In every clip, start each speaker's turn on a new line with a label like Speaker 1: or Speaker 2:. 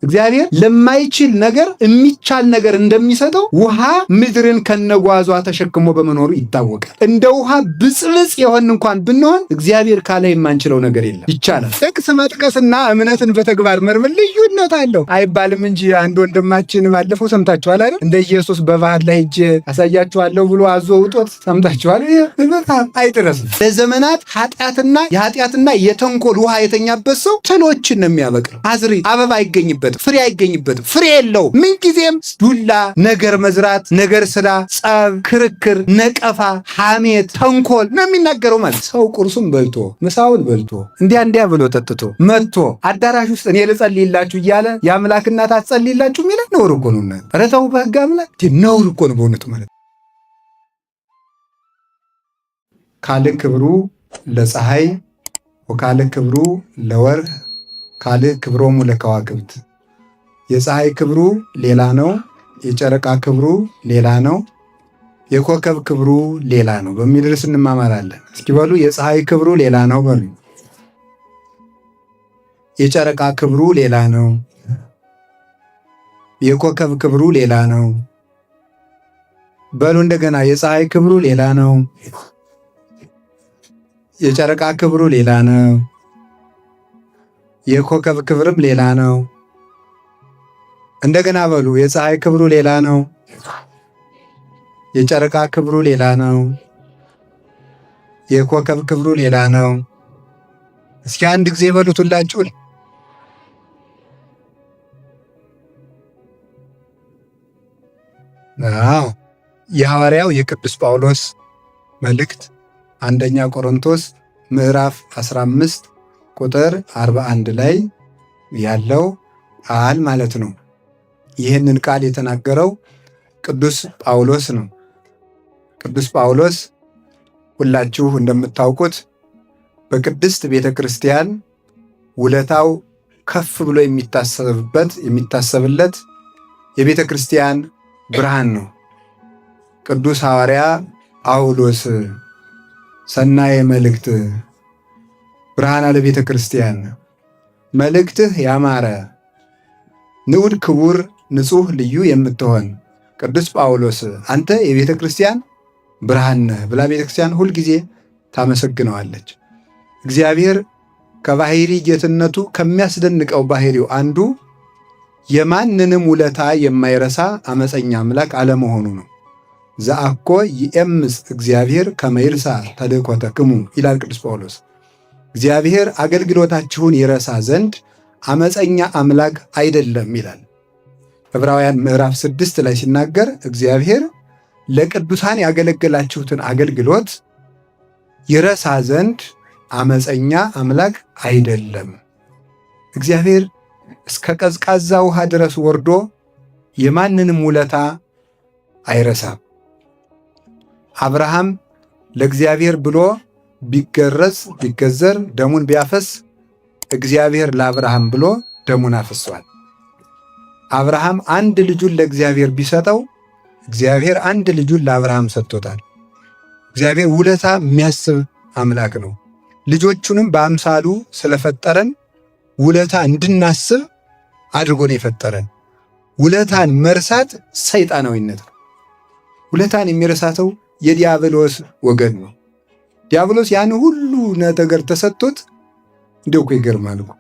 Speaker 1: እግዚአብሔር ለማይችል ነገር የሚቻል ነገር እንደሚሰጠው ውሃ ምድርን ከነጓዟ ተሸክሞ በመኖሩ ይታወቃል። እንደ ውሃ ብጽብጽ የሆን እንኳን ብንሆን እግዚአብሔር ካለ የማንችለው ነገር የለም፣ ይቻላል። ጥቅስ መጥቀስና እምነትን በተግባር መርምር ልዩነት አለው አይባልም እንጂ አንድ ወንድማችን ባለፈው ሰምታችኋል አይደል? እንደ ኢየሱስ በባህር ላይ ሄጄ አሳያችኋለሁ ብሎ አዞ ውጦት ሰምታችኋል። አይደረስም። ለዘመናት የኃጢአትና የተንኮል ውሃ የተኛበት ሰው ትሎችን ነው የሚያበቅለው። አዝሪት አበባ አይገኝበትም፣ ፍሬ አይገኝበትም፣ ፍሬ የለው። ምንጊዜም ዱላ፣ ነገር መዝራት፣ ነገር ስራ፣ ጸብ፣ ክርክር፣ ነቀፋ፣ ሐሜት፣ ተንኮል ነው የሚናገረው። ማለት ሰው ቁርሱን በልቶ ምሳውን በልቶ እንዲያ ብሎ ጠጥቶ መጥቶ አዳራሽ ውስጥ እኔ ልጸልይላችሁ እያለ የአምላክ እናት አትጸልይላችሁ የሚለ ነውር እኮ ነው። ኧረ ተው በሕግ አምላክ ነውር እኮ ነው በእውነቱ። ማለት ካለ ክብሩ ለፀሐይ ወካለ ክብሩ ለወርህ ካለ ክብሮሙ ለከዋክብት። የፀሐይ ክብሩ ሌላ ነው፣ የጨረቃ ክብሩ ሌላ ነው፣ የኮከብ ክብሩ ሌላ ነው በሚል ርዕስ እንማማራለን። እስኪ በሉ የፀሐይ ክብሩ ሌላ ነው በሉ። የጨረቃ ክብሩ ሌላ ነው፣ የኮከብ ክብሩ ሌላ ነው በሉ። እንደገና የፀሐይ ክብሩ ሌላ ነው፣ የጨረቃ ክብሩ ሌላ ነው፣ የኮከብ ክብርም ሌላ ነው። እንደገና በሉ የፀሐይ ክብሩ ሌላ ነው፣ የጨረቃ ክብሩ ሌላ ነው፣ የኮከብ ክብሩ ሌላ ነው። እስኪ አንድ ጊዜ በሉት ሁላችሁን። የሐዋርያው የቅዱስ ጳውሎስ መልእክት አንደኛ ቆሮንቶስ ምዕራፍ 15 ቁጥር 41 ላይ ያለው ቃል ማለት ነው። ይህንን ቃል የተናገረው ቅዱስ ጳውሎስ ነው። ቅዱስ ጳውሎስ ሁላችሁ እንደምታውቁት በቅድስት ቤተ ክርስቲያን ውለታው ከፍ ብሎ የሚታሰብለት የቤተ ክርስቲያን ብርሃን ነው። ቅዱስ ሐዋርያ ጳውሎስ ሰናየ መልእክት ብርሃነ ለቤተ ክርስቲያን፣ መልእክትህ ያማረ ንዑድ ክቡር ንጹሕ ልዩ የምትሆን ቅዱስ ጳውሎስ አንተ የቤተ ክርስቲያን ብርሃን ነህ ብላ ቤተ ክርስቲያን ሁልጊዜ ታመሰግነዋለች። እግዚአብሔር ከባሕሪ ጌትነቱ ከሚያስደንቀው ባሕሪው አንዱ የማንንም ውለታ የማይረሳ አመፀኛ አምላክ አለመሆኑ ነው። ዘአኮ ይእምስ እግዚአብሔር ከመ ይርሳ ተልእኮተክሙ ይላል ቅዱስ ጳውሎስ። እግዚአብሔር አገልግሎታችሁን ይረሳ ዘንድ አመፀኛ አምላክ አይደለም ይላል። ዕብራውያን ምዕራፍ 6 ላይ ሲናገር እግዚአብሔር ለቅዱሳን ያገለገላችሁትን አገልግሎት ይረሳ ዘንድ አመፀኛ አምላክ አይደለም። እግዚአብሔር እስከ ቀዝቃዛ ውሃ ድረስ ወርዶ የማንንም ውለታ አይረሳም። አብርሃም ለእግዚአብሔር ብሎ ቢገዘር ደሙን ቢያፈስ እግዚአብሔር ለአብርሃም ብሎ ደሙን አፍሷል። አብርሃም አንድ ልጁን ለእግዚአብሔር ቢሰጠው እግዚአብሔር አንድ ልጁን ለአብርሃም ሰጥቶታል። እግዚአብሔር ውለታ የሚያስብ አምላክ ነው። ልጆቹንም በአምሳሉ ስለፈጠረን ውለታ እንድናስብ አድርጎ ነው የፈጠረን። ውለታን መርሳት ሰይጣናዊነት ነው። ውለታን የሚረሳተው የዲያብሎስ ወገን ነው። ዲያብሎስ ያን ሁሉ ነገር ተሰጥቶት እንደው እኮ ይገርማል እኮ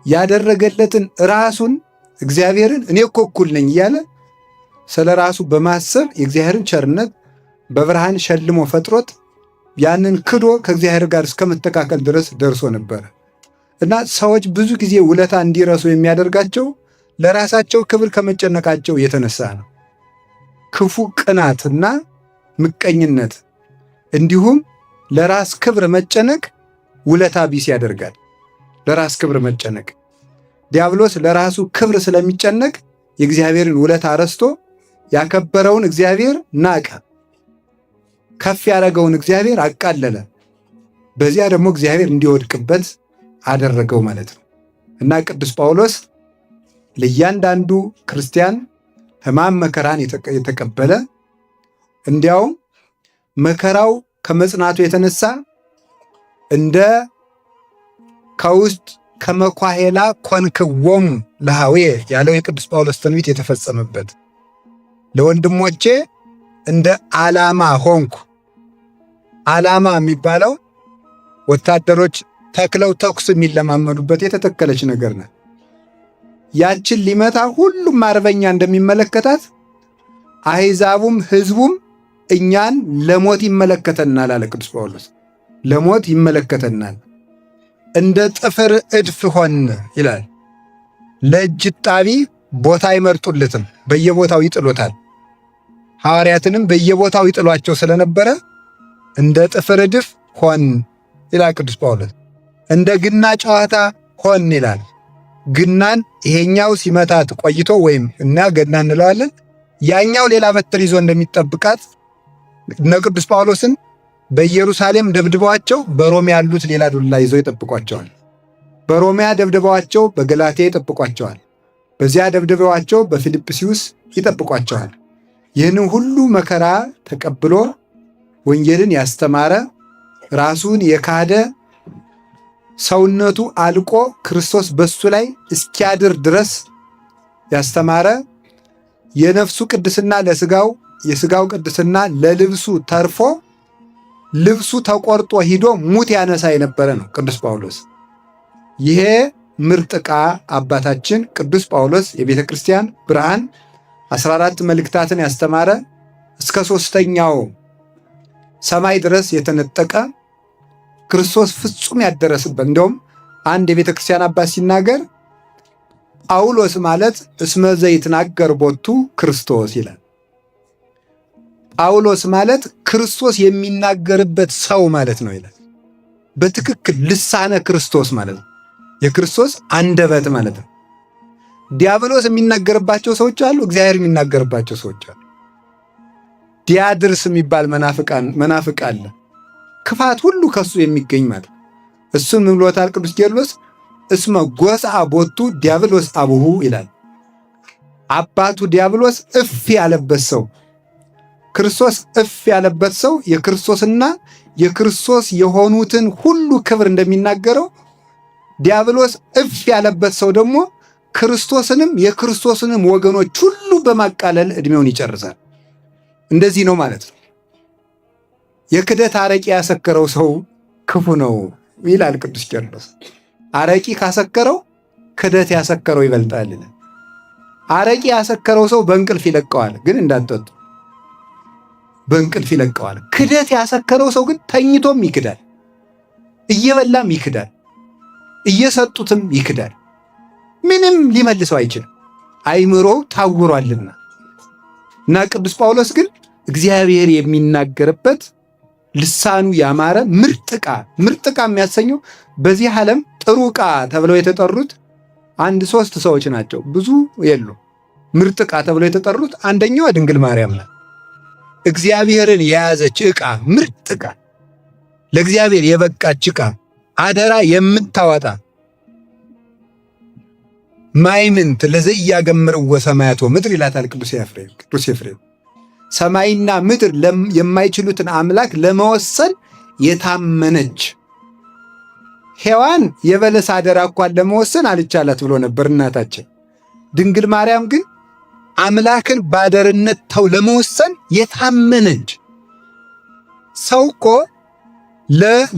Speaker 1: ያደረገለትን ራሱን እግዚአብሔርን እኔ እኮ እኩል ነኝ እያለ ስለ ራሱ በማሰብ የእግዚአብሔርን ቸርነት በብርሃን ሸልሞ ፈጥሮት ያንን ክዶ ከእግዚአብሔር ጋር እስከመተካከል ድረስ ደርሶ ነበረ። እና ሰዎች ብዙ ጊዜ ውለታ እንዲረሱ የሚያደርጋቸው ለራሳቸው ክብር ከመጨነቃቸው የተነሳ ነው። ክፉ ቅናትና ምቀኝነት እንዲሁም ለራስ ክብር መጨነቅ ውለታ ቢስ ያደርጋል። ለራስ ክብር መጨነቅ ዲያብሎስ ለራሱ ክብር ስለሚጨነቅ የእግዚአብሔርን ውለታ ረስቶ ያከበረውን እግዚአብሔር ናቀ፣ ከፍ ያደረገውን እግዚአብሔር አቃለለ። በዚያ ደግሞ እግዚአብሔር እንዲወድቅበት አደረገው ማለት ነው። እና ቅዱስ ጳውሎስ ለእያንዳንዱ ክርስቲያን ሕማም መከራን የተቀበለ እንዲያውም መከራው ከመጽናቱ የተነሳ እንደ ከውስጥ ከመኳሄላ ኮንክዎሙ ለሃዌ ያለው የቅዱስ ጳውሎስ ትንቢት የተፈጸመበት ለወንድሞቼ እንደ ዓላማ ሆንኩ። ዓላማ የሚባለው ወታደሮች ተክለው ተኩስ የሚለማመዱበት የተተከለች ነገር ናት። ያችን ሊመታ ሁሉም አርበኛ እንደሚመለከታት አሕዛቡም ሕዝቡም እኛን ለሞት ይመለከተናል አለ ቅዱስ ጳውሎስ። ለሞት ይመለከተናል። እንደ ጥፍር እድፍ ሆን ይላል። ለእጅ ጣቢ ቦታ አይመርጡለትም፣ በየቦታው ይጥሉታል። ሐዋርያትንም በየቦታው ይጥሏቸው ስለነበረ እንደ ጥፍር እድፍ ሆን ይላል ቅዱስ ጳውሎስ። እንደ ግና ጨዋታ ሆን ይላል። ግናን ይሄኛው ሲመታት ቆይቶ ወይም እና ገና እንለዋለን፣ ያኛው ሌላ በትር ይዞ እንደሚጠብቃት እነ ቅዱስ ጳውሎስን በኢየሩሳሌም ደብድበዋቸው በሮሜ ያሉት ሌላ ዱላ ይዘው ይጠብቋቸዋል። በሮሚያ ደብድበዋቸው በገላትያ ይጠብቋቸዋል። በዚያ ደብድበዋቸው በፊልጵስዩስ ይጠብቋቸዋል። ይህንን ሁሉ መከራ ተቀብሎ ወንጌልን ያስተማረ ራሱን የካደ ሰውነቱ አልቆ ክርስቶስ በሱ ላይ እስኪያድር ድረስ ያስተማረ የነፍሱ ቅድስና ለሥጋው የሥጋው ቅድስና ለልብሱ ተርፎ ልብሱ ተቆርጦ ሂዶ ሙት ያነሳ የነበረ ነው ቅዱስ ጳውሎስ። ይሄ ምርጥ ዕቃ አባታችን ቅዱስ ጳውሎስ የቤተ ክርስቲያን ብርሃን 14 መልእክታትን ያስተማረ እስከ 3ኛው ሰማይ ድረስ የተነጠቀ ክርስቶስ ፍጹም ያደረስበት። እንዲሁም አንድ የቤተ ክርስቲያን አባት ሲናገር ጳውሎስ ማለት እስመ ዘይትናገር ቦቱ ክርስቶስ ይላል። ጳውሎስ ማለት ክርስቶስ የሚናገርበት ሰው ማለት ነው ይላል። በትክክል ልሳነ ክርስቶስ ማለት ነው። የክርስቶስ አንደበት ማለት ነው። ዲያብሎስ የሚናገርባቸው ሰዎች አሉ፣ እግዚአብሔር የሚናገርባቸው ሰዎች አሉ። ዲያድርስ የሚባል መናፍቅ አለ። ክፋት ሁሉ ከሱ የሚገኝ ማለት ነው። እሱን ምን ብሎታል ቅዱስ ቄርሎስ? እስመ ጎስዐ ቦቱ ዲያብሎስ አቡሁ ይላል። አባቱ ዲያብሎስ እፍ ያለበት ሰው ክርስቶስ እፍ ያለበት ሰው የክርስቶስና የክርስቶስ የሆኑትን ሁሉ ክብር እንደሚናገረው ዲያብሎስ እፍ ያለበት ሰው ደግሞ ክርስቶስንም የክርስቶስንም ወገኖች ሁሉ በማቃለል ዕድሜውን ይጨርሳል። እንደዚህ ነው ማለት ነው። የክደት አረቂ ያሰከረው ሰው ክፉ ነው ይላል ቅዱስ ቄርሎስ። አረቂ ካሰከረው ክደት ያሰከረው ይበልጣል ይላል። አረቂ ያሰከረው ሰው በእንቅልፍ ይለቀዋል፣ ግን እንዳትጠጡ በእንቅልፍ ይለቀዋል። ክደት ያሰከረው ሰው ግን ተኝቶም ይክዳል፣ እየበላም ይክዳል፣ እየሰጡትም ይክዳል። ምንም ሊመልሰው አይችልም፣ አይምሮው ታውሯልና። እና ቅዱስ ጳውሎስ ግን እግዚአብሔር የሚናገርበት ልሳኑ ያማረ ምርጥ ዕቃ የሚያሰኘው በዚህ ዓለም ጥሩ ዕቃ ተብለው የተጠሩት 1-3 ሰዎች ናቸው፣ ብዙ የሉ። ምርጥ ዕቃ ተብለው የተጠሩት አንደኛዋ ድንግል ማርያም ናት። እግዚአብሔርን የያዘች ዕቃ፣ ምርጥ ዕቃ፣ ለእግዚአብሔር የበቃች ዕቃ፣ አደራ የምታወጣ ማይምንት ለዘኢያገምርዎ ሰማያት ወምድር ይላታል ቅዱስ ኤፍሬም። ሰማይና ምድር የማይችሉትን አምላክ ለመወሰን የታመነች ሔዋን የበለስ አደራ እንኳን ለመወሰን አልቻላት ብሎ ነበር እናታችን። ድንግል ማርያም ግን አምላክን ባደርነት ተው ለመወሰን የታመነች። ሰው እኮ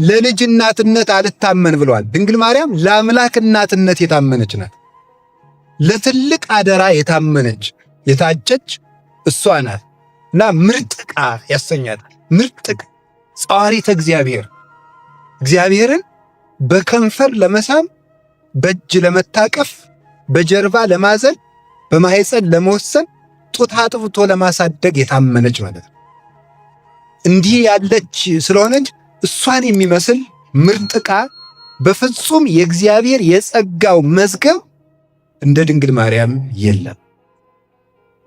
Speaker 1: ለልጅ እናትነት አልታመን ብለዋል። ድንግል ማርያም ለአምላክ እናትነት የታመነች ናት። ለትልቅ አደራ የታመነች የታጨች እሷ ናት። እና ምርጥ ዕቃ ያሰኛታል። ምርጥ ዕቃ ጸዋሪተ እግዚአብሔርን በከንፈር ለመሳም፣ በእጅ ለመታቀፍ፣ በጀርባ ለማዘል፣ በማህፀን ለመወሰን፣ ጡት አጥብቶ ለማሳደግ የታመነች ማለት ነው። እንዲህ ያለች ስለሆነች እሷን የሚመስል ምርጥ ዕቃ በፍጹም የእግዚአብሔር የጸጋው መዝገብ እንደ ድንግል ማርያም የለም፣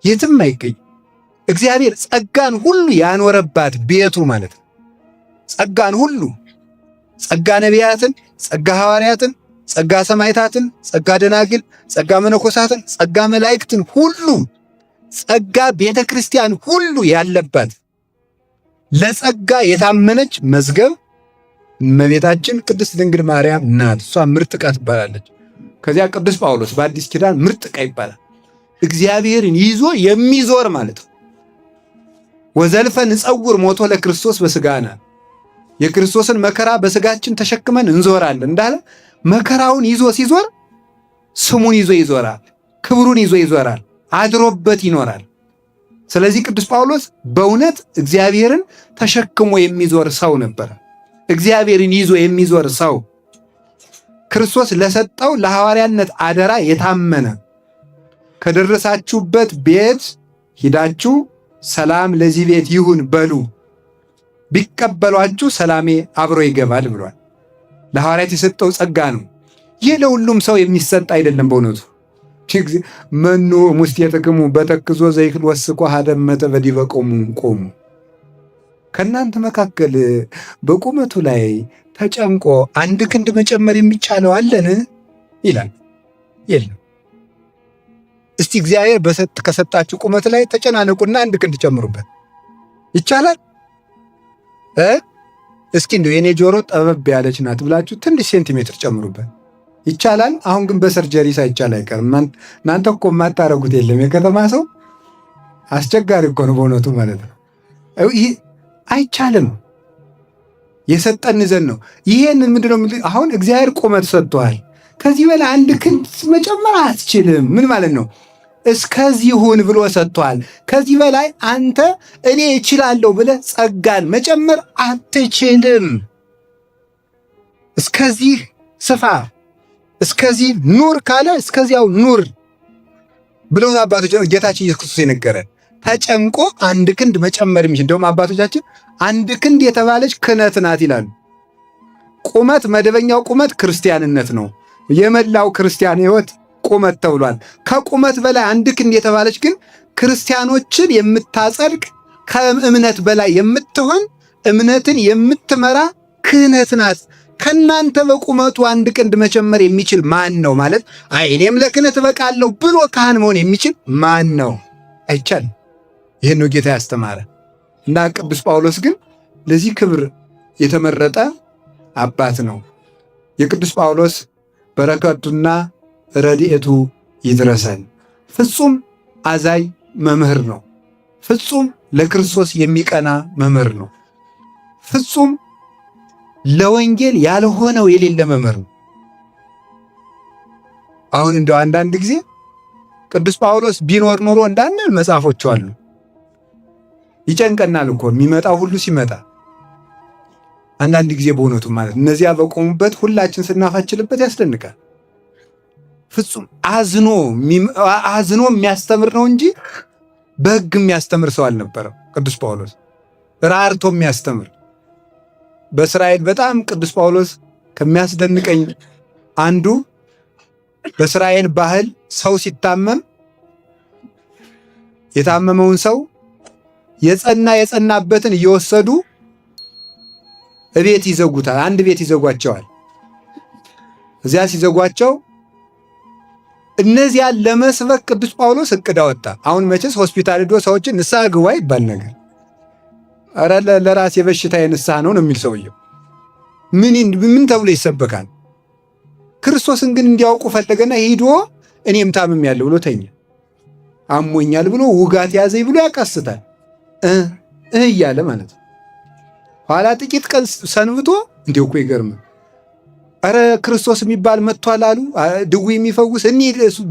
Speaker 1: የትም አይገኝ። እግዚአብሔር ጸጋን ሁሉ ያኖረባት ቤቱ ማለት ነው። ጸጋን ሁሉ፣ ጸጋ ነቢያትን፣ ጸጋ ሐዋርያትን፣ ጸጋ ሰማዕታትን፣ ጸጋ ደናግል፣ ጸጋ መነኮሳትን፣ ጸጋ መላእክትን ሁሉ ጸጋ ቤተ ክርስቲያን ሁሉ ያለባት ለጸጋ የታመነች መዝገብ እመቤታችን ቅድስት ድንግል ማርያም ናት። እሷ ምርጥቃ ትባላለች። ከዚያ ቅዱስ ጳውሎስ በአዲስ ኪዳን ምርጥቃ ይባላል። እግዚአብሔርን ይዞ የሚዞር ማለት ነው። ወዘልፈ ንጸውር ሞቶ ለክርስቶስ በሥጋነ፣ የክርስቶስን መከራ በሥጋችን ተሸክመን እንዞራለን እንዳለ መከራውን ይዞ ሲዞር ስሙን ይዞ ይዞራል፣ ክብሩን ይዞ ይዞራል፣ አድሮበት ይኖራል። ስለዚህ ቅዱስ ጳውሎስ በእውነት እግዚአብሔርን ተሸክሞ የሚዞር ሰው ነበር። እግዚአብሔርን ይዞ የሚዞር ሰው፣ ክርስቶስ ለሰጠው ለሐዋርያነት አደራ የታመነ፣ ከደረሳችሁበት ቤት ሂዳችሁ ሰላም ለዚህ ቤት ይሁን በሉ፣ ቢቀበሏችሁ ሰላሜ አብሮ ይገባል ብሏል። ለሐዋርያት የሰጠው ጸጋ ነው። ይህ ለሁሉም ሰው የሚሰጥ አይደለም። በእውነቱ መኑ ሙስቴትክሙ በተክዞ ዘይክል ወስኮ ሀደመተ በዲበ ቆሙ፣ ከእናንተ መካከል በቁመቱ ላይ ተጨንቆ አንድ ክንድ መጨመር የሚቻለው አለን ይላል። የለም። እስቲ እግዚአብሔር ከሰጣችሁ ቁመት ላይ ተጨናነቁና አንድ ክንድ ጨምሩበት። ይቻላል? እስኪ እንደው የኔ ጆሮ ጠበብ ያለች ናት ብላችሁ ትንሽ ሴንቲሜትር ጨምሩበት። ይቻላል? አሁን ግን በሰርጀሪ ሳይቻል አይቀርም። እናንተ እኮ የማታረጉት የለም። የከተማ ሰው አስቸጋሪ እኮ ነው በእውነቱ ማለት ነው። አይቻልም። የሰጠን ዘንድ ነው። ይሄንን ምንድነው? አሁን እግዚአብሔር ቁመት ሰጥቷል። ከዚህ በላይ አንድ ክንድ መጨመር አትችልም። ምን ማለት ነው? እስከዚህ ሁን ብሎ ሰጥቷል። ከዚህ በላይ አንተ እኔ እችላለሁ ብለህ ጸጋን መጨመር አትችልም። እስከዚህ ስፋ፣ እስከዚህ ኑር ካለ እስከዚያው ኑር ብለው አባቶች ጌታችን ኢየሱስ ክርስቶስ የነገረን። ተጨንቆ አንድ ክንድ መጨመር የሚችል እንደውም አባቶቻችን አንድ ክንድ የተባለች ክህነት ናት ይላሉ። ቁመት፣ መደበኛው ቁመት ክርስቲያንነት ነው። የመላው ክርስቲያን ሕይወት ቁመት ተብሏል። ከቁመት በላይ አንድ ክንድ የተባለች ግን ክርስቲያኖችን የምታጸድቅ ከእምነት በላይ የምትሆን እምነትን የምትመራ ክህነት ናት። ከእናንተ በቁመቱ አንድ ክንድ መጨመር የሚችል ማን ነው? ማለት እኔም ለክህነት እበቃለሁ ብሎ ካህን መሆን የሚችል ማን ነው? አይቻልም። ይህን ነው ጌታ ያስተማረ እና ቅዱስ ጳውሎስ ግን ለዚህ ክብር የተመረጠ አባት ነው። የቅዱስ ጳውሎስ በረከቱና ረድኤቱ ይድረሰን። ፍጹም አዛኝ መምህር ነው። ፍጹም ለክርስቶስ የሚቀና መምህር ነው። ፍጹም ለወንጌል ያልሆነው የሌለ መምህር ነው። አሁን እንደው አንዳንድ ጊዜ ቅዱስ ጳውሎስ ቢኖር ኖሮ እንዳንል መጽሐፎቹ አሉ። ይጨንቀናል እኮ የሚመጣው ሁሉ ሲመጣ አንዳንድ ጊዜ በእውነቱ ማለት እነዚያ በቆሙበት ሁላችን ስናፋችልበት ያስደንቃል። ፍጹም አዝኖ የሚያስተምር ነው እንጂ በሕግ የሚያስተምር ሰው አልነበረም። ቅዱስ ጳውሎስ ራርቶ የሚያስተምር በእስራኤል በጣም ቅዱስ ጳውሎስ ከሚያስደንቀኝ አንዱ በእስራኤል ባህል ሰው ሲታመም የታመመውን ሰው የጸናበትን እየወሰዱ እቤት ይዘጉታል። አንድ ቤት ይዘጓቸዋል። እዚያ ሲዘጓቸው እነዚያን ለመስበክ ቅዱስ ጳውሎስ እቅድ አወጣ። አሁን መቼስ ሆስፒታል ሄዶ ሰዎችን ንስሐ ግባ ይባል ነገር ኧረ ለራሴ በሽታዬ ንስሐ ነው የሚል ሰውየው ምን ተብሎ ይሰበካል? ክርስቶስን ግን እንዲያውቁ ፈለገና ሄዶ እኔም ታምሜያለሁ ብሎ ተኛ። አሞኛል ብሎ ውጋት ያዘኝ ብሎ ያቃስታል እያለ ማለት ነው። ኋላ ጥቂት ቀን ሰንብቶ እንዲሁ እኮ ይገርም፣ ኧረ ክርስቶስ የሚባል መጥቷል አሉ፣ ድውይ የሚፈውስ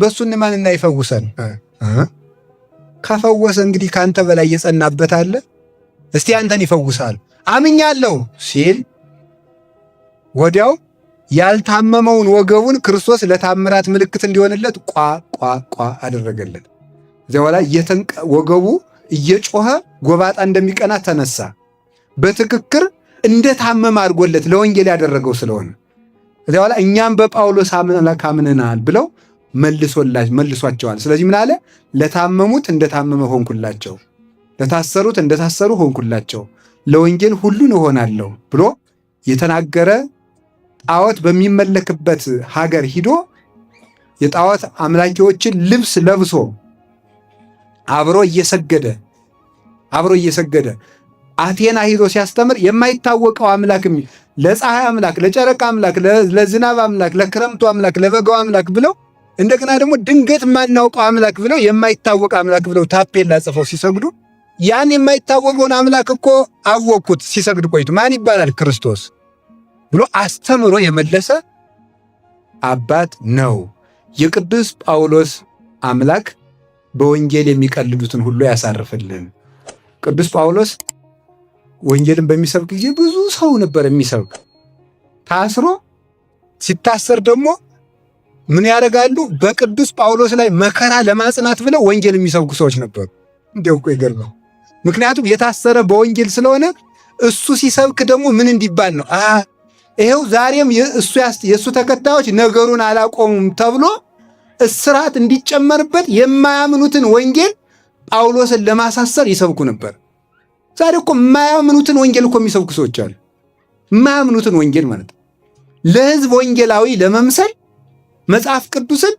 Speaker 1: በእሱ ማንና ይፈውሰን። ከፈወሰ እንግዲህ ከአንተ በላይ የጸናበት አለ? እስቲ አንተን ይፈውሳል አምኛለሁ ሲል ወዲያው ያልታመመውን ወገቡን ክርስቶስ ለታምራት ምልክት እንዲሆንለት ቋ አደረገለት። እዚያ በኋላ ወገቡ እየጮኸ ጎባጣ እንደሚቀና ተነሳ። በትክክር እንደታመመ አድርጎለት ለወንጌል ያደረገው ስለሆነ እዚያ በኋላ እኛም በጳውሎስ አምላክ አምነናል ብለው መልሷቸዋል። ስለዚህ ምን አለ? ለታመሙት እንደታመመ ሆንኩላቸው፣ ለታሰሩት እንደታሰሩ ሆንኩላቸው፣ ለወንጌል ሁሉን እሆናለሁ ብሎ የተናገረ ጣዖት በሚመለክበት ሀገር ሂዶ የጣዖት አምላኪዎችን ልብስ ለብሶ አብሮ እየሰገደ አቴና ሂዶ ሲያስተምር የማይታወቀው አምላክ ለፀሐይ አምላክ፣ ለጨረቃ አምላክ፣ ለዝናብ አምላክ፣ ለክረምቱ አምላክ፣ ለበጋው አምላክ ብለው እንደገና ደግሞ ድንገት የማናውቀው አምላክ ብለው የማይታወቅ አምላክ ብለው ታፔላ ጽፈው ሲሰግዱ ያን የማይታወቀውን አምላክ እኮ አወቅኩት ሲሰግድ ቆይቱ ማን ይባላል? ክርስቶስ ብሎ አስተምሮ የመለሰ አባት ነው። የቅዱስ ጳውሎስ አምላክ በወንጌል የሚቀልዱትን ሁሉ ያሳርፍልን። ቅዱስ ጳውሎስ ወንጌልን በሚሰብክ ጊዜ ብዙ ሰው ነበር የሚሰብክ። ታስሮ ሲታሰር ደግሞ ምን ያደርጋሉ? በቅዱስ ጳውሎስ ላይ መከራ ለማጽናት ብለው ወንጌል የሚሰብኩ ሰዎች ነበሩ። እንዲያው እኮ ይገርማል። ምክንያቱም የታሰረ በወንጌል ስለሆነ እሱ ሲሰብክ ደግሞ ምን እንዲባል ነው? ይሄው ዛሬም የእሱ ተከታዮች ነገሩን አላቆሙም ተብሎ እስራት እንዲጨመርበት የማያምኑትን ወንጌል ጳውሎስን ለማሳሰር ይሰብኩ ነበር። ዛሬ እኮ የማያምኑትን ወንጌል እኮ የሚሰብኩ ሰዎች አሉ። የማያምኑትን ወንጌል ማለት ነው። ለሕዝብ ወንጌላዊ ለመምሰል መጽሐፍ ቅዱስን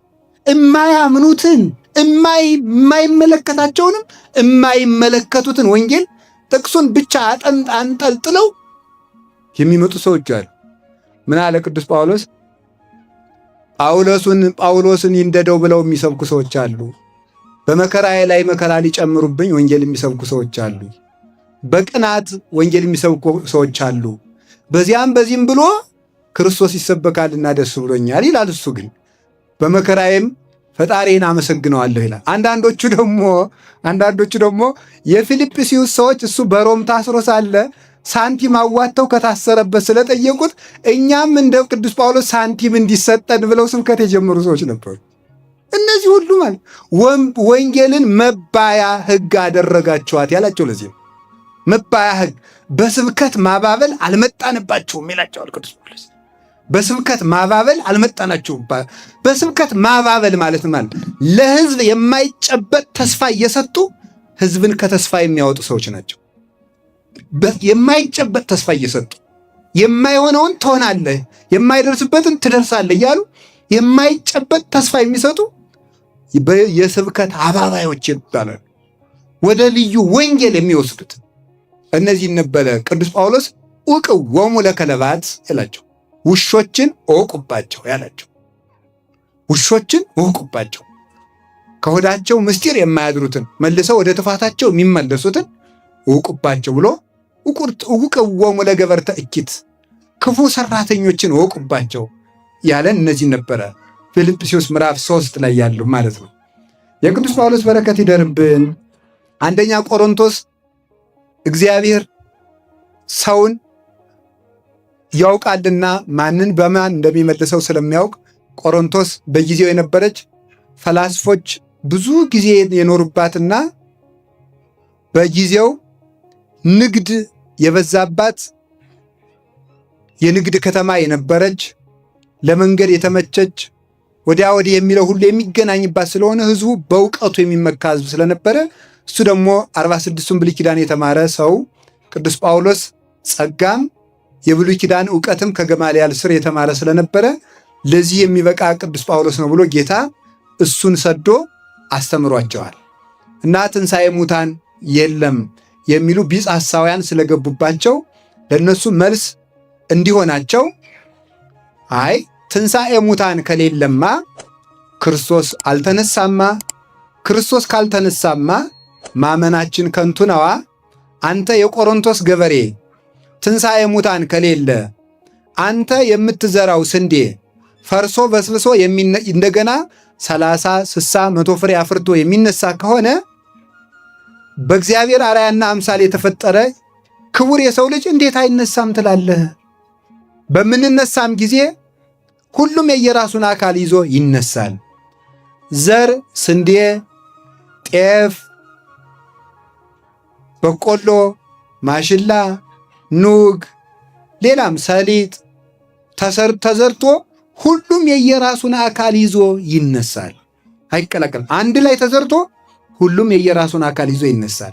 Speaker 1: የማያምኑትን የማይመለከታቸውንም የማይመለከቱትን ወንጌል ጥቅሱን ብቻ አንጠልጥለው የሚመጡ ሰዎች አሉ። ምን አለ ቅዱስ ጳውሎስ? ጳውሎስን ይንደደው ብለው የሚሰብኩ ሰዎች አሉ። በመከራዬ ላይ መከራ ሊጨምሩብኝ ወንጌል የሚሰብኩ ሰዎች አሉ። በቅናት ወንጌል የሚሰብኩ ሰዎች አሉ። በዚያም በዚህም ብሎ ክርስቶስ ይሰበካልና ደስ ብሎኛል ይላል። እሱ ግን በመከራዬም ፈጣሪን አመሰግነዋለሁ ይላል። አንዳንዶቹ ደግሞ የፊልጵስዩስ ሰዎች እሱ በሮም ታስሮ ሳለ ሳንቲም አዋጥተው ከታሰረበት ስለጠየቁት እኛም እንደ ቅዱስ ጳውሎስ ሳንቲም እንዲሰጠን ብለው ስብከት የጀመሩ ሰዎች ነበሩ። እነዚህ ሁሉ ማለት ወንጌልን መባያ ሕግ አደረጋችኋት ያላቸው ለዚህ ነው። መባያ ሕግ በስብከት ማባበል አልመጣንባቸውም ይላቸዋል ቅዱስ ጳውሎስ። በስብከት ማባበል አልመጣናቸውም። በስብከት ማባበል ማለት ለሕዝብ የማይጨበጥ ተስፋ እየሰጡ ሕዝብን ከተስፋ የሚያወጡ ሰዎች ናቸው። የማይጨበጥ ተስፋ እየሰጡ የማይሆነውን ትሆናለህ፣ የማይደርስበትን ትደርሳለህ እያሉ የማይጨበጥ ተስፋ የሚሰጡ የስብከት አባባዮች ይባላሉ። ወደ ልዩ ወንጌል የሚወስዱት እነዚህ ነበረ ቅዱስ ጳውሎስ ውቅወሙ ለከለባት ያላቸው፣ ውሾችን እወቁባቸው ያላቸው። ውሾችን እወቁባቸው፣ ከሆዳቸው ምስጢር የማያድሩትን መልሰው ወደ ጥፋታቸው የሚመለሱትን እወቁባቸው ብሎ ውቅወሙ ለገበርተ እኪት፣ ክፉ ሰራተኞችን እወቁባቸው ያለን እነዚህ ነበረ። ፊልጵስዩስ ምዕራፍ 3 ላይ ያሉ ማለት ነው። የቅዱስ ጳውሎስ በረከት ይደርብን። አንደኛ ቆሮንቶስ እግዚአብሔር ሰውን ያውቃልና ማንን በማን እንደሚመልሰው ስለሚያውቅ ቆሮንቶስ በጊዜው የነበረች ፈላስፎች ብዙ ጊዜ የኖሩባትና በጊዜው ንግድ የበዛባት የንግድ ከተማ የነበረች ለመንገድ የተመቸች ወዲያ ወዲህ የሚለው ሁሉ የሚገናኝባት ስለሆነ ሕዝቡ በእውቀቱ የሚመካ ሕዝብ ስለነበረ እሱ ደግሞ 46ቱን ብሉይ ኪዳን የተማረ ሰው ቅዱስ ጳውሎስ ጸጋም የብሉይ ኪዳን እውቀትም ከገማልያል ስር የተማረ ስለነበረ ለዚህ የሚበቃ ቅዱስ ጳውሎስ ነው ብሎ ጌታ እሱን ሰዶ አስተምሯቸዋል። እና ትንሣኤ ሙታን የለም የሚሉ ቢጽ ሐሳውያን ስለገቡባቸው ለነሱ መልስ እንዲሆናቸው አይ ትንሣኤ ሙታን ከሌለማ ክርስቶስ አልተነሳማ፣ ክርስቶስ ካልተነሳማ ማመናችን ከንቱ ነዋ። አንተ የቆሮንቶስ ገበሬ ትንሣኤ ሙታን ከሌለ አንተ የምትዘራው ስንዴ ፈርሶ በስብሶ እንደገና 30፣ 60፣ 100 ፍሬ አፍርቶ የሚነሳ ከሆነ በእግዚአብሔር አርአያና አምሳል የተፈጠረ ክቡር የሰው ልጅ እንዴት አይነሳም ትላለህ? በምንነሳም ጊዜ ሁሉም የየራሱን አካል ይዞ ይነሳል። ዘር፣ ስንዴ፣ ጤፍ፣ በቆሎ፣ ማሽላ፣ ኑግ፣ ሌላም ሰሊጥ ተዘርቶ ሁሉም የየራሱን አካል ይዞ ይነሳል። አይቀላቀልም። አንድ ላይ ተዘርቶ ሁሉም የየራሱን አካል ይዞ ይነሳል።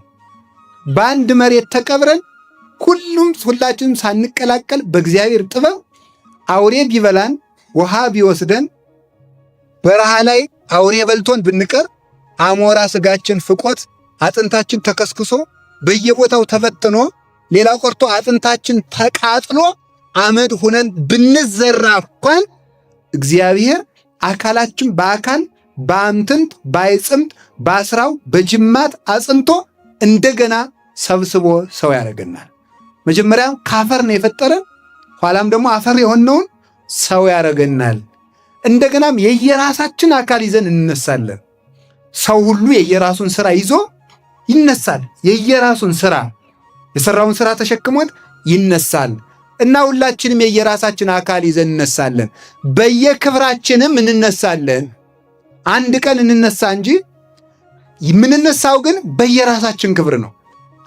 Speaker 1: በአንድ መሬት ተቀብረን ሁላችንም ሳንቀላቀል በእግዚአብሔር ጥበብ አውሬ ቢበላን ውሃ ቢወስደን በረሃ ላይ አውሬ በልቶን ብንቀር አሞራ ስጋችን ፍቆት አጥንታችን ተከስክሶ በየቦታው ተበትኖ ሌላው ቀርቶ አጥንታችን ተቃጥሎ አመድ ሆነን ብንዘራ እንኳን እግዚአብሔር አካላችን በአካል በአንትንት በአይጽምት በአስራው በጅማት አጽንቶ እንደገና ሰብስቦ ሰው ያደርገናል። መጀመሪያም ከአፈር ነው የፈጠረን፣ ኋላም ደግሞ አፈር የሆነውን ሰው ያደርገናል። እንደገናም የየራሳችን አካል ይዘን እንነሳለን። ሰው ሁሉ የየራሱን ስራ ይዞ ይነሳል። የየራሱን ስራ የሰራውን ስራ ተሸክሞት ይነሳል እና ሁላችንም የየራሳችን አካል ይዘን እንነሳለን። በየክብራችንም እንነሳለን። አንድ ቀን እንነሳ እንጂ የምንነሳው ግን በየራሳችን ክብር ነው።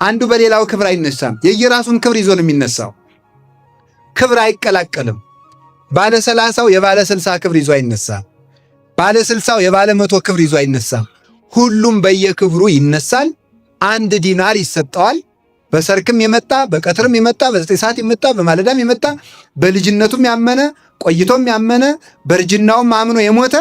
Speaker 1: አንዱ በሌላው ክብር አይነሳም። የየራሱን ክብር ይዞ ነው የሚነሳው። ክብር አይቀላቀልም። ባለ 30ው የባለ 60 ክብር ይዞ አይነሳም። ባለ 60ው የባለ 100 ክብር ይዞ አይነሳም። ሁሉም በየክብሩ ይነሳል። 1 ዲናር ይሰጠዋል። በሰርክም የመጣ በቀትርም የመጣ በ9 ሰዓት የመጣ በማለዳም የመጣ በልጅነቱም ያመነ ቆይቶም ያመነ በእርጅናውም አምኖ የሞተ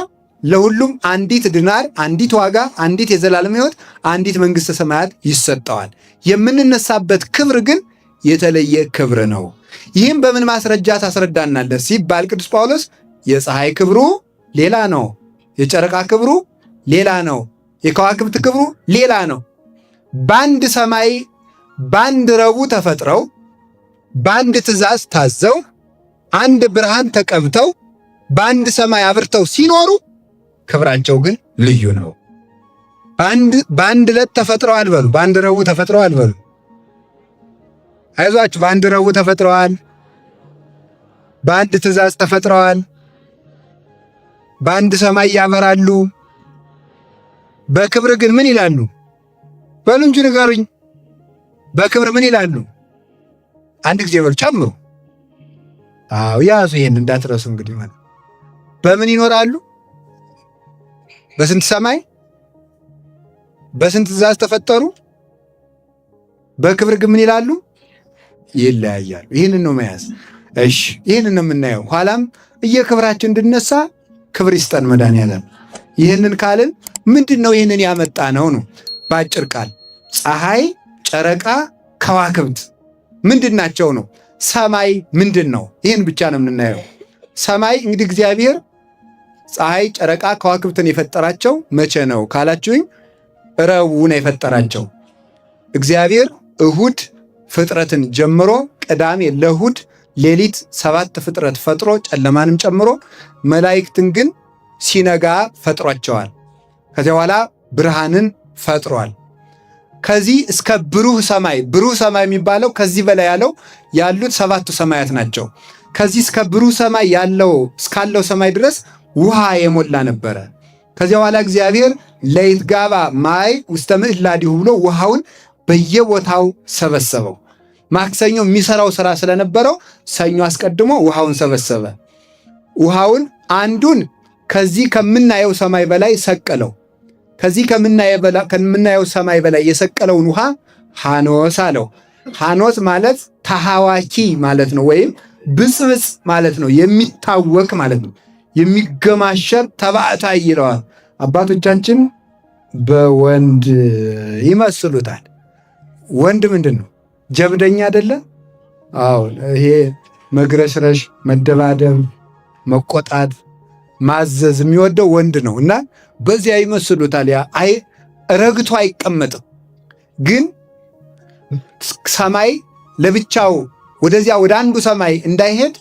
Speaker 1: ለሁሉም 1 ዲናር፣ 1 ዋጋ፣ 1 የዘላለም ሕይወት፣ 1 መንግሥተ ሰማያት ይሰጠዋል። የምንነሳበት ክብር ግን የተለየ ክብር ነው። ይህም በምን ማስረጃ ታስረዳናለህ ሲባል ቅዱስ ጳውሎስ የፀሐይ ክብሩ ሌላ ነው፣ የጨረቃ ክብሩ ሌላ ነው፣ የከዋክብት ክብሩ ሌላ ነው። በአንድ ሰማይ በአንድ ረቡዕ ተፈጥረው በአንድ ትእዛዝ ታዘው አንድ ብርሃን ተቀብተው በአንድ ሰማይ አብርተው ሲኖሩ ክብራቸው ግን ልዩ ነው። በአንድ ዕለት ተፈጥረዋል በሉ፣ በአንድ ረቡዕ ተፈጥረዋል በሉ። አይዟችሁ፣ በአንድ ረቡዕ ተፈጥረዋል፣ በአንድ ትእዛዝ ተፈጥረዋል፣ በአንድ ሰማይ ያበራሉ። በክብር ግን ምን ይላሉ? በሉ እንጂ ንገሩኝ። በክብር ምን ይላሉ? አንድ ጊዜ በሉ ጨምሩ። አዎ ያዙ፣ ይሄን እንዳትረሱ። እንግዲህ ማለት በምን ይኖራሉ? በስንት ሰማይ በስንት ትእዛዝ ተፈጠሩ? በክብር ግን ምን ይላሉ? ይለያያሉ። ይህንን ነው መያዝ። እሺ፣ ይህንን ነው የምናየው። ኋላም እየክብራችን እንድነሳ ክብር ይስጠን መድኃኒዓለም። ይህንን ካልን ምንድን ነው ይህንን ያመጣ ነው? በአጭር ቃል ፀሐይ፣ ጨረቃ፣ ከዋክብት ምንድን ናቸው ነው? ሰማይ ምንድን ነው? ይህን ብቻ ነው የምናየው። ሰማይ እንግዲህ እግዚአብሔር ፀሐይ፣ ጨረቃ፣ ከዋክብትን የፈጠራቸው መቼ ነው ካላችሁኝ፣ ረቡዕ ነው የፈጠራቸው። እግዚአብሔር እሁድ ፍጥረትን ጀምሮ ቅዳሜ ለእሁድ ሌሊት 7 ፍጥረት ፈጥሮ ጨለማንም ጨምሮ መላእክትን ግን ሲነጋ ፈጥሯቸዋል። ከዚያ በኋላ ብርሃንን ፈጥሯል። ከዚህ እስከ ብሩህ ሰማይ የሚባለው ከዚህ በላይ ያሉት 7ቱ ሰማያት ናቸው። ከዚህ እስከ ብሩህ ሰማይ እስካለው ሰማይ ድረስ ውሃ የሞላ ነበረ። ከዚያ በኋላ እግዚአብሔር ለይትጋባ ማይ ውስተ ምዕላዲሁ ብሎ ውሃውን በየቦታው ሰበሰበው። ማክሰኞ የሚሰራው ስራ ስለነበረው ሰኞ አስቀድሞ ውሃውን ሰበሰበ። ውሃውን አንዱን ከዚህ ከምናየው ሰማይ በላይ ሰቀለው። ከዚህ ከምናየው ሰማይ በላይ የሰቀለውን ውሃ ሐኖስ አለው። ሐኖስ ማለት ተሐዋኪ ማለት ነው፣ ወይም ብጽብጽ ማለት ነው፣ የሚታወክ ማለት ነው፣ የሚገማሸር ተባዕታይ ይለዋል። አባቶቻችን በወንድ ይመስሉታል። ወንድ ምንድን ነው? ጀብደኛ አይደለ? አዎ፣ ይሄ መግረሽረሽ፣ መደባደብ፣ መቆጣት፣ ማዘዝ የሚወደው ወንድ ነው እና በዚያ ይመስሉታል። ያ ረግቶ አይቀመጥም። ግን ሰማይ ለብቻው ወደዚያ ወደ አንዱ ሰማይ እንዳይሄድ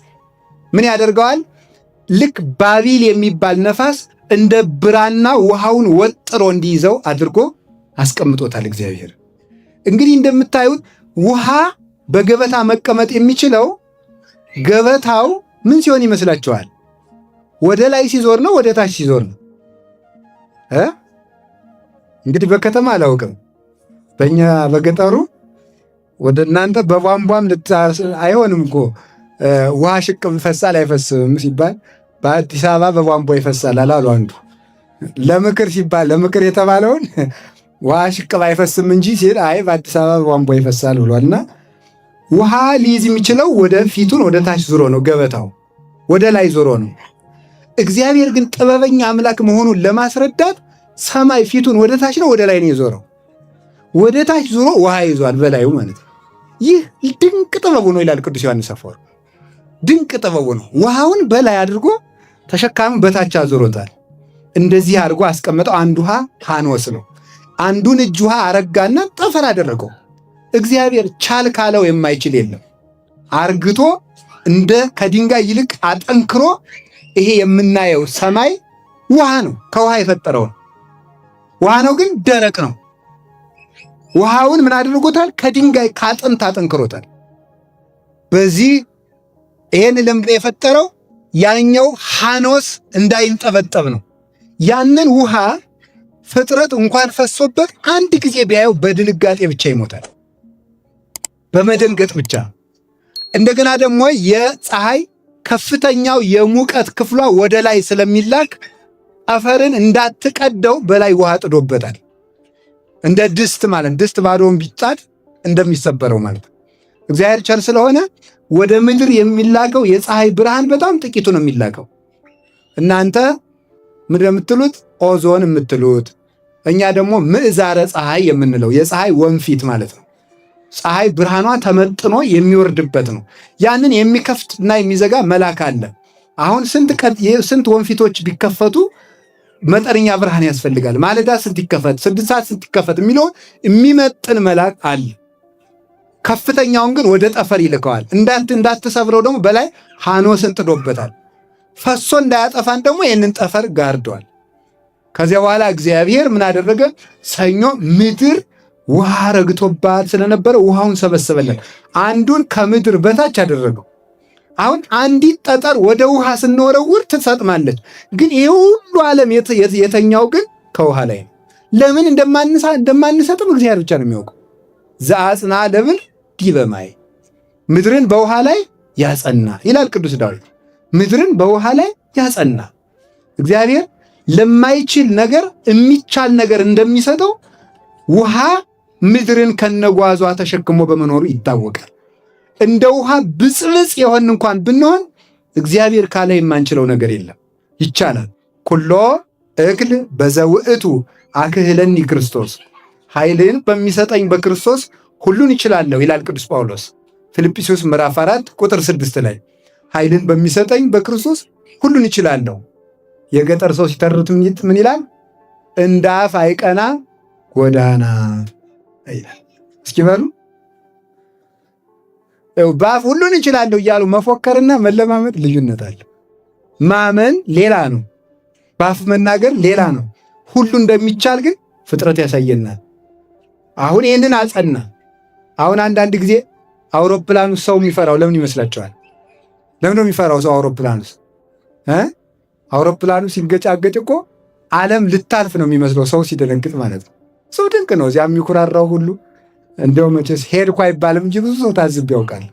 Speaker 1: ምን ያደርገዋል? ልክ ባቢል የሚባል ነፋስ እንደ ብራና ውሃውን ወጥሮ እንዲይዘው አድርጎ አስቀምጦታል እግዚአብሔር። እንግዲህ እንደምታዩት ውሃ በገበታ መቀመጥ የሚችለው ገበታው ምን ሲሆን ይመስላችኋል? ወደ ላይ ሲዞር ነው? ወደ ታች ሲዞር ነው? እንግዲህ በከተማ አላውቅም። በእኛ በገጠሩ ወደ እናንተ በቧንቧም አይሆንም እኮ ውሃ ሽቅብ ይፈሳል አይፈስም ሲባል በአዲስ አበባ በቧንቧ ይፈሳል አላሉ አንዱ። ለምክር ሲባል ለምክር የተባለውን ውሃ ሽቅብ አይፈስም እንጂ ሲል አይ በአዲስ አበባ በቧንቧ ይፈሳል ብሏልና ውሃ ሊይዝ የሚችለው ወደ ፊቱን ወደ ታች ዞሮ ነው። ገበታው ወደ ላይ ዞሮ ነው። እግዚአብሔር ግን ጥበበኛ አምላክ መሆኑን ለማስረዳት ሰማይ ፊቱን ወደ ታች ነው ወደ ላይ ነው የዞረው። ወደ ታች ዞሮ ውሃ ይዟል በላዩ ማለት ነው። ይህ ድንቅ ጥበቡ ነው ይላል ቅዱስ ዮሐንስ አፈወርቅ። ድንቅ ጥበቡ ነው። ውሃውን በላይ አድርጎ ተሸካሚ በታች አዞሮታል። እንደዚህ አድርጎ አስቀመጠው። አንድ ውሃ ሐኖስ ነው። አንዱን እጅ ውሃ አረጋና ጠፈር አደረገው። እግዚአብሔር ቻል ካለው የማይችል የለም። አርግቶ እንደ ከድንጋይ ይልቅ አጠንክሮ ይሄ የምናየው ሰማይ ውሃ ነው፣ ከውሃ የፈጠረው ነው። ውሃ ነው ግን ደረቅ ነው። ውሃውን ምን አድርጎታል? ከድንጋይ ከአጥንት አጠንክሮታል። በዚህ ይሄን ለምንድን የፈጠረው? ያኛው ሐኖስ እንዳይንጠበጠብ ነው። ያንን ውሃ ፍጥረት እንኳን ፈሶበት አንድ ጊዜ ቢያየው በድንጋጤ ብቻ ይሞታል፣ በመደንገጥ ብቻ። እንደገና ደግሞ የፀሐይ ከፍተኛው የሙቀት ክፍሏ ወደ ላይ ስለሚላክ አፈርን እንዳትቀደው በላይ ውሃ ጥዶበታል። እንደ ድስት ማለት ድስት ባዶውን ቢጣድ እንደሚሰበረው ማለት። እግዚአብሔር ቸር ስለሆነ ወደ ምድር የሚላከው የፀሐይ ብርሃን በጣም ጥቂቱ ነው የሚላከው። እናንተ ምድር የምትሉት ኦዞን የምትሉት፣ እኛ ደግሞ ምዕዛረ ፀሐይ የምንለው የፀሐይ ወንፊት ማለት ነው። ፀሐይ ብርሃኗ ተመጥኖ የሚወርድበት ነው። ያንን የሚከፍት እና የሚዘጋ መልአክ አለ። አሁን ስንት ወንፊቶች ቢከፈቱ መጠነኛ ብርሃን ያስፈልጋል። ማለዳ ስንት ይከፈት፣ 6 ሰዓት ስንት ይከፈት የሚለውን የሚመጥን መልአክ አለ። ከፍተኛውን ግን ወደ ጠፈር ይልከዋል። እንዳትሰብረው ደግሞ በላይ ሐኖስን ጥዶበታል። ፈሶ እንዳያጠፋን ደግሞ ይህንን ጠፈር ጋርደዋል። ከዚያ በኋላ እግዚአብሔር ምን አደረገ? ሰኞ ምድር ውሃ ረግቶባት ስለነበረ ውሃውን ሰበሰበለን። አንዱን ከምድር በታች አደረገው። አሁን አንዲት ጠጠር ወደ ውሃ ስንወረውር ትሰጥማለች። ግን ይህ ሁሉ ዓለም የተኛው ግን ከውሃ ላይ ነው። ለምን እንደማንሰጥም እግዚአብሔር ብቻ ነው የሚያውቀው። ዘአጽንዐ ለምድር ዲበ ማይ፣ ምድርን በውሃ ላይ ያጸና ይላል ቅዱስ ዳዊት። ምድርን በውሃ ላይ ያጸና እግዚአብሔር ለማይችል ነገር የሚቻል ነገር እንደሚሰጠው ውሃ ምድርን ከነጓዟ ተሸክሞ በመኖሩ ይታወቃል። እንደ ውሃ ብጽብጽ የሆን እንኳን ብንሆን እግዚአብሔር ካለ የማንችለው ነገር የለም፣ ይቻላል። ኩሎ እክል በዘውእቱ አክህለኒ ክርስቶስ፣ ኃይልን በሚሰጠኝ በክርስቶስ ሁሉን ይችላለሁ ይላል ቅዱስ ጳውሎስ ፊልጵስዩስ ምዕራፍ 4 ቁጥር 6 ላይ ኃይልን በሚሰጠኝ በክርስቶስ ሁሉን ይችላለሁ። የገጠር ሰው ሲተርት ምን ይላል? እንደ አፍ አይቀና ጎዳና ይላል። እስኪ በሉ በአፍ ሁሉን ይችላለሁ እያሉ መፎከርና መለማመድ ልዩነት አለ። ማመን ሌላ ነው፣ በአፍ መናገር ሌላ ነው። ሁሉ እንደሚቻል ግን ፍጥረት ያሳየናል። አሁን ይህንን አጸና። አሁን አንዳንድ ጊዜ አውሮፕላን ውስጥ ሰው የሚፈራው ለምን ይመስላችኋል? ለምን ነው የሚፈራው ሰው አውሮፕላን ውስጥ? አውሮፕላኑ ሲንገጫገጭ እኮ ዓለም ልታልፍ ነው የሚመስለው ሰው ሲደነግጥ ማለት ነው። ሰው ድንቅ ነው። እዚያ የሚኩራራው ሁሉ እንደው መቼስ ሄድኩ አይባልም እንጂ ብዙ ሰው ታዝብ ያውቃል።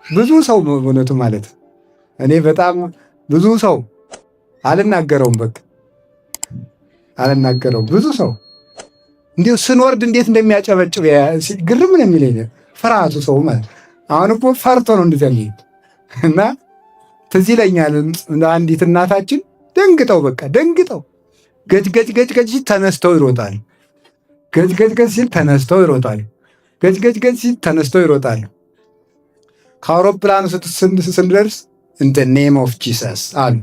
Speaker 1: ብዙ ሰው በእውነቱ ማለት እኔ በጣም ብዙ ሰው አልናገረውም፣ በቃ አልናገረውም። ብዙ ሰው እንዲሁ ስንወርድ እንዴት እንደሚያጨበጭብ ግርም ነው የሚለኝ ፍርሃቱ ሰው ማለት። አሁን እኮ ፈርቶ ነው እንደዚያ የሚሄድ እና ትዝ ይለኛል አንዲት እናታችን ደንግጠው ገጭ ተነስተው ይሮጣል። ገጭ ሲል ተነስተው ይሮጣል። ገጭ ሲል ተነስተው ይሮጣል። ከአውሮፕላኑ ስንደርስ ኢን ዘ ኔም ኦፍ ጂሰስ አሉ።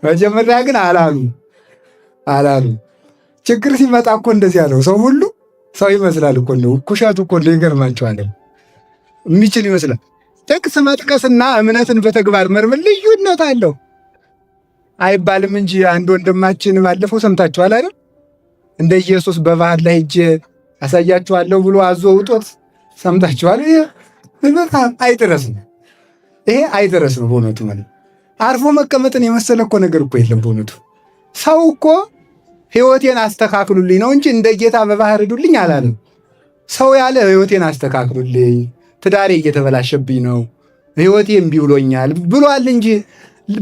Speaker 1: መጀመሪያ ግን አላሉ። ችግር ሲመጣ እኮ እንደዚያ ነው። ሰው ሁሉ ሰው ይመስላል እኮ ነው። ኩሻቱ እኮ ይገርማቸዋል። የሚችል ይመስላል። ጥቅስ መጥቀስና እምነትን በተግባር መርምር ልዩነት አለው አይባልም እንጂ አንድ ወንድማችን ባለፈው ሰምታችኋል አይደል? እንደ ኢየሱስ በባህር ላይ ሄጄ አሳያችኋለሁ ብሎ አዞ ውጦት ሰምታችኋል። ይሄ አይደረስም። በእውነቱ ማለት አርፎ መቀመጥን የመሰለ እኮ ነገር እኮ የለም በእውነቱ። ሰው እኮ ሕይወቴን አስተካክሉልኝ ነው እንጂ እንደ ጌታ በባህር ሂዱልኝ አላለም። ሰው ያለ ሕይወቴን አስተካክሉልኝ፣ ትዳሬ እየተበላሸብኝ ነው፣ ሕይወቴ እምቢ ብሎኛል ብሏል እንጂ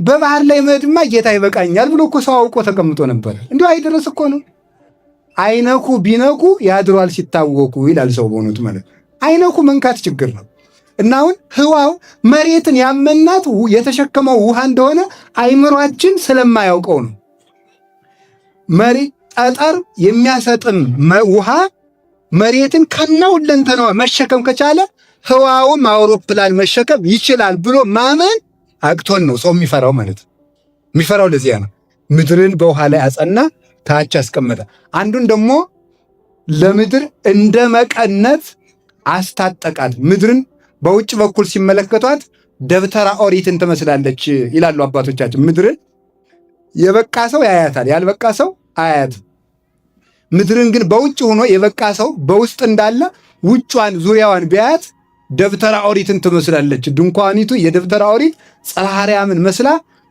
Speaker 1: በባህር ላይ መሄድማ ጌታ ይበቃኛል ብሎ እኮ ሰው አውቆ ተቀምጦ ነበር። እንዲሁ አይደረስ እኮ ነው። አይነኩ ቢነኩ ያድሯል ሲታወቁ ይላል ሰው በእውነቱ ማለት አይነኩ መንካት ችግር ነው። እና አሁን ህዋው መሬትን ያመናት የተሸከመው ውሃ እንደሆነ አይምሯችን ስለማያውቀው ነው። መሬት ጠጠር የሚያሰጥም ውሃ መሬትን ከነሁለንተናዋ መሸከም ከቻለ ህዋውም አውሮፕላን መሸከም ይችላል ብሎ ማመን አቅቶን ነው ሰው የሚፈራው ማለት ነው። የሚፈራው ለዚያ ነው። ምድርን በውሃ ላይ አጸና፣ ታች አስቀመጠ። አንዱን ደግሞ ለምድር እንደ መቀነት አስታጠቃት። ምድርን በውጭ በኩል ሲመለከቷት ደብተራ ኦሪትን ትመስላለች ይላሉ አባቶቻችን። ምድርን የበቃ ሰው ያያታል፣ ያልበቃ ሰው አያያትም። ምድርን ግን በውጭ ሆኖ የበቃ ሰው በውስጥ እንዳለ ውጯን ዙሪያዋን ቢያያት ደብተራ ኦሪትን ትመስላለች። ድንኳኒቱ የደብተራ ኦሪት ጽርሐ አርያምን መስላ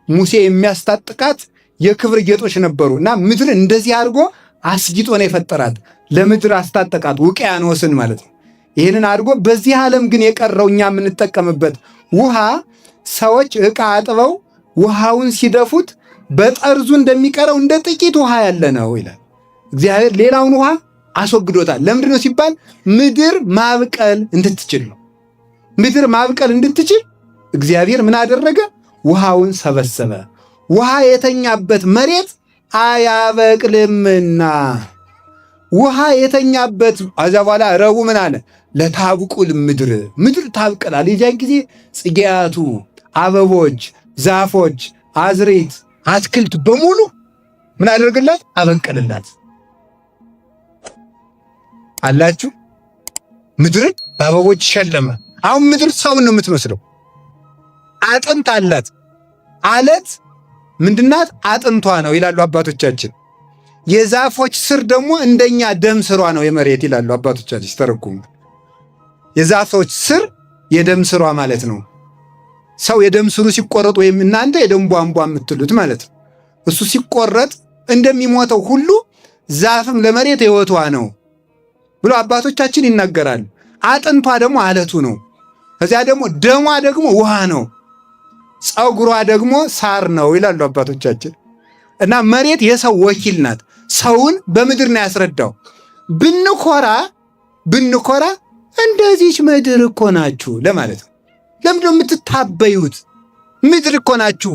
Speaker 1: ሙሴ የሚያስታጥቃት የክብር ጌጦች ነበሩ እና ምድር እንደዚህ አድርጎ አስጊጦ ነው የፈጠራት። ለምድር አስታጠቃት ውቅያኖስን ማለት ነው። ይህንን አድርጎ በዚህ ዓለም ግን የቀረው እኛ የምንጠቀምበት ውሃ ሰዎች ዕቃ አጥበው ውሃውን ሲደፉት በጠርዙ እንደሚቀረው እንደ ጥቂት ውሃ ያለ ነው ይላል። እግዚአብሔር ሌላውን ውሃ አስወግዶታል። ለምንድን ነው ሲባል ምድር ማብቀል እንድትችል ነው። ምድር ማብቀል እንድትችል እግዚአብሔር ምን አደረገ? ውሃውን ሰበሰበ። ውሃ የተኛበት መሬት አያበቅልምና ውሃ የተኛበት አዛ በኋላ ረቡዕ ምን አለ? ለታብቁል ምድር ታብቀላል። የዚያን ጊዜ ጽጌያቱ፣ አበቦች፣ ዛፎች፣ አዝሬት፣ አትክልት በሙሉ ምን አደርግላት? አበቀልላት። አላችሁ ምድርን በአበቦች ሸለመ። አሁን ምድር ሰውን ነው የምትመስለው። አጥንት አላት። አለት ምንድናት? አጥንቷ ነው ይላሉ አባቶቻችን። የዛፎች ስር ደግሞ እንደኛ ደም ስሯ ነው የመሬት ይላሉ አባቶቻችን ሲተረጉሙ። የዛፎች ስር የደም ስሯ ማለት ነው። ሰው የደም ስሩ ሲቆረጥ ወይም እናንተ የደም ቧንቧ የምትሉት ማለት ነው። እሱ ሲቆረጥ እንደሚሞተው ሁሉ ዛፍም ለመሬት ሕይወቷ ነው ብሎ አባቶቻችን ይናገራሉ። አጥንቷ ደግሞ አለቱ ነው። ከዚያ ደግሞ ደሟ ደግሞ ውሃ ነው። ፀጉሯ ደግሞ ሳር ነው ይላሉ አባቶቻችን። እና መሬት የሰው ወኪል ናት። ሰውን በምድር ነው ያስረዳው። ብንኮራ እንደዚች ምድር እኮ ናችሁ ለማለት ነው። ለምንድነው የምትታበዩት? ምድር እኮ ናችሁ።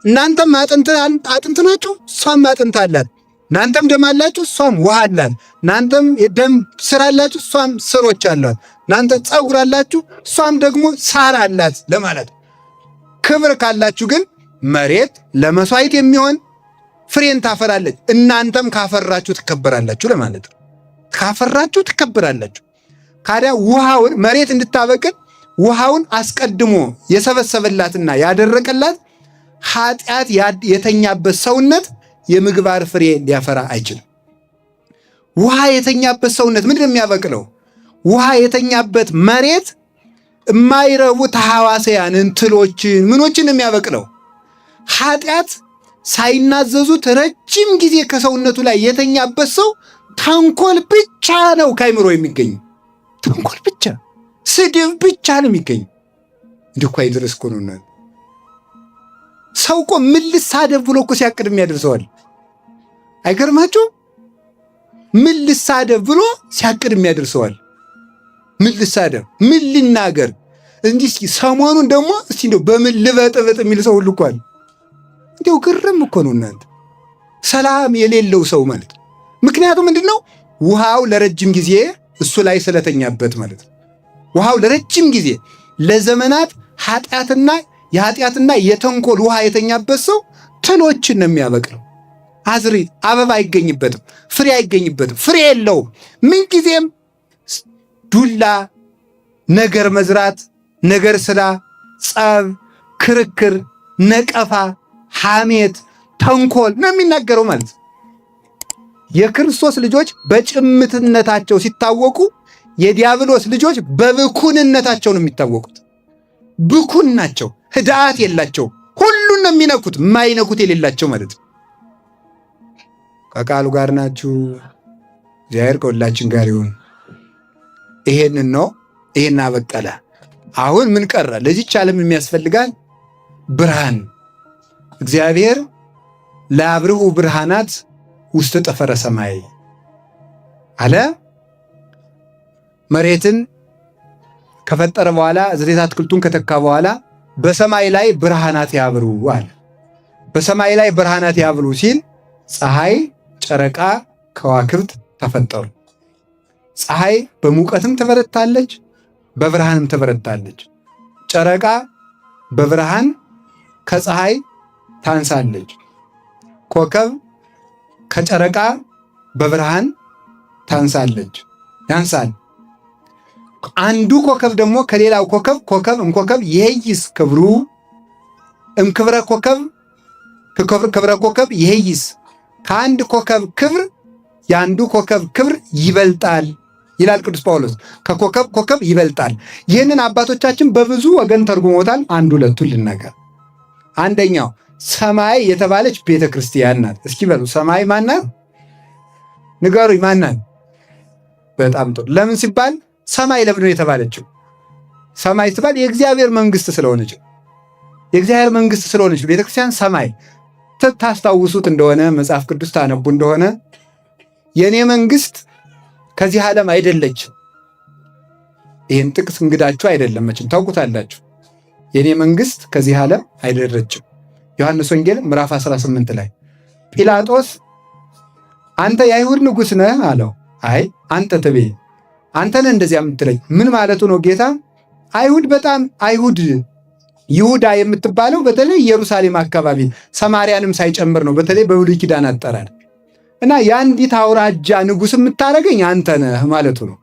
Speaker 1: እናንተም አጥንት ናችሁ፣ እሷም አጥንት አላት። እናንተም ደም አላችሁ፣ እሷም ውሃ አላት። እናንተም የደም ስር አላችሁ፣ እሷም ስሮች አሏት። እናንተ ፀጉር አላችሁ፣ እሷም ደግሞ ሳር አላት ለማለት ነው። ክብር ካላችሁ ግን መሬት ለመስዋዕት የሚሆን ፍሬን ታፈራለች። እናንተም ካፈራችሁ ትከበራላችሁ ለማለት ነው። ካፈራችሁ ትከበራላችሁ። ካዲያ ውሃውን መሬት እንድታበቅል ውሃውን አስቀድሞ የሰበሰበላትና ያደረቀላት ኃጢአት የተኛበት ሰውነት የምግባር ፍሬ ሊያፈራ አይችልም። ውሃ የተኛበት ሰውነት ምንድን ነው የሚያበቅለው? ውሃ የተኛበት መሬት የማይረቡ ተሐዋስያንን ትሎችን ምኖችን የሚያበቅለው። ኃጢአት ሳይናዘዙት ረጅም ጊዜ ከሰውነቱ ላይ የተኛበት ሰው ተንኮል ብቻ ነው ከአይምሮ የሚገኝ። ተንኮል ብቻ፣ ስድብ ብቻ ነው የሚገኝ። እንዲህ እኮ አይደረስ እኮ ነው። ሰው እኮ ምን ልሳደብ ብሎ እኮ ሲያቅድም ያደርሰዋል። አይገርማችሁም? ምን ልሳደብ ብሎ ሲያቅድም ያደርሰዋል። ምን ልሳደብ፣ ምን ልናገር፣ እንዲህ እስኪ ሰሞኑን ደግሞ እስቲ እንደው በምን ልበጥበጥ የሚል ሰው ሁሉ እኮ አለ። እንዲያው ግርም እኮ ነው እናንተ። ሰላም የሌለው ሰው ማለት ምክንያቱም ምንድን ነው? ውሃው ለረጅም ጊዜ እሱ ላይ ስለተኛበት ማለት ነው። ውሃው ለረጅም ጊዜ ለዘመናት የኃጢአትና የተንኮል ውሃ የተኛበት ሰው ትሎችን ነው የሚያበቅለው። አዝሪት አበባ አይገኝበትም፣ ፍሬ አይገኝበትም፣ ፍሬ የለውም። ምንጊዜም ዱላ፣ ነገር መዝራት፣ ነገር ስራ፣ ጸብ፣ ክርክር፣ ነቀፋ፣ ሐሜት፣ ተንኮል ነው የሚናገረው ማለት ነው። የክርስቶስ ልጆች በጭምትነታቸው ሲታወቁ፣ የዲያብሎስ ልጆች በብኩንነታቸው ነው የሚታወቁት። ብኩን ናቸው፣ ህድአት የላቸው፣ ሁሉን ነው የሚነኩት፣ የማይነኩት የሌላቸው ማለት ነው። ከቃሉ ጋር ናችሁ። እግዚአብሔር ከሁላችን ጋር ይሁን። ይሄንን ነው፣ ይሄን አበቀለ። አሁን ምን ቀረ? ለዚች ዓለም የሚያስፈልጋል ብርሃን። እግዚአብሔር ለአብርሁ ብርሃናት ውስጥ ጠፈረ ሰማይ አለ። መሬትን ከፈጠረ በኋላ ዝሬት አትክልቱን ከተካ በኋላ በሰማይ ላይ ብርሃናት ያብሩ አለ። በሰማይ ላይ ብርሃናት ያብሩ ሲል ፀሐይ፣ ጨረቃ፣ ከዋክብት ተፈጠሩ። ፀሐይ በሙቀትም ትበረታለች፣ በብርሃንም ትበረታለች። ጨረቃ በብርሃን ከፀሐይ ታንሳለች። ኮከብ ከጨረቃ በብርሃን ታንሳለች ያንሳል። አንዱ ኮከብ ደግሞ ከሌላው ኮከብ እምኮከብ ይሄይስ ክብሩ እምክብረ ኮከብ ክብረ ኮከብ ይሄይስ፣ ከአንድ ኮከብ ክብር የአንዱ ኮከብ ክብር ይበልጣል ይላል ቅዱስ ጳውሎስ። ኮከብ ይበልጣል። ይህንን አባቶቻችን በብዙ ወገን ተርጉሞታል። አንድ ሁለቱን ልናገር። አንደኛው ሰማይ የተባለች ቤተ ክርስቲያን ናት። እስኪ በሉ ሰማይ ማናት? ንገሩኝ፣ ማናት? በጣም ጥሩ። ለምን ሲባል ሰማይ ለምን ነው የተባለችው? ሰማይ ሲባል የእግዚአብሔር መንግስት ስለሆነች፣ የእግዚአብሔር መንግስት ስለሆነች ቤተክርስቲያን ሰማይ። ታስታውሱት እንደሆነ መጽሐፍ ቅዱስ ታነቡ እንደሆነ የእኔ መንግስት ከዚህ ዓለም አይደለችም። ይህን ጥቅስ እንግዳችሁ አይደለም፣ መቼም ታውቁታላችሁ። የእኔ መንግስት ከዚህ ዓለም አይደለችም። ዮሐንስ ወንጌል ምዕራፍ 18 ላይ ጲላጦስ አንተ የአይሁድ ንጉሥ ነህ አለው። አይ አንተ ትቤ፣ አንተ ነህ እንደዚያ የምትለኝ። ምን ማለቱ ነው ጌታ? አይሁድ ይሁዳ የምትባለው በተለይ ኢየሩሳሌም አካባቢ ሰማርያንም ሳይጨምር ነው፣ በተለይ በብሉይ ኪዳን አጠራር እና የአንዲት አውራጃ ንጉሥ የምታደርገኝ አንተ ነህ ማለቱ ነው።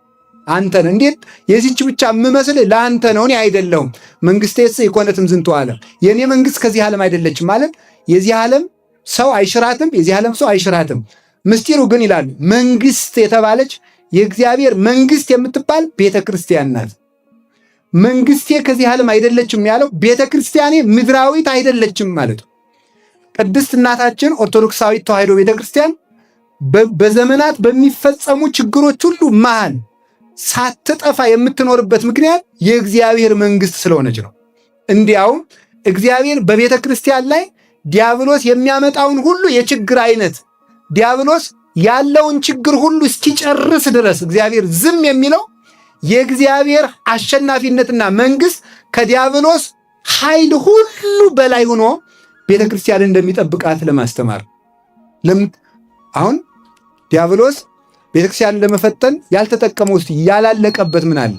Speaker 1: አንተ ነህ። እንዴት የዚች ብቻ የምመስልህ ለአንተ ነው፣ እኔ አይደለሁም። መንግሥቴስ ኢኮነትም ዝንቱ ዓለም፣ የእኔ መንግሥት ከዚህ ዓለም አይደለችም ማለት የዚህ ዓለም ሰው አይሽራትም፣ የዚህ ዓለም ሰው አይሽራትም። ምስጢሩ ግን ይላሉ መንግሥት የተባለች የእግዚአብሔር መንግሥት የምትባል ቤተ ክርስቲያን ናት። መንግሥቴ ከዚህ ዓለም አይደለችም ያለው ቤተ ክርስቲያኔ ምድራዊት አይደለችም ማለት ነው። ቅድስት እናታችን ኦርቶዶክሳዊት ተዋሕዶ ቤተ ክርስቲያን በዘመናት በሚፈጸሙ ችግሮች ሁሉ መሃል ሳትጠፋ የምትኖርበት ምክንያት የእግዚአብሔር መንግሥት ስለሆነች ነው። እንዲያውም እግዚአብሔር በቤተ ክርስቲያን ላይ ዲያብሎስ የሚያመጣውን ሁሉ የችግር አይነት ዲያብሎስ ያለውን ችግር ሁሉ እስኪጨርስ ድረስ እግዚአብሔር ዝም የሚለው የእግዚአብሔር አሸናፊነትና መንግሥት ከዲያብሎስ ኃይል ሁሉ በላይ ሆኖ ቤተ ክርስቲያን እንደሚጠብቃት ለማስተማር። አሁን ዲያብሎስ ቤተ ክርስቲያንን ለመፈተን ያልተጠቀመው ውስጥ ያላለቀበት ምን አለ?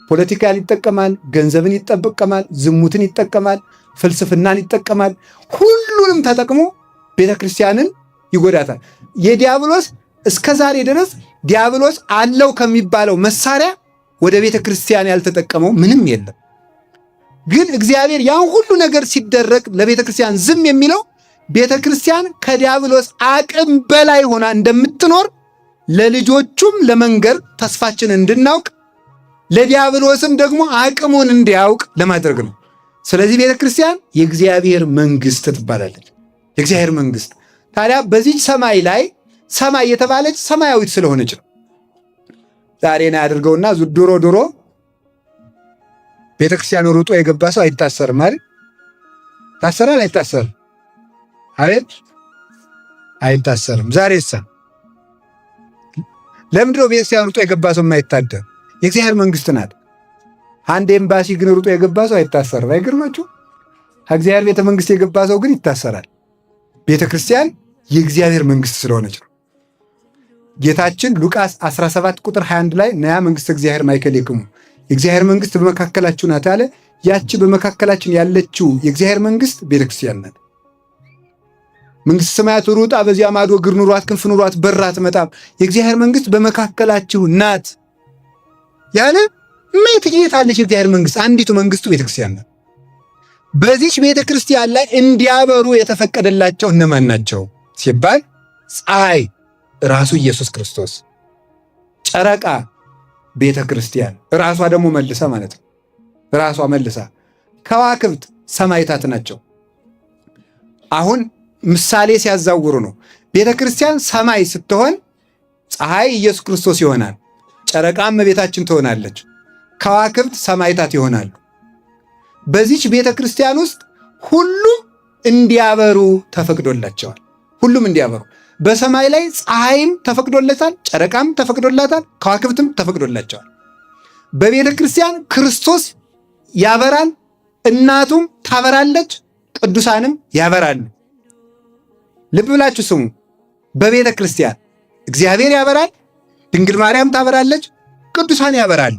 Speaker 1: ፖለቲካን ይጠቀማል፣ ገንዘብን ይጠቀማል፣ ዝሙትን ይጠቀማል፣ ፍልስፍናን ይጠቀማል። ሁሉንም ተጠቅሞ ቤተ ክርስቲያንን ይጎዳታል። የዲያብሎስ እስከ ዛሬ ድረስ ዲያብሎስ አለው ከሚባለው መሳሪያ ወደ ቤተ ክርስቲያን ያልተጠቀመው ምንም የለም። ግን እግዚአብሔር ያን ሁሉ ነገር ሲደረግ ለቤተ ክርስቲያን ዝም የሚለው ቤተ ክርስቲያን ከዲያብሎስ አቅም በላይ ሆና እንደምትኖር ለልጆቹም ለመንገር ተስፋችን እንድናውቅ ለዲያብሎስም ደግሞ አቅሙን እንዲያውቅ ለማድረግ ነው። ስለዚህ ቤተ ክርስቲያን የእግዚአብሔር መንግሥት ትባላለች። የእግዚአብሔር መንግሥት ታዲያ በዚህ ሰማይ ላይ ሰማይ የተባለች ሰማያዊት ስለሆነች ነው። ዛሬ ነው ያድርገውና ድሮ ቤተ ክርስቲያን ሩጦ የገባ ሰው አይታሰርም አይደል? ታሰራል አይታሰርም? አቤት አይታሰርም። ዛሬሳ ለምንድነው ቤተ ክርስቲያን ሩጦ የገባ ሰው የማይታደር? የእግዚአብሔር መንግሥት ናት። አንድ ኤምባሲ ግን ሩጦ የገባ ሰው አይታሰርም። አይገርማችሁ? ከእግዚአብሔር ቤተ መንግሥት የገባ ሰው ግን ይታሰራል። ቤተ ክርስቲያን የእግዚአብሔር መንግሥት ስለሆነች ነው። ጌታችን ሉቃስ 17 ቁጥር 21 ላይ ነያ መንግሥተ እግዚአብሔር ማእከሌክሙ፣ የእግዚአብሔር መንግሥት በመካከላችሁ ናት አለ። ያቺ በመካከላችን ያለችው የእግዚአብሔር መንግሥት ቤተክርስቲያን ናት። መንግሥተ ሰማያት ሩጣ በዚያ ማዶ እግር ኑሯት ክንፍ ኑሯት በራ አትመጣም፣ የእግዚአብሔር መንግሥት በመካከላችሁ ናት ያለ የት አለች የእግዚአብሔር መንግሥት? አንዲቱ መንግሥቱ ቤተክርስቲያን ናት። በዚች ቤተክርስቲያን ላይ እንዲያበሩ የተፈቀደላቸው እነማን ናቸው ሲባል ፀሐይ ራሱ ኢየሱስ ክርስቶስ፣ ጨረቃ ቤተ ክርስቲያን ራሷ ደግሞ መልሳ ማለት ነው። ራሷ መልሳ ከዋክብት ሰማይታት ናቸው። አሁን ምሳሌ ሲያዛውሩ ነው። ቤተ ክርስቲያን ሰማይ ስትሆን ፀሐይ ኢየሱስ ክርስቶስ ይሆናል፣ ጨረቃም እመቤታችን ትሆናለች፣ ከዋክብት ሰማይታት ይሆናሉ። በዚች ቤተ ክርስቲያን ውስጥ ሁሉም እንዲያበሩ ተፈቅዶላቸዋል። ሁሉም እንዲያበሩ በሰማይ ላይ ፀሐይም ተፈቅዶለታል፣ ጨረቃም ተፈቅዶላታል፣ ከዋክብትም ተፈቅዶላቸዋል። በቤተ ክርስቲያን ክርስቶስ ያበራል፣ እናቱም ታበራለች፣ ቅዱሳንም ያበራሉ። ልብ ብላችሁ ስሙ። በቤተ ክርስቲያን እግዚአብሔር ያበራል፣ ድንግል ማርያም ታበራለች፣ ቅዱሳን ያበራሉ።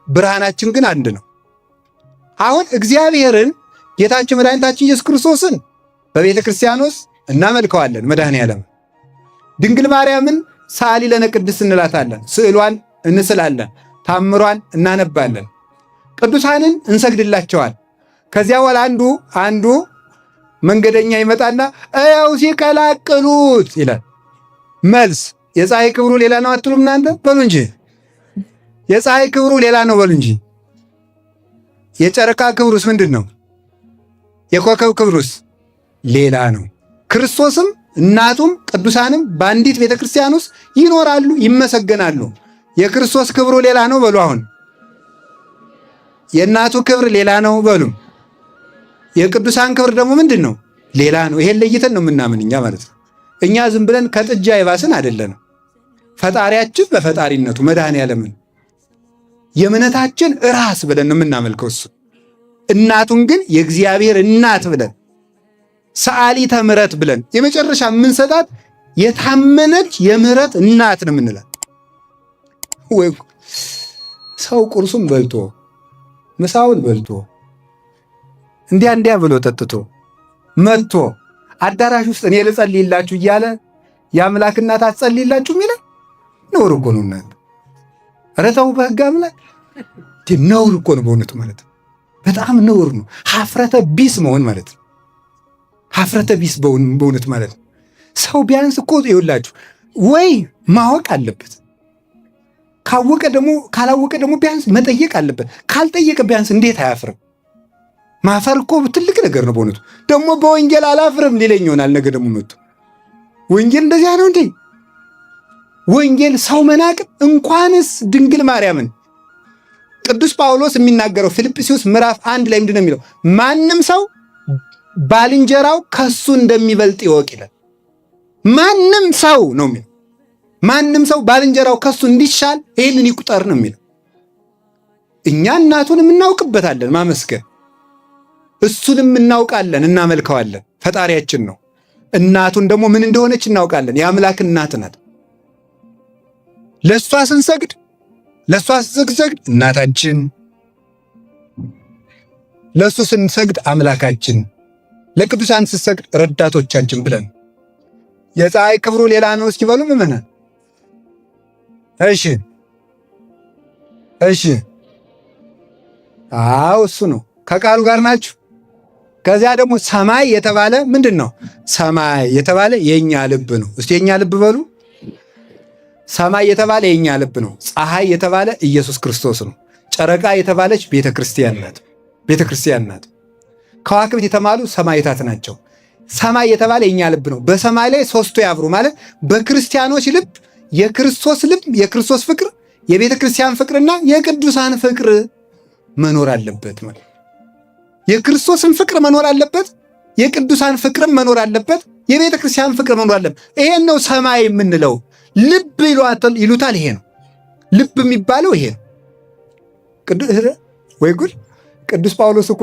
Speaker 1: ብርሃናችን ግን አንድ ነው። አሁን እግዚአብሔርን ጌታችን መድኃኒታችን ኢየሱስ ክርስቶስን በቤተ ክርስቲያን ውስጥ እናመልከዋለን። መድኃኔዓለም ድንግል ማርያምን ሰዓሊ ለነ ቅድስት እንላታለን። ስዕሏን እንስላለን፣ ታምሯን እናነባለን፣ ቅዱሳንን እንሰግድላቸዋል። ከዚያ በኋላ አንዱ መንገደኛ ይመጣና እያው ሲቀላቅሉት ይላል። መልስ የፀሐይ ክብሩ ሌላ ነው አትሉም እናንተ? በሉ እንጂ የፀሐይ ክብሩ ሌላ ነው በሉ እንጂ። የጨረቃ ክብሩስ ምንድን ነው? የኮከብ ክብሩስ ሌላ ነው። ክርስቶስም እናቱም ቅዱሳንም በአንዲት ቤተ ክርስቲያን ውስጥ ይኖራሉ፣ ይመሰገናሉ። የክርስቶስ ክብሩ ሌላ ነው በሉ። አሁን የእናቱ ክብር ሌላ ነው በሉ። የቅዱሳን ክብር ደግሞ ምንድን ነው? ሌላ ነው። ይሄን ለይተን ነው የምናምን እኛ ማለት ነው። እኛ ዝም ብለን ከጥጃ የባስን አይደለንም። ፈጣሪያችን በፈጣሪነቱ መድኃኔዓለምን የእምነታችን ራስ ብለን ነው የምናመልከው እሱ። እናቱን ግን የእግዚአብሔር እናት ብለን ሰዓሊተ ምሕረት ብለን የመጨረሻ የምንሰጣት የታመነች የምሕረት እናት ነው የምንላት። ወይ ሰው ቁርሱን በልቶ ምሳውን በልቶ እንዲያ ብሎ ጠጥቶ መጥቶ አዳራሽ ውስጥ እኔ ልጸልይላችሁ እያለ የአምላክ እናት አትጸልይላችሁ የሚለው ነውር እኮ ነው። እናንተ ኧረ ተው በሕግ አምላክ ነውር እኮ ነው በእውነቱ ማለት ነው። በጣም ነውር ነው። ሀፍረተ ቢስ መሆን ማለት ነው። ሀፍረተ ቢስ በእውነት ማለት ነው። ሰው ቢያንስ እኮ ይኸውላችሁ ወይ ማወቅ አለበት፣ ካላወቀ ደግሞ ቢያንስ መጠየቅ አለበት። ካልጠየቀ ቢያንስ እንዴት አያፍርም? ማፈር እኮ ትልቅ ነገር ነው በእውነቱ። ደግሞ በወንጌል አላፍርም ሊለኝ ይሆናል ነገ ደግሞ መጥቶ ወንጌል እንደዚያ ነው እንዴ? ወንጌል ሰው መናቅ እንኳንስ ድንግል ማርያምን ቅዱስ ጳውሎስ የሚናገረው ፊልጵስዩስ ምዕራፍ 1 ላይ ምንድን ነው የሚለው? ማንም ሰው ባልንጀራው ከሱ እንደሚበልጥ ይወቅ ይላል። ማንም ሰው ነው የሚለው። ማንም ሰው ባልንጀራው ከሱ እንዲሻል ይህንን ይቁጠር ነው የሚለው። እኛ እናቱንም እናውቅበታለን ማመስገን፣ እሱንም እናውቃለን፣ እናመልከዋለን። ፈጣሪያችን ነው። እናቱን ደግሞ ምን እንደሆነች እናውቃለን። የአምላክ እናት ናት። ለእሷ ስንሰግድ እናታችን፣ ለእሱ ስንሰግድ አምላካችን፣ ለቅዱሳን ስንሰግድ ረዳቶቻችን ብለን የፀሐይ ክብሩ ሌላ ነው እስኪበሉ ምመናል። እሺ አዎ እሱ ነው። ከቃሉ ጋር ናችሁ። ከዚያ ደግሞ ሰማይ የተባለ ምንድን ነው? ሰማይ የተባለ የእኛ ልብ ነው። እስቲ የእኛ ልብ በሉ። ሰማይ የተባለ የእኛ ልብ ነው። ፀሐይ የተባለ ኢየሱስ ክርስቶስ ነው። ጨረቃ የተባለች ቤተክርስቲያን ናት። ከዋክብት የተባሉ ሰማይታት ናቸው። ሰማይ የተባለ የእኛ ልብ ነው። በሰማይ ላይ ሶስቱ ያብሩ ማለት በክርስቲያኖች ልብ የክርስቶስ ፍቅር፣ የቤተ ክርስቲያን ፍቅርና የቅዱሳን ፍቅር መኖር አለበት ማለት። የክርስቶስን ፍቅር መኖር አለበት፣ የቅዱሳን ፍቅርም መኖር አለበት፣ የቤተ ክርስቲያን ፍቅር መኖር አለበት። ይሄን ነው ሰማይ የምንለው። ልብ ይሉታል። ይሄ ነው ልብ የሚባለው። ይሄ ነው ወይ ጉድ! ቅዱስ ጳውሎስ እኮ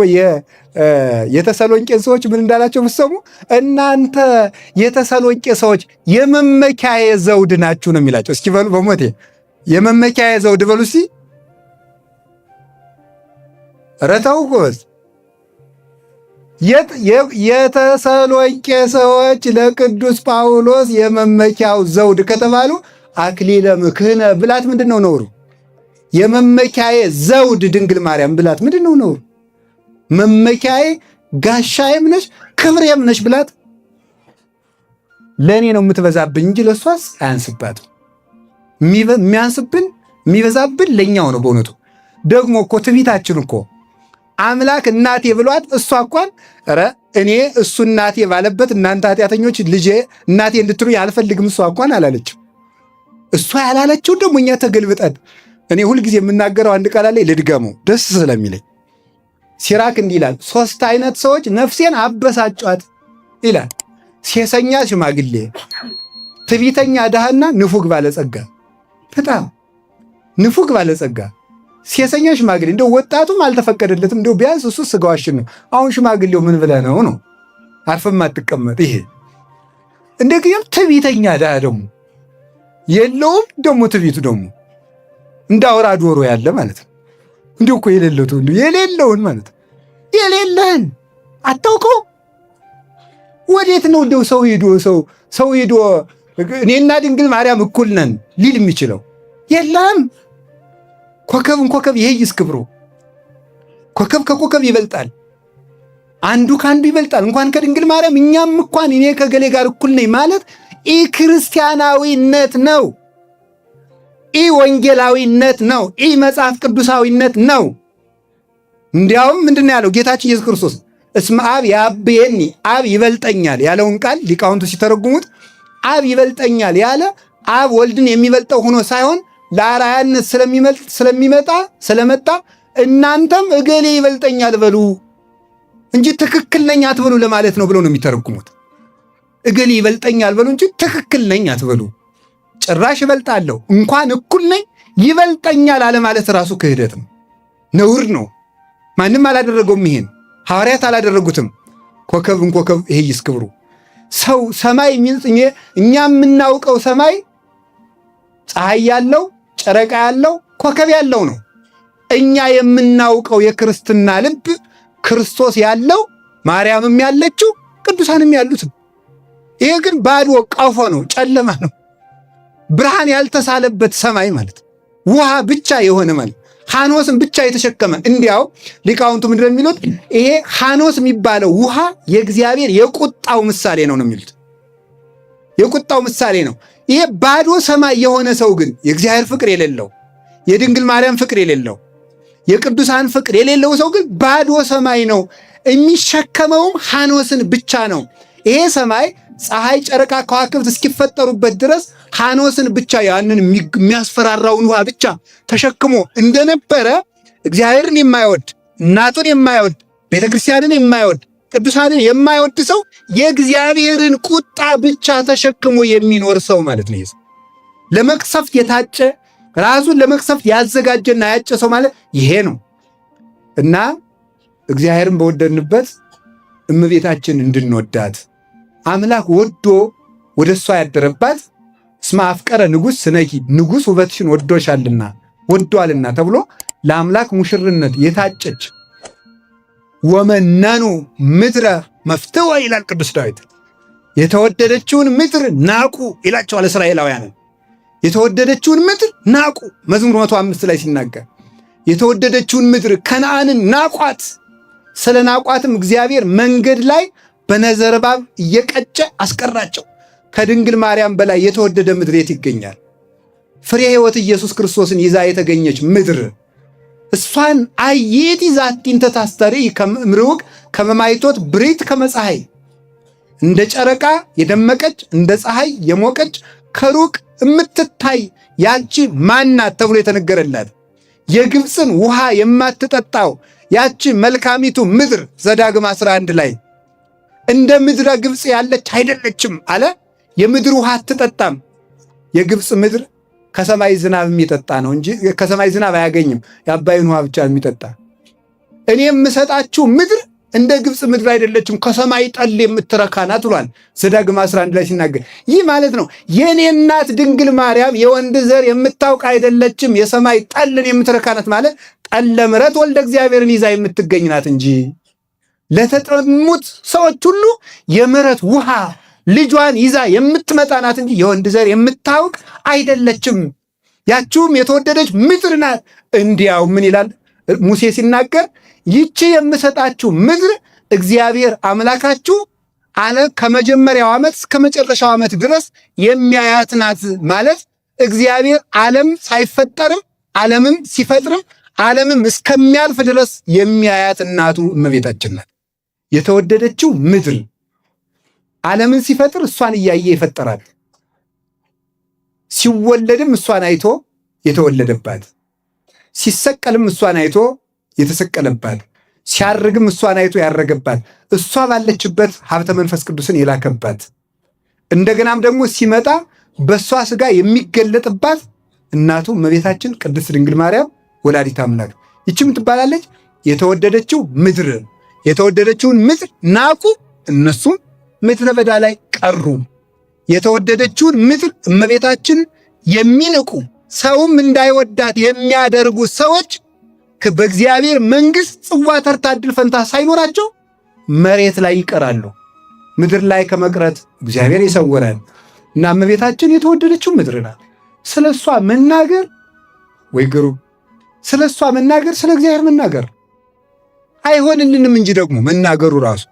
Speaker 1: የተሰሎንቄን ሰዎች ምን እንዳላቸው ብትሰሙ፣ እናንተ የተሰሎንቄ ሰዎች የመመኪያዬ ዘውድ ናችሁ ነው የሚላቸው። እስኪ በሉ በሞቴ የመመኪያዬ ዘውድ በሉ እስኪ። ኧረ ተው ጎበዝ። የተሰሎንቄ ሰዎች ለቅዱስ ጳውሎስ የመመኪያው ዘውድ ከተባሉ አክሊለ ምክህነ ብላት ምንድን ነው ነውሩ? የመመኪያዬ ዘውድ ድንግል ማርያም ብላት ምንድን ነው ነውሩ? መመኪያዬ ጋሻዬም ነሽ ክብሬም ነሽ ብላት ለእኔ ነው የምትበዛብኝ እንጂ ለእሷስ አያንስባትም። የሚበዛብን ለእኛው ነው በእውነቱ። ደግሞ እኮ ትዕቢታችን እኮ አምላክ እናቴ ብሏት እሷ እንኳን ኧረ እኔ እሱ እናቴ ባለበት እናንተ ኃጢአተኞች ልጄ እናቴ እንድትሉኝ አልፈልግም እሷ እንኳን አላለችም። እሷ ያላለችው ደግሞ እኛ ተገልብጠን እኔ ሁልጊዜ የምናገረው አንድ ቃል ላይ ልድገመው ደስ ስለሚለኝ ሲራክ እንዲህ ይላል፣ 3 አይነት ሰዎች ነፍሴን አበሳጯት ይላል። ሴሰኛ ሽማግሌ፣ ትዕቢተኛ ድሃና ንፉግ ባለጸጋ። በጣም ንፉግ ባለጸጋ፣ ሴሰኛ ሽማግሌ። እንደው ወጣቱም አልተፈቀደለትም። እንደው ቢያንስ እሱ ስጋዋሽን ነው። አሁን ሽማግሌው ምን ብለህ ነው አርፈም አትቀመጥ። ይሄ እንደግም ትዕቢተኛ ድሃ ደግሞ የለውም። ደግሞ ትዕቢቱ ደግሞ እንዳወራ ዶሮ ያለ ማለት ነው። እንዲሁ እኮ የሌለውን ማለት የሌለህን አታውቀው። ወዴት ነው እንደው ሰው ሄዶ እኔና ድንግል ማርያም እኩል ነን ሊል የሚችለው? የለም። ኮከብ ይሄይስ ክብሩ። ኮከብ ከኮከብ ይበልጣል። አንዱ ከአንዱ ይበልጣል። እንኳን ከድንግል ማርያም እኛም እንኳን እኔ ከገሌ ጋር እኩል ነኝ ማለት ኢ ክርስቲያናዊነት ነው፣ ኢ ወንጌላዊነት ነው፣ ኢ መጽሐፍ ቅዱሳዊነት ነው። እንዲያውም ምንድን ነው ያለው ጌታችን ኢየሱስ ክርስቶስ? እስመ አብ ያብየኒ፣ አብ ይበልጠኛል ያለውን ቃል ሊቃውንቱ ሲተረጉሙት አብ ይበልጠኛል ያለ አብ ወልድን የሚበልጠው ሆኖ ሳይሆን ለአርአያነት ስለመጣ እናንተም እገሌ ይበልጠኛል በሉ እንጂ ትክክል ነኝ አትበሉ ለማለት ነው ብለው ነው የሚተረጉሙት። እገሌ ይበልጠኛል በሉ እንጂ ትክክል ነኝ አትበሉ። ጭራሽ ይበልጣለሁ እንኳን እኩል ነኝ ይበልጠኛል አለ ማለት ራሱ ክህደት ነው፣ ነውር ነው። ማንም አላደረገውም። ይሄን ሐዋርያት አላደረጉትም። ኮከብ ይሄ ይስክብሩ። ሰው ሰማይ እኛ የምናውቀው ሰማይ ፀሐይ ያለው ጨረቃ ያለው ኮከብ ያለው ነው። እኛ የምናውቀው የክርስትና ልብ ክርስቶስ ያለው ማርያምም ያለችው ቅዱሳንም ያሉትም። ይሄ ግን ባዶ ቀፎ ነው፣ ጨለማ ነው፣ ብርሃን ያልተሳለበት ሰማይ ማለት ውሃ ብቻ የሆነ ማለት ሐኖስን ብቻ የተሸከመ። እንዲያው ሊቃውንቱ ምንድን ነው የሚሉት? ይሄ ሐኖስ የሚባለው ውሃ የእግዚአብሔር የቁጣው ምሳሌ ነው የሚሉት። የቁጣው ምሳሌ ነው። ይሄ ባዶ ሰማይ የሆነ ሰው ግን የእግዚአብሔር ፍቅር የሌለው፣ የድንግል ማርያም ፍቅር የሌለው፣ የቅዱሳን ፍቅር የሌለው ሰው ግን ባዶ ሰማይ ነው። የሚሸከመውም ሐኖስን ብቻ ነው። ይሄ ሰማይ ፀሐይ፣ ጨረቃ፣ ከዋክብት እስኪፈጠሩበት ድረስ ሐኖስን ብቻ ያንን የሚያስፈራራውን ውሃ ብቻ ተሸክሞ እንደነበረ እግዚአብሔርን የማይወድ እናቱን የማይወድ ቤተክርስቲያንን የማይወድ ቅዱሳንን የማይወድ ሰው የእግዚአብሔርን ቁጣ ብቻ ተሸክሞ የሚኖር ሰው ማለት ነው። ለመቅሰፍት የታጨ ራሱን ለመቅሰፍት ያዘጋጀና ያጨ ሰው ማለት ይሄ ነው። እና እግዚአብሔርን በወደድንበት እመቤታችን እንድንወዳት አምላክ ወዶ ወደ እሷ ያደረባት እስመ አፍቀረ ንጉሥ ስነኪ፣ ንጉሥ ውበትሽን ወዷልና ተብሎ ለአምላክ ሙሽርነት የታጨች ወመነኑ ምድረ መፍትወ ይላል ቅዱስ ዳዊት። የተወደደችውን ምድር ናቁ ይላቸዋል እስራኤላውያንን። የተወደደችውን ምድር ናቁ። መዝሙር 105 ላይ ሲናገር የተወደደችውን ምድር ከነዓንን ናቋት። ስለ ናቋትም እግዚአብሔር መንገድ ላይ በነዘርባብ እየቀጨ አስቀራቸው። ከድንግል ማርያም በላይ የተወደደ ምድር የት ይገኛል? ፍሬ ሕይወት ኢየሱስ ክርስቶስን ይዛ የተገኘች ምድር እሷን አየት ዛቲን ተታስተሪ ከምርውቅ ከመማይቶት ብሪት ከመፀሐይ እንደ ጨረቃ የደመቀች እንደ ፀሐይ የሞቀች ከሩቅ የምትታይ ያቺ ማናት ተብሎ የተነገረላት የግብፅን ውሃ የማትጠጣው ያቺ መልካሚቱ ምድር ዘዳግም 11 ላይ እንደ ምድረ ግብፅ ያለች አይደለችም አለ። የምድር ውሃ አትጠጣም። የግብፅ ምድር ከሰማይ ዝናብ የሚጠጣ ነው እንጂ ከሰማይ ዝናብ አያገኝም። የአባይን ውሃ ብቻ የሚጠጣ። እኔ የምሰጣችሁ ምድር እንደ ግብፅ ምድር አይደለችም፣ ከሰማይ ጠል የምትረካ ናት ብሏል ዘዳግም 11 ላይ ሲናገር። ይህ ማለት ነው የእኔ እናት ድንግል ማርያም የወንድ ዘር የምታውቅ አይደለችም፣ የሰማይ ጠልን የምትረካ ናት ማለት ጠለ ምሕረት ወልደ እግዚአብሔርን ይዛ የምትገኝ ናት እንጂ ለተጠሙት ሰዎች ሁሉ የምሕረት ውሃ ልጇን ይዛ የምትመጣ ናት እንጂ የወንድ ዘር የምታውቅ አይደለችም። ያችሁም የተወደደች ምድር ናት። እንዲያው ምን ይላል ሙሴ ሲናገር ይቺ የምሰጣችሁ ምድር እግዚአብሔር አምላካችሁ አለ ከመጀመሪያው ዓመት እስከ መጨረሻው ዓመት ድረስ የሚያያት ናት ማለት እግዚአብሔር ዓለም ሳይፈጠርም ዓለምም ሲፈጥርም ዓለምም እስከሚያልፍ ድረስ የሚያያት እናቱ እመቤታችን ናት። የተወደደችው ምድር ዓለምን ሲፈጥር እሷን እያየ ይፈጠራል። ሲወለድም እሷን አይቶ የተወለደባት፣ ሲሰቀልም እሷን አይቶ የተሰቀለባት፣ ሲያርግም እሷን አይቶ ያረገባት፣ እሷ ባለችበት ሀብተ መንፈስ ቅዱስን የላከባት፣ እንደገናም ደግሞ ሲመጣ በእሷ ሥጋ የሚገለጥባት እናቱ እመቤታችን ቅድስት ድንግል ማርያም ወላዲተ አምላክ ይችም ትባላለች። የተወደደችው ምድር የተወደደችውን ምድር ናቁ፣ እነሱም ምድረ በዳ ላይ ቀሩ። የተወደደችውን ምድር እመቤታችን የሚንቁ ሰውም እንዳይወዳት የሚያደርጉ ሰዎች በእግዚአብሔር መንግሥት ጽዋ ተርታ ዕድል ፈንታ ሳይኖራቸው መሬት ላይ ይቀራሉ። ምድር ላይ ከመቅረት እግዚአብሔር ይሰውረን እና እመቤታችን የተወደደችው ምድር ናት። ስለ እሷ መናገር ወይ ግሩም! ስለ እሷ መናገር ስለ እግዚአብሔር መናገር አይሆንልንም እንጂ ደግሞ መናገሩ ራሱ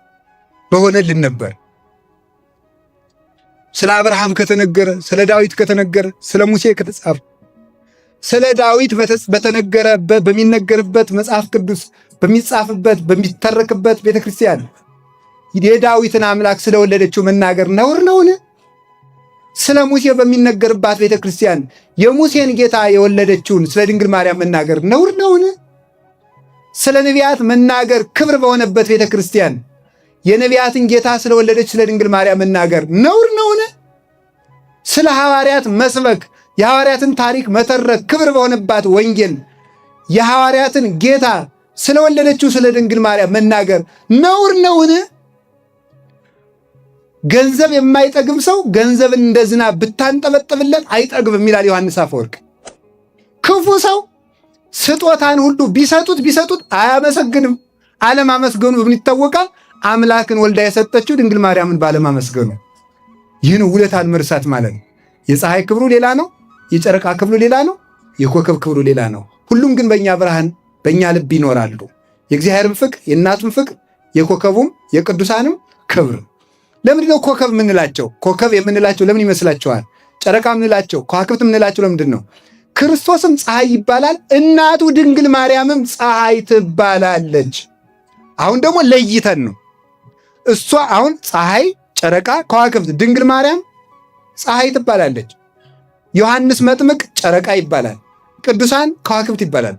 Speaker 1: በሆነልን ነበር። ስለ አብርሃም ከተነገረ፣ ስለ ዳዊት ከተነገረ፣ ስለ ሙሴ ከተጻፈ፣ ስለ ዳዊት በሚነገርበት መጽሐፍ ቅዱስ በሚጻፍበት በሚተረክበት ቤተክርስቲያን የዳዊትን አምላክ ስለወለደችው መናገር ነውር ነውን? ስለ ሙሴ በሚነገርባት ቤተክርስቲያን የሙሴን ጌታ የወለደችውን ስለ ድንግል ማርያም መናገር ነውር ነውን? ስለ ነቢያት መናገር ክብር በሆነበት ቤተክርስቲያን የነቢያትን ጌታ ስለወለደች ስለ ድንግል ማርያም መናገር ነውር ነውን? ስለ ሐዋርያት መስበክ የሐዋርያትን ታሪክ መተረክ ክብር በሆነባት ወንጌል የሐዋርያትን ጌታ ስለወለደችው ስለ ድንግል ማርያም መናገር ነውር ነውን? ገንዘብ የማይጠግብ ሰው ገንዘብን እንደ ዝናብ ብታንጠበጥብለት አይጠግብም ይላል ዮሐንስ አፈወርቅ። ክፉ ሰው ስጦታን ሁሉ ቢሰጡት አያመሰግንም። አለማመስገኑ በምን ይታወቃል? አምላክን ወልዳ የሰጠችው ድንግል ማርያምን ባለማመስገኑ። ይህን ውለታን መርሳት ማለት ነው። የፀሐይ ክብሩ ሌላ ነው፣ የጨረቃ ክብሩ ሌላ ነው፣ የኮከብ ክብሩ ሌላ ነው። ሁሉም ግን በእኛ ብርሃን በእኛ ልብ ይኖራሉ። የእግዚአብሔርም ፍቅር፣ የእናቱም ፍቅር፣ የኮከቡም የቅዱሳንም ክብር። ለምንድን ነው ኮከብ የምንላቸው? ኮከብ የምንላቸው ለምን ይመስላችኋል? ጨረቃ የምንላቸው ከዋክብት የምንላቸው ለምንድን ነው? ክርስቶስም ፀሐይ ይባላል፣ እናቱ ድንግል ማርያምም ፀሐይ ትባላለች። አሁን ደግሞ ለይተን ነው እሷ አሁን ፀሐይ፣ ጨረቃ፣ ከዋክብት፣ ድንግል ማርያም ፀሐይ ትባላለች። ዮሐንስ መጥምቅ ጨረቃ ይባላል፣ ቅዱሳን ከዋክብት ይባላል።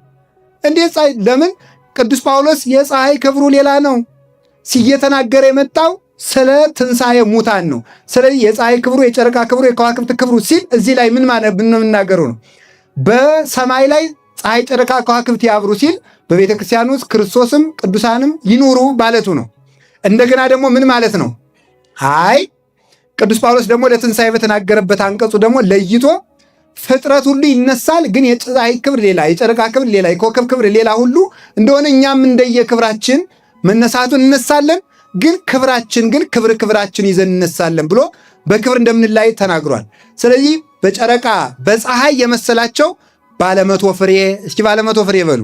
Speaker 1: እንዴት ፀሐይ? ለምን? ቅዱስ ጳውሎስ የፀሐይ ክብሩ ሌላ ነው ሲየተናገረ የመጣው ስለ ትንሣኤ ሙታን ነው። ስለዚህ የፀሐይ ክብሩ፣ የጨረቃ ክብሩ፣ የከዋክብት ክብሩ ሲል እዚህ ላይ ምን ማለት ብንናገሩ ነው? በሰማይ ላይ ፀሐይ፣ ጨረቃ፣ ከዋክብት ያብሩ ሲል በቤተ ክርስቲያን ውስጥ ክርስቶስም ቅዱሳንም ይኑሩ ማለቱ ነው። እንደገና ደግሞ ምን ማለት ነው? አይ ቅዱስ ጳውሎስ ደግሞ ለትንሣኤ በተናገረበት አንቀጹ ደግሞ ለይቶ ፍጥረት ሁሉ ይነሳል፣ ግን የፀሐይ ክብር ሌላ፣ የጨረቃ ክብር ሌላ፣ የኮከብ ክብር ሌላ ሁሉ እንደሆነ እኛም እንደየክብራችን መነሳቱን እነሳለን፣ ግን ክብራችን ግን ክብራችን ይዘን እነሳለን ብሎ በክብር እንደምንላይ ተናግሯል። ስለዚህ በጨረቃ በፀሐይ የመሰላቸው ባለመቶ ፍሬ፣ እስኪ ባለመቶ ፍሬ በሉ።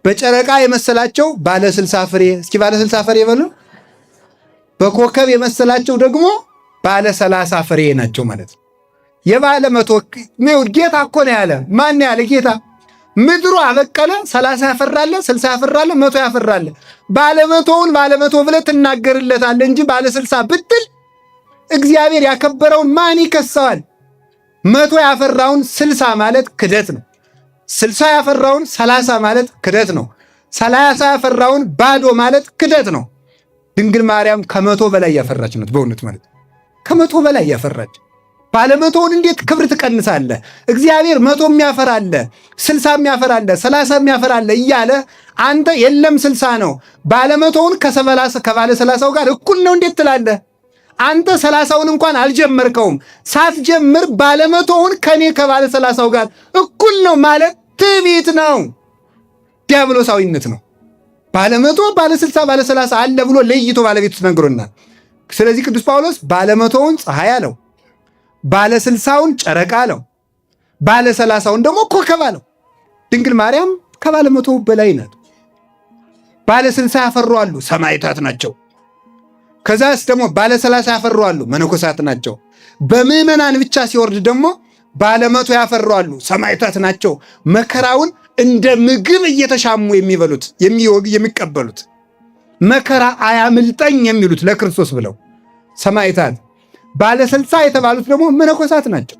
Speaker 1: በጨረቃ የመሰላቸው ባለ 60 ፍሬ፣ እስኪ ባለ 60 ፍሬ በሉ። በኮከብ የመሰላቸው ደግሞ ባለ 30 ፍሬ ናቸው ማለት ነው። የባለ መቶ ጌታ እኮ ነው ያለ። ማን ያለ ጌታ? ምድሩ አበቀለ፣ 30 ያፈራለ፣ 60 ያፈራለ፣ 100 ያፈራለ። ባለመቶውን ባለመቶ ብለህ ትናገርለታለህ እንጂ ባለ 60 ብትል እግዚአብሔር ያከበረውን ማን ይከሰዋል? 100 ያፈራውን 60 ማለት ክደት ነው። 60 ያፈራውን 30 ማለት ክደት ነው። 30 ያፈራውን ባዶ ማለት ክደት ነው። ድንግል ማርያም ከ100 በላይ ያፈራች ናት። በእውነት ማለት ከ100 በላይ ያፈራች። ባለመቶውን እንዴት ክብር ትቀንሳለህ? እግዚአብሔር 100 የሚያፈራለ 60 የሚያፈራለ 30 የሚያፈራለ እያለ አንተ የለም 60 ነው ባለመቶውን ከባለ 30ው ጋር እኩል ነው እንዴት ትላለህ? አንተ 30ውን እንኳን አልጀመርከውም። ሳትጀምር ባለመቶውን ከኔ ከባለ 30ው ጋር እኩል ነው ማለት ትዕቢት ነው፣ ዲያብሎሳዊነት ነው። ባለመቶ ባለ 60 ባለ 30 አለ ብሎ ለይቶ ባለቤቱ ተነግሮናል። ስለዚህ ቅዱስ ጳውሎስ ባለመቶውን ፀሐይ አለው፣ ባለ 60ውን ጨረቃ አለው፣ ባለ 30ውን ደግሞ ኮከብ አለው። ድንግል ማርያም ከባለ መቶ በላይ ናት። ባለ 60 ያፈሩ አሉ፣ ሰማዕታት ናቸው። ከዛስ ደግሞ ባለ 30 ያፈሩ አሉ፣ መነኮሳት ናቸው። በምዕመናን ብቻ ሲወርድ ደግሞ ባለ 100 ያፈሩ አሉ፣ ሰማዕታት ናቸው። መከራውን እንደ ምግብ እየተሻሙ የሚበሉት የሚቀበሉት መከራ አያምልጠኝ የሚሉት ለክርስቶስ ብለው ሰማዕታት። ባለ 60 የተባሉት ደግሞ መነኮሳት ናቸው።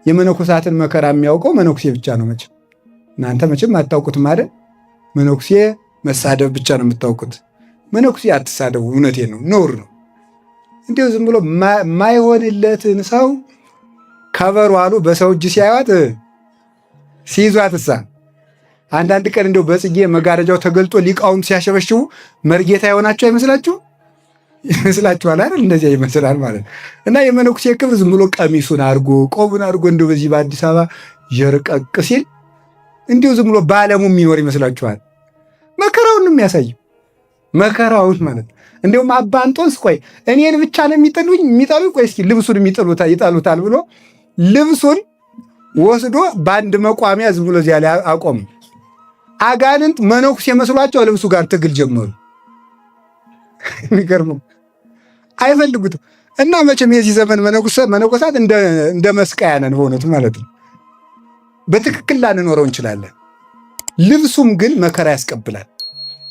Speaker 1: የመነኮሳትን መከራ የሚያውቀው መነኩሴ ብቻ ነው። መቼም እናንተ መቼም አታውቁትም አይደል? መነኩሴ መሳደብ ብቻ ነው የምታውቁት። መነኩሴ አትሳደቡ፣ እውነቴ ነው፣ ነውር ነው። እንዲሁ ዝም ብሎ ማይሆንለትን ሰው ከበሩ አሉ በሰው እጅ ሲያዩት ሲይዟት እሳ አንዳንድ ቀን እንደው በጽጌ መጋረጃው ተገልጦ ሊቃውንት ሲያሸበሽቡ መርጌታ የሆናቸው አይመስላችሁ? ይመስላችኋል አይደል? እንደዚያ ይመስላል ማለት እና የመነኩሴ ክብር ዝም ብሎ ቀሚሱን አድርጎ ቆቡን አድርጎ እንደው በዚህ በአዲስ አበባ ጀርቀቅ ሲል እንዲሁ ዝም ብሎ በዓለሙ የሚኖር ይመስላችኋል? መከራውን ነው የሚያሳየው። መከራውን ማለት እንዲሁም አባ እንጦንስ ቆይ እኔን ብቻ ነው የሚጠሉኝ? ቆይ እስኪ ልብሱን ይጠሉታል ብሎ ልብሱን ወስዶ በአንድ መቋሚያ ዝም ብሎ እዚያ ላይ አቆም። አጋንንት መነኩሴ መስሏቸው ልብሱ ጋር ትግል ጀመሩ። የሚገርመው አይፈልጉትም። እና መቼም የዚህ ዘመን መነኮሳት እንደ መስቀያ ነን በእውነቱ ማለት ነው። በትክክል ላንኖረው እንችላለን። ልብሱም ግን መከራ ያስቀብላል።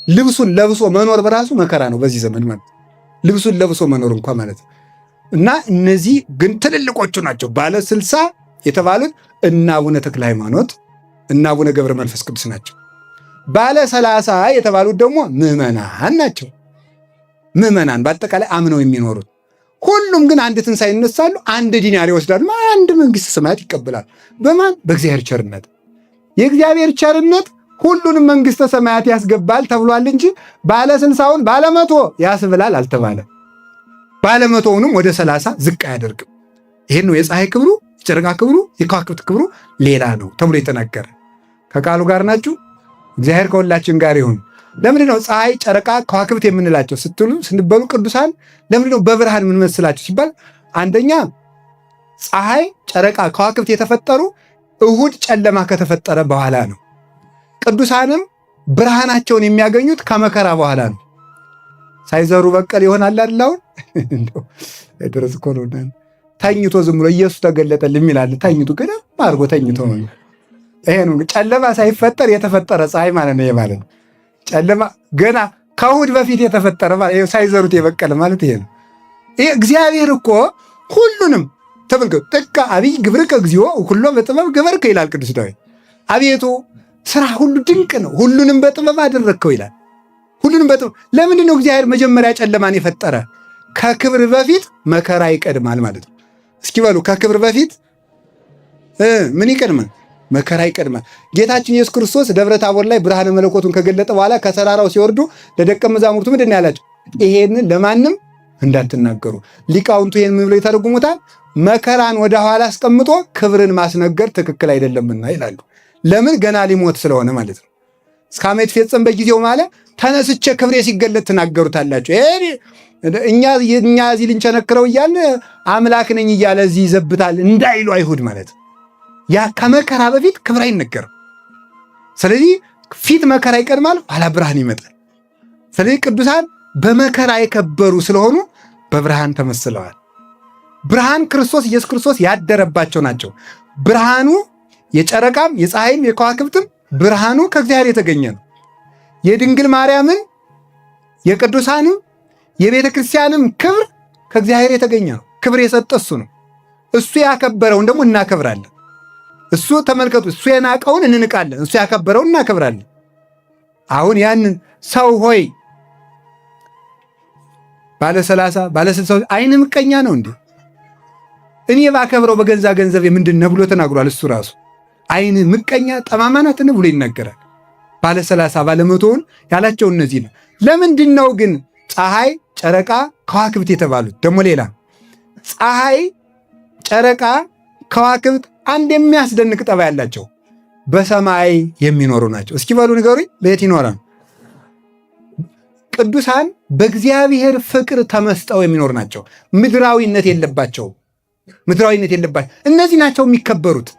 Speaker 1: ልብሱን ለብሶ መኖር በራሱ መከራ ነው በዚህ ዘመን ማለት ልብሱን ለብሶ መኖር እንኳ ማለት ነው። እና እነዚህ ግን ትልልቆቹ ናቸው። ባለ 60 የተባሉት እና አቡነ ተክለ ሃይማኖት እና አቡነ ገብረ መንፈስ ቅዱስ ናቸው። ባለ 30 የተባሉት ደግሞ ምዕመናን ናቸው። ምዕመናን በአጠቃላይ አምነው የሚኖሩት ሁሉም ግን አንድ ትንሣኤ ይነሳሉ፣ አንድ ዲናር ይወስዳሉ፣ አንድ መንግሥተ ሰማያት ይቀበላሉ። በማን? በእግዚአብሔር ቸርነት። የእግዚአብሔር ቸርነት ሁሉንም መንግሥተ ሰማያት ያስገባል ተብሏል እንጂ ባለ 60ውን ባለ 100 ያስብላል አልተባለም። ባለ 100ውንም ወደ 30 ዝቅ አያደርግም። ይሄን ነው የፀሐይ ክብሩ፣ የጨረቃ ክብሩ፣ የከዋክብት ክብሩ ሌላ ነው ተብሎ የተናገረ። ከቃሉ ጋር ናችሁ? እግዚአብሔር ከሁላችን ጋር ይሁን። ለምንድን ነው ፀሐይ፣ ጨረቃ፣ ከዋክብት የምንላቸው ስንበሉ ቅዱሳን ለምንድን ነው በብርሃን የምንመስላቸው ሲባል አንደኛ ፀሐይ፣ ጨረቃ፣ ከዋክብት የተፈጠሩ እሁድ ጨለማ ከተፈጠረ በኋላ ነው። ቅዱሳንም ብርሃናቸውን የሚያገኙት ከመከራ በኋላ ነው። ሳይዘሩ በቀል ይሆናል አይደል? አሁን ድረስ እኮ ነው ተኝቶ ዝም ብሎ ኢየሱስ ተገለጠል የሚላል ተኝቶ ግን አድርጎ ተኝቶ ነው። ይሄ ነው ጨለማ ሳይፈጠር የተፈጠረ ፀሐይ ማለት ነው። ማለት ነው ጨለማ ገና ከእሑድ በፊት የተፈጠረ ማለት ሳይዘሩት የበቀለ ማለት ይሄ ነው። ይሄ እግዚአብሔር እኮ ሁሉንም ተመልከቱ። ጥቀ አብይ ግብርከ እግዚኦ ሁሉ በጥበብ ገበርከ ይላል ቅዱስ ዳዊት። አቤቱ ስራ ሁሉ ድንቅ ነው፣ ሁሉንም በጥበብ አደረግከው ይላል። ሁሉንም በጥበብ ለምንድን ነው እግዚአብሔር መጀመሪያ ጨለማን የፈጠረ? ከክብር በፊት መከራ ይቀድማል ማለት ነው። እስኪ በሉ ከክብር በፊት ምን ይቀድማል? መከራ ይቀድማል። ጌታችን ኢየሱስ ክርስቶስ ደብረ ታቦር ላይ ብርሃነ መለኮቱን ከገለጠ በኋላ ከተራራው ሲወርዱ ለደቀ መዛሙርቱ ምንድን ነው ያላቸው? ይሄንን ለማንም እንዳትናገሩ። ሊቃውንቱ ይሄን ምን ብለው ይተረጉሙታል? መከራን ወደ ኋላ አስቀምጦ ክብርን ማስነገር ትክክል አይደለምና ይላሉ። ለምን? ገና ሊሞት ስለሆነ ማለት ነው። እስከ ዓመት ይፈጸም በጊዜው ማለት ተነስቼ ክብሬ ሲገለጥ ትናገሩታላችሁ። እኛ እዚህ ልንቸነክረው እያለ አምላክ ነኝ እያለ እዚህ ይዘብታል እንዳይሉ አይሁድ ማለት ያ ከመከራ በፊት ክብር አይነገርም። ስለዚህ ፊት መከራ ይቀድማል፣ ኋላ ብርሃን ይመጣል። ስለዚህ ቅዱሳን በመከራ የከበሩ ስለሆኑ በብርሃን ተመስለዋል። ብርሃን ክርስቶስ ኢየሱስ ክርስቶስ ያደረባቸው ናቸው። ብርሃኑ የጨረቃም የፀሐይም የከዋክብትም ብርሃኑ ከእግዚአብሔር የተገኘ ነው። የድንግል ማርያምን የቅዱሳንም የቤተ ክርስቲያንም ክብር ከእግዚአብሔር የተገኘ ነው። ክብር የሰጠ እሱ ነው። እሱ ያከበረውን ደግሞ እናከብራለን። እሱ ተመልከቱ፣ እሱ የናቀውን እንንቃለን፣ እሱ ያከበረውን እናከብራለን። አሁን ያንን ሰው ሆይ ባለ 30 ባለ 60 አይን ምቀኛ ነው እንዴ? እኔ ባከብረው በገዛ ገንዘብ ምንድን ነው ብሎ ተናግሯል። እሱ ራሱ አይን ምቀኛ ጠማማ ናት ብሎ ይናገራል። ባለ 30 ባለ 100ውን ያላቸው እነዚህ ነው። ለምንድን ነው ግን ፀሐይ፣ ጨረቃ፣ ከዋክብት የተባሉት? ደግሞ ሌላ ፀሐይ፣ ጨረቃ፣ ከዋክብት አንድ የሚያስደንቅ ጠባይ ያላቸው በሰማይ የሚኖሩ ናቸው። እስኪ በሉ ንገሩኝ፣ በየት ይኖራል? ቅዱሳን በእግዚአብሔር ፍቅር ተመስጠው የሚኖሩ ናቸው። ምድራዊነት የለባቸው። እነዚህ ናቸው የሚከበሩት።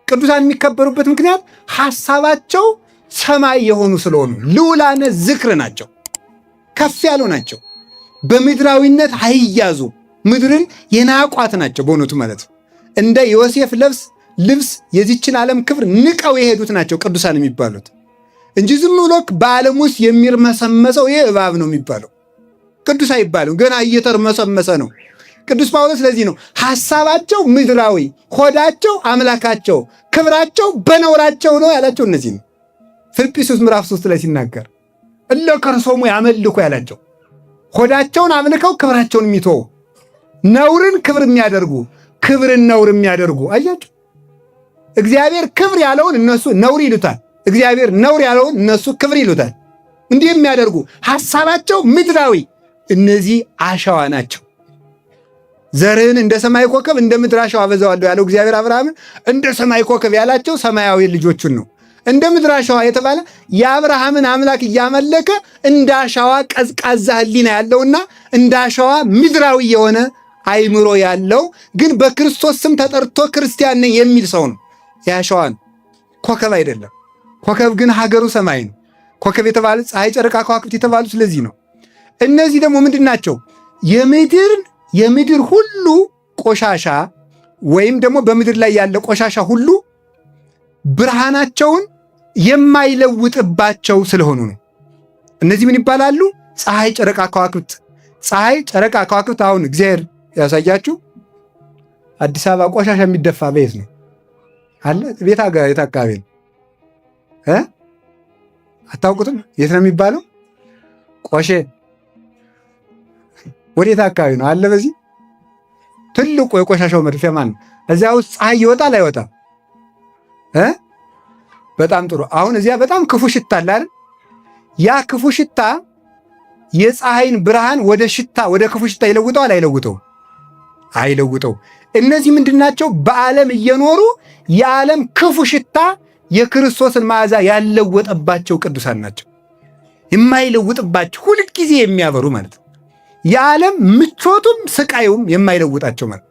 Speaker 1: ቅዱሳን የሚከበሩበት ምክንያት ሐሳባቸው ሰማይ የሆኑ ስለሆኑ ልዑላነ ዝክር ናቸው። ከፍ ያሉ ናቸው። በምድራዊነት አይያዙ። ምድርን የናቋት ናቸው በእውነቱ ማለት ነው። እንደ ዮሴፍ ልብስ የዚችን ዓለም ክብር ንቀው የሄዱት ናቸው ቅዱሳን የሚባሉት እንጂ ዝም ብሎ በዓለም ውስጥ የሚርመሰመሰው ይህ እባብ ነው የሚባለው። ቅዱስ አይባልም፣ ገና እየተርመሰመሰ ነው። ቅዱስ ጳውሎስ ስለዚህ ነው ሐሳባቸው ምድራዊ፣ ሆዳቸው አምላካቸው፣ ክብራቸው በነውራቸው ነው ያላቸው። እነዚህ ነው ፊልጵስዩስ ምዕራፍ 3 ላይ ሲናገር እለ ከርሶሙ ያመልኩ ያላቸው። ሆዳቸውን አምልከው ክብራቸውን የሚተው ነውርን ክብር የሚያደርጉ ክብርን ነውር የሚያደርጉ አያቸው። እግዚአብሔር ክብር ያለውን እነሱ ነውር ይሉታል። እግዚአብሔር ነውር ያለውን እነሱ ክብር ይሉታል። እንዲህ የሚያደርጉ ሐሳባቸው ምድራዊ፣ እነዚህ አሸዋ ናቸው። ዘርህን እንደ ሰማይ ኮከብ እንደ ምድር አሸዋ አበዛዋለሁ ያለው እግዚአብሔር አብርሃምን እንደ ሰማይ ኮከብ ያላቸው ሰማያዊ ልጆቹን ነው። እንደ ምድር አሸዋ የተባለ የአብርሃምን አምላክ እያመለከ እንደ አሸዋ ቀዝቃዛ ሕሊና ያለውና እንደ አሸዋ ምድራዊ የሆነ አይምሮ ያለው ግን በክርስቶስ ስም ተጠርቶ ክርስቲያን ነኝ የሚል ሰው ነው። የአሸዋ ነው፣ ኮከብ አይደለም። ኮከብ ግን ሀገሩ ሰማይ ነው። ኮከብ የተባለ ፀሐይ፣ ጨረቃ፣ ከዋክብት የተባሉ ስለዚህ ነው። እነዚህ ደግሞ ምንድን ናቸው? የምድር ሁሉ ቆሻሻ ወይም ደግሞ በምድር ላይ ያለ ቆሻሻ ሁሉ ብርሃናቸውን የማይለውጥባቸው ስለሆኑ ነው። እነዚህ ምን ይባላሉ? ፀሐይ፣ ጨረቃ፣ ከዋክብት። ፀሐይ፣ ጨረቃ፣ ከዋክብት። አሁን እግዚአብሔር ያሳያችሁ አዲስ አበባ ቆሻሻ የሚደፋ ቤት ነው አለ። ቤት የት አካባቢ ነው? አታውቁትም? የት ነው የሚባለው? ቆሼ። ወዴት አካባቢ ነው አለ? በዚህ ትልቁ የቆሻሻው መድፊያ ማን ነው? እዚያ ውስጥ ፀሐይ ይወጣል አይወጣም? በጣም ጥሩ። አሁን እዚያ በጣም ክፉ ሽታ አለ አይደል? ያ ክፉ ሽታ የፀሐይን ብርሃን ወደ ሽታ ወደ ክፉ ሽታ ይለውጠዋል አይለውጠው? አይለውጠው። እነዚህ ምንድናቸው? በዓለም እየኖሩ የዓለም ክፉ ሽታ የክርስቶስን መዓዛ ያለወጠባቸው ቅዱሳን ናቸው። የማይለውጥባቸው ሁልጊዜ የሚያበሩ ማለት ነው። የዓለም ምቾቱም ስቃዩም የማይለውጣቸው ማለት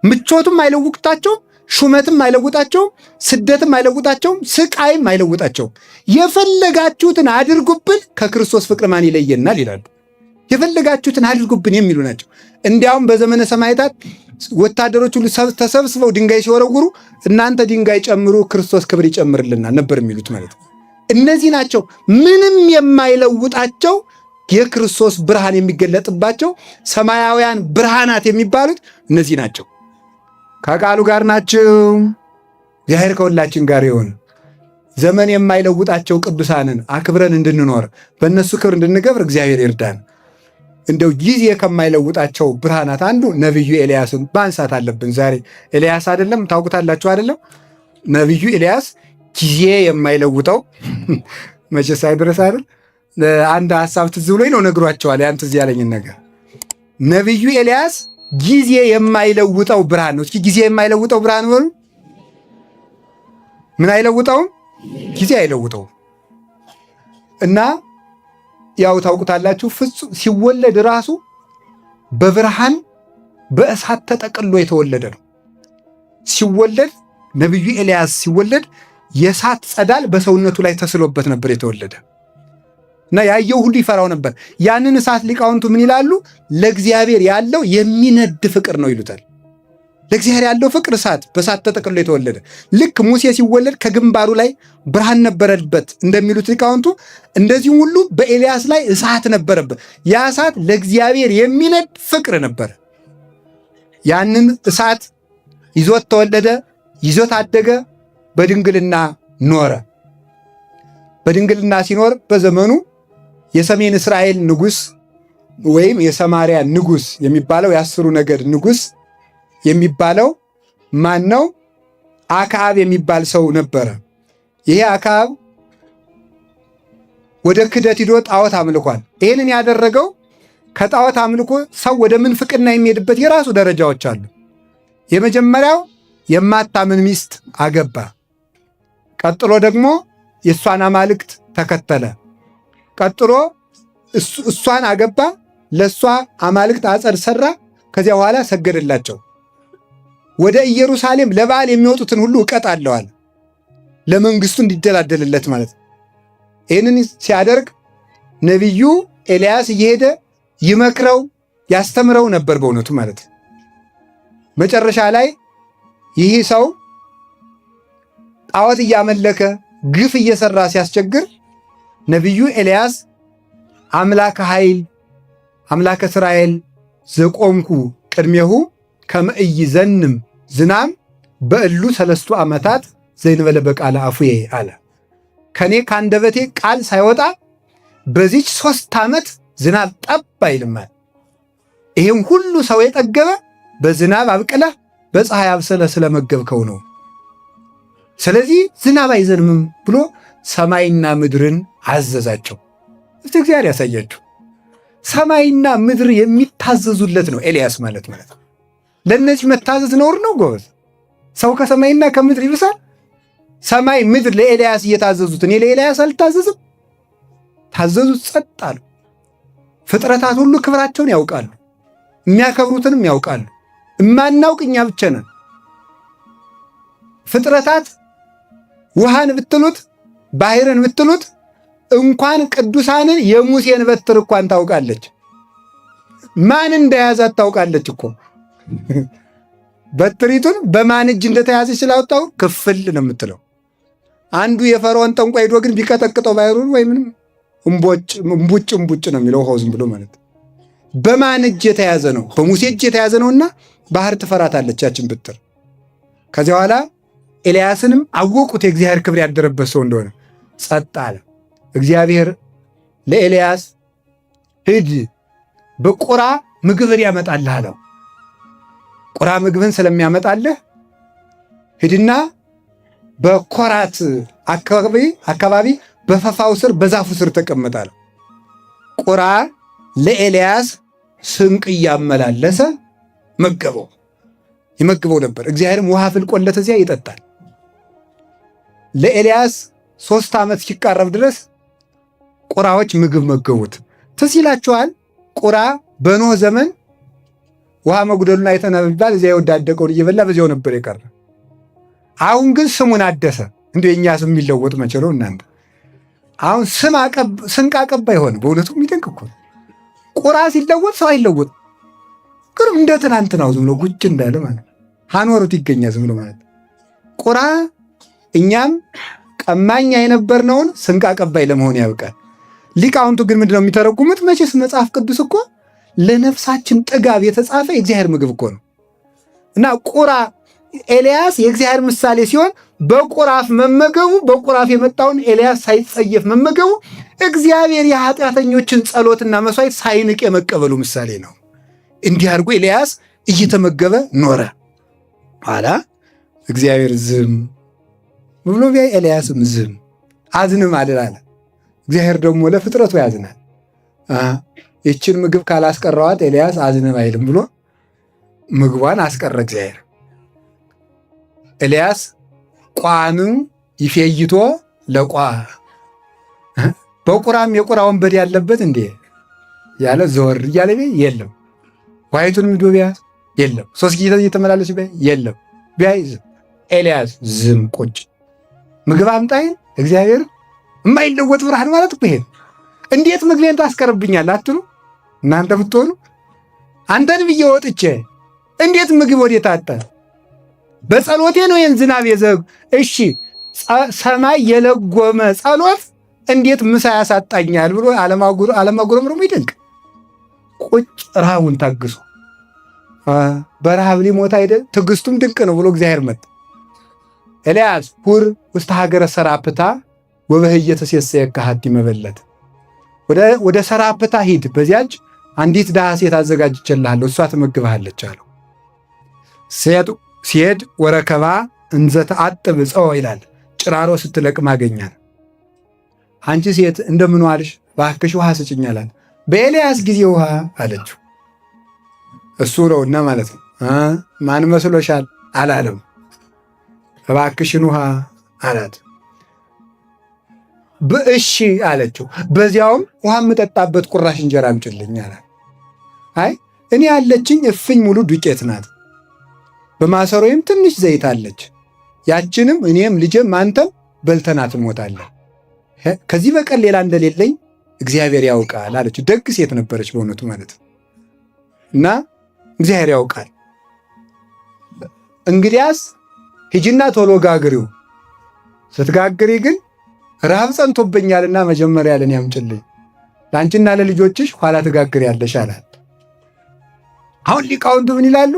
Speaker 1: ምቾቱም አይለውጣቸውም፣ ሹመትም አይለውጣቸውም፣ ስደትም አይለውጣቸውም፣ ስቃይም አይለውጣቸውም። የፈለጋችሁትን አድርጉብን ከክርስቶስ ፍቅር ማን ይለየናል ይላሉ። የፈለጋችሁትን አድርጉብን የሚሉ ናቸው። እንዲያውም በዘመነ ሰማዕታት ወታደሮች ሁሉ ተሰብስበው ድንጋይ ሲወረውሩ እናንተ ድንጋይ ጨምሩ ክርስቶስ ክብር ይጨምርልናል ነበር የሚሉት ማለት ነው። እነዚህ ናቸው ምንም የማይለውጣቸው የክርስቶስ ብርሃን የሚገለጥባቸው ሰማያውያን ብርሃናት የሚባሉት እነዚህ ናቸው። ከቃሉ ጋር ናቸው። እግዚአብሔር ከሁላችን ጋር ይሁን። ዘመን የማይለውጣቸው ቅዱሳንን አክብረን እንድንኖር በእነሱ ክብር እንድንገብር እግዚአብሔር ይርዳን። እንደው ጊዜ ከማይለውጣቸው ብርሃናት አንዱ ነቢዩ ኤልያስን ማንሳት አለብን። ዛሬ ኤልያስ አይደለም ታውቁታላችሁ አይደለም? ነቢዩ ኤልያስ ጊዜ የማይለውጠው መቼስ አይደረስ አይደል? አንድ ሐሳብ ትዝ ብሎኝ ነው ነግሯቸዋል። ያን ትዝ ያለኝን ነገር ነቢዩ ኤልያስ ጊዜ የማይለውጠው ብርሃን ነው። እስኪ ጊዜ የማይለውጠው ብርሃን በሉ። ምን አይለውጠውም? ጊዜ አይለውጠውም። እና ያው ታውቁታላችሁ ፍጹም ሲወለድ ራሱ በብርሃን በእሳት ተጠቅሎ የተወለደ ነው። ሲወለድ ነቢዩ ኤልያስ ሲወለድ የእሳት ጸዳል በሰውነቱ ላይ ተስሎበት ነበር የተወለደ እና ያየው ሁሉ ይፈራው ነበር። ያንን እሳት ሊቃውንቱ ምን ይላሉ? ለእግዚአብሔር ያለው የሚነድ ፍቅር ነው ይሉታል። ለእግዚአብሔር ያለው ፍቅር እሳት በእሳት ተጠቅሎ የተወለደ። ልክ ሙሴ ሲወለድ ከግንባሩ ላይ ብርሃን ነበረበት እንደሚሉት ሊቃውንቱ፣ እንደዚሁም ሁሉ በኤልያስ ላይ እሳት ነበረበት። ያ እሳት ለእግዚአብሔር የሚነድ ፍቅር ነበረ። ያንን እሳት ይዞት ተወለደ፣ ይዞት አደገ፣ በድንግልና ኖረ። በድንግልና ሲኖር በዘመኑ የሰሜን እስራኤል ንጉሥ ወይም የሰማርያ ንጉሥ የሚባለው የአስሩ ነገድ ንጉሥ የሚባለው ማን ነው? አክዓብ የሚባል ሰው ነበረ። ይሄ አክዓብ ወደ ክደት ሂዶ ጣዖት አምልኳል። ይህንን ያደረገው ከጣዖት አምልኮ ሰው ወደ ምንፍቅና የሚሄድበት የራሱ ደረጃዎች አሉ። የመጀመሪያው የማታምን ሚስት አገባ። ቀጥሎ ደግሞ የእሷን አማልክት ተከተለ። ቀጥሎ እሷን አገባ፣ ለእሷ አማልክት አጸድ ሰራ። ከዚያ በኋላ ሰገደላቸው። ወደ ኢየሩሳሌም ለበዓል የሚወጡትን ሁሉ እቀጣለሁ አለ። ለመንግስቱ እንዲደላደልለት ማለት ነው። ይህንን ሲያደርግ ነቢዩ ኤልያስ እየሄደ ይመክረው ያስተምረው ነበር በእውነቱ ማለት ነው። መጨረሻ ላይ ይህ ሰው ጣዖት እያመለከ ግፍ እየሰራ ሲያስቸግር ነቢዩ ኤልያስ አምላከ ኃይል አምላከ እስራኤል ዘቆምኩ ቅድሜሁ ከመ ኢይዘንም ዝናም በእሉ 3 ዓመታት ዘእንበለ በቃለ አፉዬ አለ። ከኔ ካንደበቴ ቃል ሳይወጣ በዚች 3 ዓመት ዝናብ ጠብ አይልም። ይሄን ሁሉ ሰው የጠገበ በዝናብ አብቅለህ በፀሐይ አብስለህ ስለመገብከው ነው። ስለዚህ ዝናብ አይዘንምም ብሎ ሰማይና ምድርን አዘዛቸው። እስቲ እግዚአብሔር ያሳያችሁ። ሰማይና ምድር የሚታዘዙለት ነው ኤልያስ ማለት ነው። ለእነዚህ መታዘዝ ነውር ነው ጎበዝ? ሰው ከሰማይና ከምድር ይብሳል? ሰማይ ምድር ለኤልያስ እየታዘዙት እኔ ለኤልያስ አልታዘዝም? ታዘዙት፣ ጸጥ አሉ። ፍጥረታት ሁሉ ክብራቸውን ያውቃሉ፣ የሚያከብሩትንም ያውቃሉ። እማናውቅ እኛ ብቻ ነን። ፍጥረታት ውሃን ብትሉት ባህርን ብትሉት እንኳን ቅዱሳንን የሙሴን በትር እንኳን ታውቃለች። ማን እንደያዛት ታውቃለች እኮ። በትሪቱን በማን እጅ እንደተያዘች ስላወጣው ክፍል ነው የምትለው። አንዱ የፈርዖን ጠንቋይ ሄዶ ግን ቢቀጠቅጠው ባህሩን ወይ ምንም እምቡጭ ነው የሚለው ውሃው ዝም ብሎ ማለት። በማን እጅ የተያዘ ነው? በሙሴ እጅ የተያዘ ነውና ባህር ትፈራታለች ያችን ብትር። ከዚያ በኋላ ኤልያስንም አወቁት የእግዚአብሔር ክብር ያደረበት ሰው እንደሆነ። ጸጥ አለ። እግዚአብሔር ለኤልያስ ሂድ በቁራ ምግብን ያመጣልህ አለው። ቁራ ምግብን ስለሚያመጣልህ ሂድና በኮራት አካባቢ በፈፋው ስር በዛፉ ስር ተቀመጣለ። ቁራ ለኤልያስ ስንቅ እያመላለሰ ይመግበው ነበር። እግዚአብሔርም ውሃ ፍልቆለት እዚያ ይጠጣል። ለኤልያስ 3 ዓመት ሲቃረብ ድረስ ቁራዎች ምግብ መገቡት። ትዝ ይላችኋል? ቁራ በኖህ ዘመን ውሃ መጉደሉን አይተናል ቢባል እዚያ የወዳደቀውን እየበላ በዚያው ነበር የቀረ። አሁን ግን ስሙን አደሰ። እንደ የኛ ስም የሚለወጥ መቼ ነው እናንተ? አሁን ስንቅ አቀባይ ሆነ። በእውነቱ የሚደንቅ እኮ ቁራ ሲለወጥ ሰው አይለወጥ። ግን እንደ ትናንትናው ዝም ብሎ ጉጭ እንዳለ ማለት ሃኖሩት ይገኛል ዝም ብሎ ማለት ቁራ። እኛም ቀማኛ የነበርነውን ስንቅ አቀባይ ለመሆን ያብቃል። ሊቃውንቱ ግን ምንድነው የሚተረጉሙት? መቼስ መጽሐፍ ቅዱስ እኮ ለነፍሳችን ጥጋብ የተጻፈ የእግዚአብሔር ምግብ እኮ ነው። እና ቁራ ኤልያስ የእግዚአብሔር ምሳሌ ሲሆን በቁራፍ መመገቡ፣ በቁራፍ የመጣውን ኤልያስ ሳይጸየፍ መመገቡ እግዚአብሔር የኃጢአተኞችን ጸሎትና መስዋዕት ሳይንቅ የመቀበሉ ምሳሌ ነው። እንዲህ አድርጎ ኤልያስ እየተመገበ ኖረ። ኋላ እግዚአብሔር ዝም ብሎ ቢያይ ኤልያስም ዝም አዝንም አለ። እግዚአብሔር ደግሞ ለፍጥረቱ ያዝናል። ይችን ምግብ ካላስቀረዋት ኤልያስ አዝንም አይልም ብሎ ምግቧን አስቀረ እግዚአብሔር። ኤልያስ ቋኑ ይፌይቶ ለቋ በቁራም የቁራ ወንበዴ ያለበት እንዴ ያለ ዘወር እያለ የለም። ዋይቱን ምዶ ቢያዝ የለም። 3 ጊዜ እየተመላለስ ቢያይ የለም። ቢያይ ኤልያስ ዝም ቁጭ። ምግብ አምጣኝ እግዚአብሔር የማይለወጥ ብርሃን ማለት እኮ ይሄ። እንዴት ምግቤን ታስቀርብኛል አትሉ እናንተ ብትሆኑ? አንተን ብዬ ወጥቼ እንዴት ምግብ ወዴት አጣ? በጸሎቴ ነው ይህን ዝናብ የዘግ። እሺ ሰማይ የለጎመ ጸሎት እንዴት ምሳ ያሳጣኛል ብሎ አለማጉረምረሙ ይደንቅ። ቁጭ ረሃቡን ታግሶ በረሃብ ሊሞት አይደል? ትዕግስቱም ድንቅ ነው ብሎ እግዚአብሔር መጣ። ኤልያስ ሁር ውስተ ሀገረ ሰራፕታ ወበህየተ ሴሰየከ ሀቲ መበለት፣ ወደ ሰራፕታ ሂድ፣ በዚያች አንዲት ድሃ ሴት አዘጋጅቼልሃለሁ፣ እሷ ትመግብሃለች አለው። ሲሄድ ወረከባ እንዘ ተአጥብ ዕፀወ ይላል። ጭራሮ ስትለቅም አገኛል። አንቺ ሴት እንደምን ዋልሽ? እባክሽ ውሃ ስጭኝ አላት። በኤልያስ ጊዜ ውሃ አለችው። እሱ ነውና ማለት ነው። ማን መስሎሻል አላለም። እባክሽን ውሃ አላት። በእሺ አለችው። በዚያውም ውሃ የምጠጣበት ቁራሽ እንጀራ አምጪልኝ አላት። አይ እኔ ያለችኝ እፍኝ ሙሉ ዱቄት ናት፣ በማሰሮዬም ትንሽ ዘይት አለች። ያችንም እኔም ልጄም አንተም በልተናት እንሞታለን። ከዚህ በቀር ሌላ እንደሌለኝ እግዚአብሔር ያውቃል አለችው። ደግ ሴት ነበረች በእውነቱ ማለት ነው። እና እግዚአብሔር ያውቃል። እንግዲያስ ሂጂና ቶሎ ጋግሪው፣ ስትጋግሪ ግን ረሃብ ጸንቶብኛልና መጀመሪያ ለኔ አምጪልኝ፣ ለአንቺና ለልጆችሽ ኋላ ትጋግሪያለሽ አላት። አሁን ሊቃውንቱ ምን ይላሉ?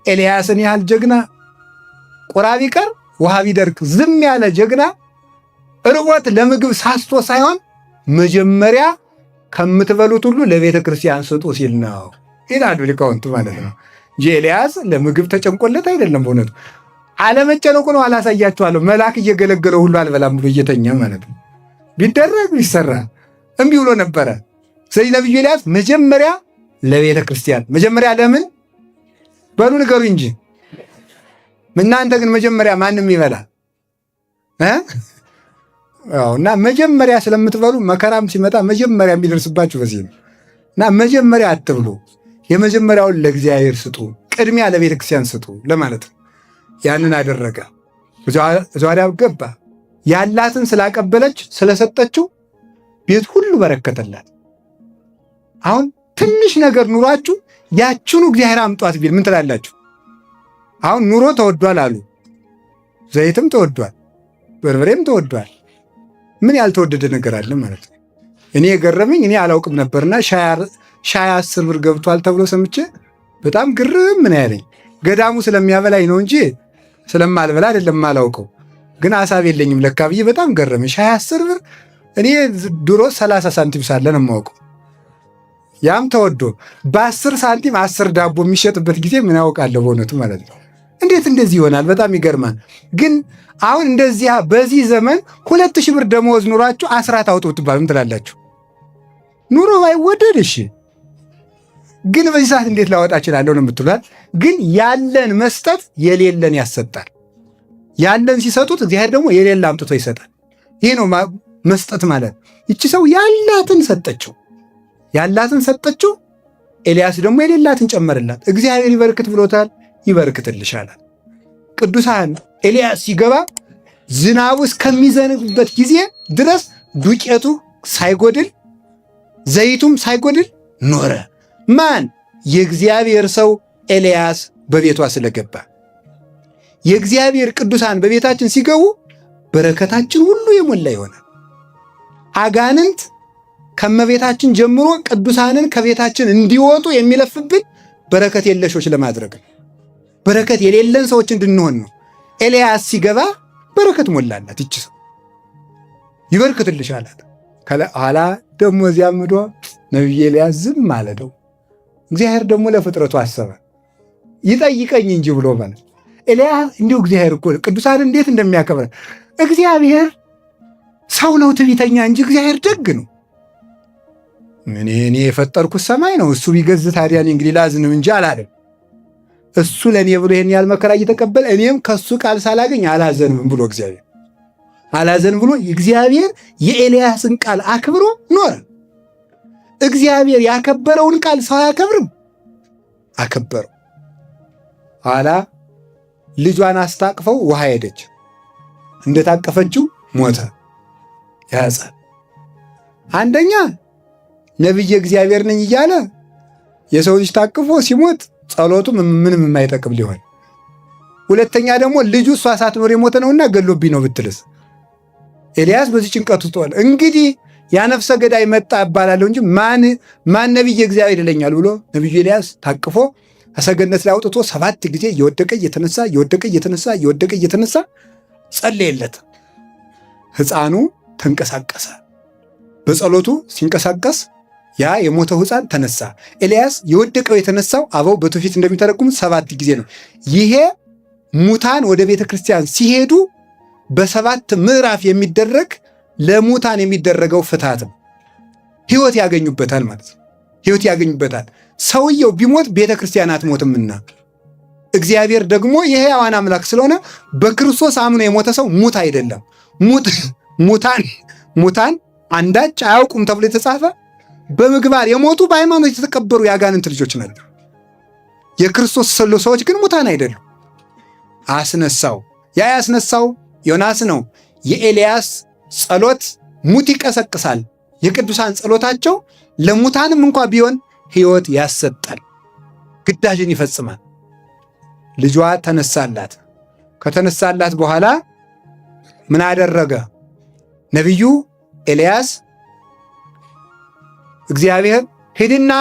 Speaker 1: ኤልያስን ያህል ጀግና ቁራ ቢቀር ውሃ ቢደርቅ ዝም ያለ ጀግና ርቦት ለምግብ ሳስቶ ሳይሆን መጀመሪያ ከምትበሉት ሁሉ ለቤተ ክርስቲያን ስጡ ሲል ነው ይላሉ ሊቃውንቱ ማለት ነው። ኤልያስ ለምግብ ተጨንቆለት አይደለም። በእውነቱ አለመጨነቁ ነው። አላሳያችኋለሁ። መልአክ እየገለገለው ሁሉ አልበላም ብሎ እየተኛ ማለት ነው። ቢደረግ ቢሰራ እምቢ ብሎ ነበረ። ስለዚህ ነቢዩ ኤልያስ መጀመሪያ ለቤተ ክርስቲያን፣ መጀመሪያ ለምን በሉ ንገሩ እንጂ እናንተ ግን መጀመሪያ ማንም ይበላል። እና መጀመሪያ ስለምትበሉ መከራም ሲመጣ መጀመሪያ የሚደርስባችሁ በዚህ ነው። እና መጀመሪያ አትብሉ፣ የመጀመሪያውን ለእግዚአብሔር ስጡ፣ ቅድሚያ ለቤተ ክርስቲያን ስጡ ለማለት ነው። ያንን አደረገ። እዚያ ገባ። ያላትን ስላቀበለች ስለሰጠችው ቤት ሁሉ በረከተላት። አሁን ትንሽ ነገር ኑሯችሁ ያችኑ እግዚአብሔር አምጧት ቢል ምን ትላላችሁ? አሁን ኑሮ ተወዷል አሉ። ዘይትም ተወዷል፣ በርበሬም ተወዷል። ምን ያልተወደደ ነገር አለ ማለት ነው? እኔ የገረመኝ እኔ አላውቅም ነበርና ሻይ 10 ብር ገብቷል ተብሎ ሰምቼ በጣም ግርም ምን ያለኝ ገዳሙ ስለሚያበላኝ ነው እንጂ ስለማልበላ አይደለም የማላውቀው። ግን ሐሳብ የለኝም ለካ ብዬ በጣም ገረመኝ። ሻይ 10 ብር እኔ ድሮ 30 ሳንቲም ሳለ ነው የማውቀው። ያም ተወዶ በ10 ሳንቲም 10 ዳቦ የሚሸጥበት ጊዜ ምን ያውቃለሁ በእውነቱ ማለት ነው። እንዴት እንደዚህ ይሆናል? በጣም ይገርማል። ግን አሁን እንደዚያ በዚህ ዘመን 2000 ብር ደመወዝ ኑሯችሁ አስራት አውጡ ብትባሉ ምን ትላላችሁ? ኑሮ ባይወደድ እሺ፣ ግን በዚህ ሰዓት እንዴት ላወጣ እችላለሁ ነው የምትሉት። ግን ያለን መስጠት የሌለን ያሰጣል። ያለን ሲሰጡት እግዚአብሔር ደግሞ የሌለ አምጥቶ ይሰጣል። ይሄ ነው መስጠት ማለት። ይቺ ሰው ያላትን ሰጠችው፣ ያላትን ሰጠችው። ኤልያስ ደግሞ የሌላትን ጨመረላት። እግዚአብሔር ይበርክት ብሎታል፣ ይበርክትልሻል። ቅዱሳን ኤልያስ ሲገባ ዝናቡ እስከሚዘንብበት ጊዜ ድረስ ዱቄቱ ሳይጎድል ዘይቱም ሳይጎድል ኖረ። ማን? የእግዚአብሔር ሰው ኤልያስ በቤቷ ስለገባ። የእግዚአብሔር ቅዱሳን በቤታችን ሲገቡ በረከታችን ሁሉ የሞላ ይሆናል። አጋንንት ከመቤታችን ጀምሮ ቅዱሳንን ከቤታችን እንዲወጡ የሚለፍብን በረከት የለሾች ለማድረግ ነው። በረከት የሌለን ሰዎች እንድንሆን ነው። ኤልያስ ሲገባ በረከት ሞላላት። ይች ሰው ይበርክትልሽ አላት። ኋላ ደግሞ እዚያም ሄዶ ነቢይ ኤልያስ ዝም አለደው። እግዚአብሔር ደግሞ ለፍጥረቱ አሰበ። ይጠይቀኝ እንጂ ብሎ ማለት ኤልያስ እንዲሁ እግዚአብሔር እኮ ቅዱሳን እንዴት እንደሚያከብረ እግዚአብሔር ሰው ነው ትዕቢተኛ እንጂ እግዚአብሔር ደግ ነው። እኔ የፈጠርኩት ሰማይ ነው፣ እሱ ቢገዝ ታዲያ እኔ እንግዲህ ላዝንም እንጂ አላለም። እሱ ለእኔ ብሎ ይህን ያህል መከራ እየተቀበለ እኔም ከሱ ቃል ሳላገኝ አላዘንም ብሎ እግዚአብሔር አላዘን ብሎ እግዚአብሔር የኤልያስን ቃል አክብሮ ኖረ። እግዚአብሔር ያከበረውን ቃል ሰው አያከብርም፣ አከበረው። ኋላ ልጇን አስታቅፈው ውሃ ሄደች። እንደታቀፈችው ሞተ ያጸ አንደኛ ነቢየ እግዚአብሔር ነኝ እያለ የሰው ልጅ ታቅፎ ሲሞት ጸሎቱ ምንም የማይጠቅም ሊሆን፣ ሁለተኛ ደግሞ ልጁ እሷ ሳትኖር የሞተ ነውና ገሎብኝ ነው ብትልስ። ኤልያስ በዚህ ጭንቀት ውስጥ ሆነ። እንግዲህ ያነፍሰ ገዳይ መጣ እባላለሁ እንጂ ማን ነቢየ እግዚአብሔር ይለኛል ብሎ ነቢዩ ኤልያስ ታቅፎ ከሰገነት ላይ አውጥቶ 7 ጊዜ እየወደቀ እየተነሳ እየወደቀ እየተነሳ እየወደቀ እየተነሳ ጸለየለት። ሕፃኑ ተንቀሳቀሰ። በጸሎቱ ሲንቀሳቀስ ያ የሞተው ሕፃን ተነሳ። ኤልያስ የወደቀው የተነሳው አበው በትውፊት እንደሚተረጉም 7 ጊዜ ነው። ይሄ ሙታን ወደ ቤተ ክርስቲያን ሲሄዱ በ7 ምዕራፍ የሚደረግ ለሙታን የሚደረገው ፍትሐት ነው። ሕይወት ያገኙበታል ማለት ነው። ሕይወት ያገኙበታል። ሰውየው ቢሞት ቤተ ክርስቲያን አትሞትምና እግዚአብሔር ደግሞ የሕያዋን አምላክ ስለሆነ በክርስቶስ አምኖ የሞተ ሰው ሙት አይደለም። ሙታን አንዳች አያውቁም ተብሎ የተጻፈ በምግባር የሞቱ በሃይማኖት የተቀበሩ የአጋንንት ልጆች ናቸው። የክርስቶስ ሰዎች ግን ሙታን አይደሉም። አስነሳው። ያ ያስነሳው ዮናስ ነው። የኤልያስ ጸሎት ሙት ይቀሰቅሳል። የቅዱሳን ጸሎታቸው ለሙታንም እንኳ ቢሆን ሕይወት ያሰጣል፣ ግዳጅን ይፈጽማል። ልጇ ተነሳላት። ከተነሳላት በኋላ ምን አደረገ? ነቢዩ ኤልያስ እግዚአብሔር ሂድና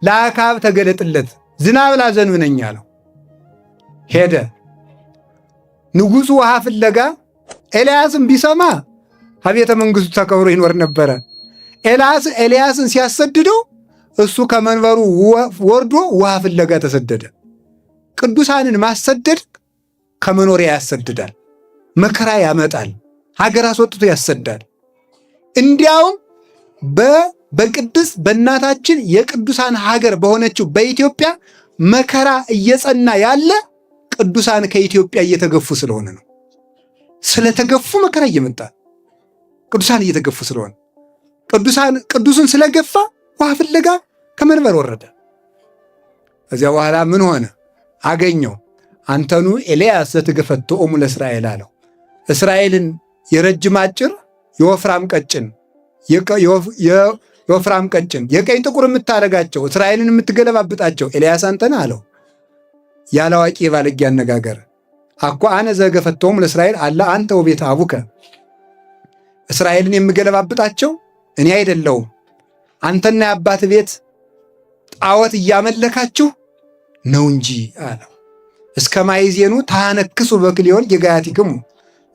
Speaker 1: ለአክዓብ ተገለጥለት ዝናብ ላዘንብ ነኝ አለው። ሄደ። ንጉሡ ውሃ ፍለጋ ኤልያስን ቢሰማ ከቤተ መንግሥቱ ተከብሮ ይኖር ነበረ። ኤልያስን ሲያሰድደው እሱ ከመንበሩ ወርዶ ውሃ ፍለጋ ተሰደደ። ቅዱሳንን ማሰደድ ከመኖሪያ ያሰድዳል፣ መከራ ያመጣል፣ ሀገር አስወጥቶ ያሰዳል። እንዲያውም በቅድስት በእናታችን የቅዱሳን ሀገር በሆነችው በኢትዮጵያ መከራ እየጸና ያለ ቅዱሳን ከኢትዮጵያ እየተገፉ ስለሆነ ነው። ስለተገፉ መከራ እየመጣ ቅዱሳን እየተገፉ ስለሆነ ቅዱሱን ስለገፋ ውሃ ፍለጋ ከመንበር ወረደ። ከዚያ በኋላ ምን ሆነ? አገኘው። አንተኑ ኤልያስ ዘትገፈቶሙ ለእስራኤል አለው። እስራኤልን የረጅም አጭር የወፍራም ቀጭን የወፍራም ቀጭን የቀኝ ጥቁር የምታደርጋቸው እስራኤልን የምትገለባብጣቸው ኤልያስ አንተ ነህ አለው። ያለ አዋቂ የባለጌ አነጋገር አኮ አነ ዘገፈቶሙ ለእስራኤል አላ አንተ ወቤተ አቡከ፣ እስራኤልን የምገለባብጣቸው እኔ አይደለሁም አንተና የአባት ቤት ጣዖት እያመለካችሁ ነው እንጂ አለው። እስከ ማይዜኑ ታነክሱ በክልዮን የጋያቲክሙ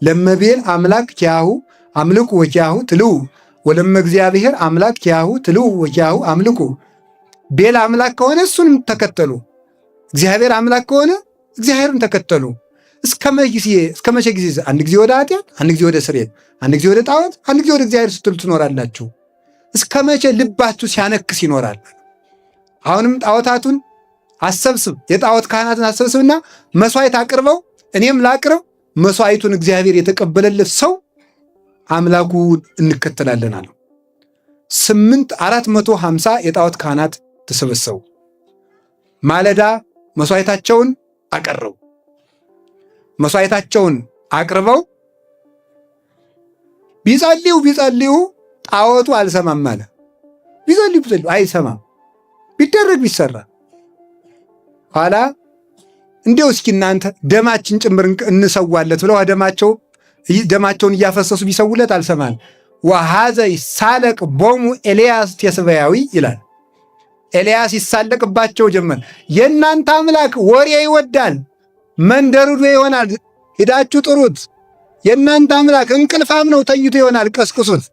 Speaker 1: ለመቤል አምላክ ኪያሁ አምልኩ ወኪያሁ ትልው ወለመ እግዚአብሔር አምላክ ኪያሁ ትልው ወኪያሁ አምልኩ። ቤል አምላክ ከሆነ እሱንም ተከተሉ፣ እግዚአብሔር አምላክ ከሆነ እግዚአብሔርን ተከተሉ። እስከ መቼ ጊዜ? አንድ ጊዜ ወደ ኃጢአት፣ አንድ ጊዜ ወደ ስርየት፣ አንድ ጊዜ ወደ ጣዖት፣ አንድ ጊዜ ወደ እግዚአብሔር ስትሉ ትኖራላችሁ። እስከ መቼ ልባችሁ ሲያነክስ ይኖራል? አሁንም ጣዖታቱን አሰብስብ፣ የጣዖት ካህናትን አሰብስብና መስዋዕት አቅርበው እኔም ላቅርብ። መስዋዕቱን እግዚአብሔር የተቀበለለት ሰው አምላኩ እንከተላለን አለው። 450 የጣዖት ካህናት ተሰበሰቡ። ማለዳ መስዋዕታቸውን አቀረቡ። መስዋዕታቸውን አቅርበው ቢጸልዩ ጣዖቱ አልሰማም አለ። ቢጸልዩ አይሰማም። ቢደረግ ቢሰራ ኋላ እንዲያው እስኪ እናንተ ደማችን ጭምር እንሰዋለት ብለው ደማቸውን እያፈሰሱ ቢሰውለት አልሰማል። ወሐዘ ይሳለቅ ቦሙ ኤልያስ ቴስበያዊ ይላል። ኤልያስ ይሳለቅባቸው ጀመር። የእናንተ አምላክ ወሬ ይወዳል፣ መንደሩዶ ይሆናል፣ ሂዳችሁ ጥሩት። የእናንተ አምላክ እንቅልፋም ነው፣ ተኝቶ ይሆናል፣ ቀስቅሱት።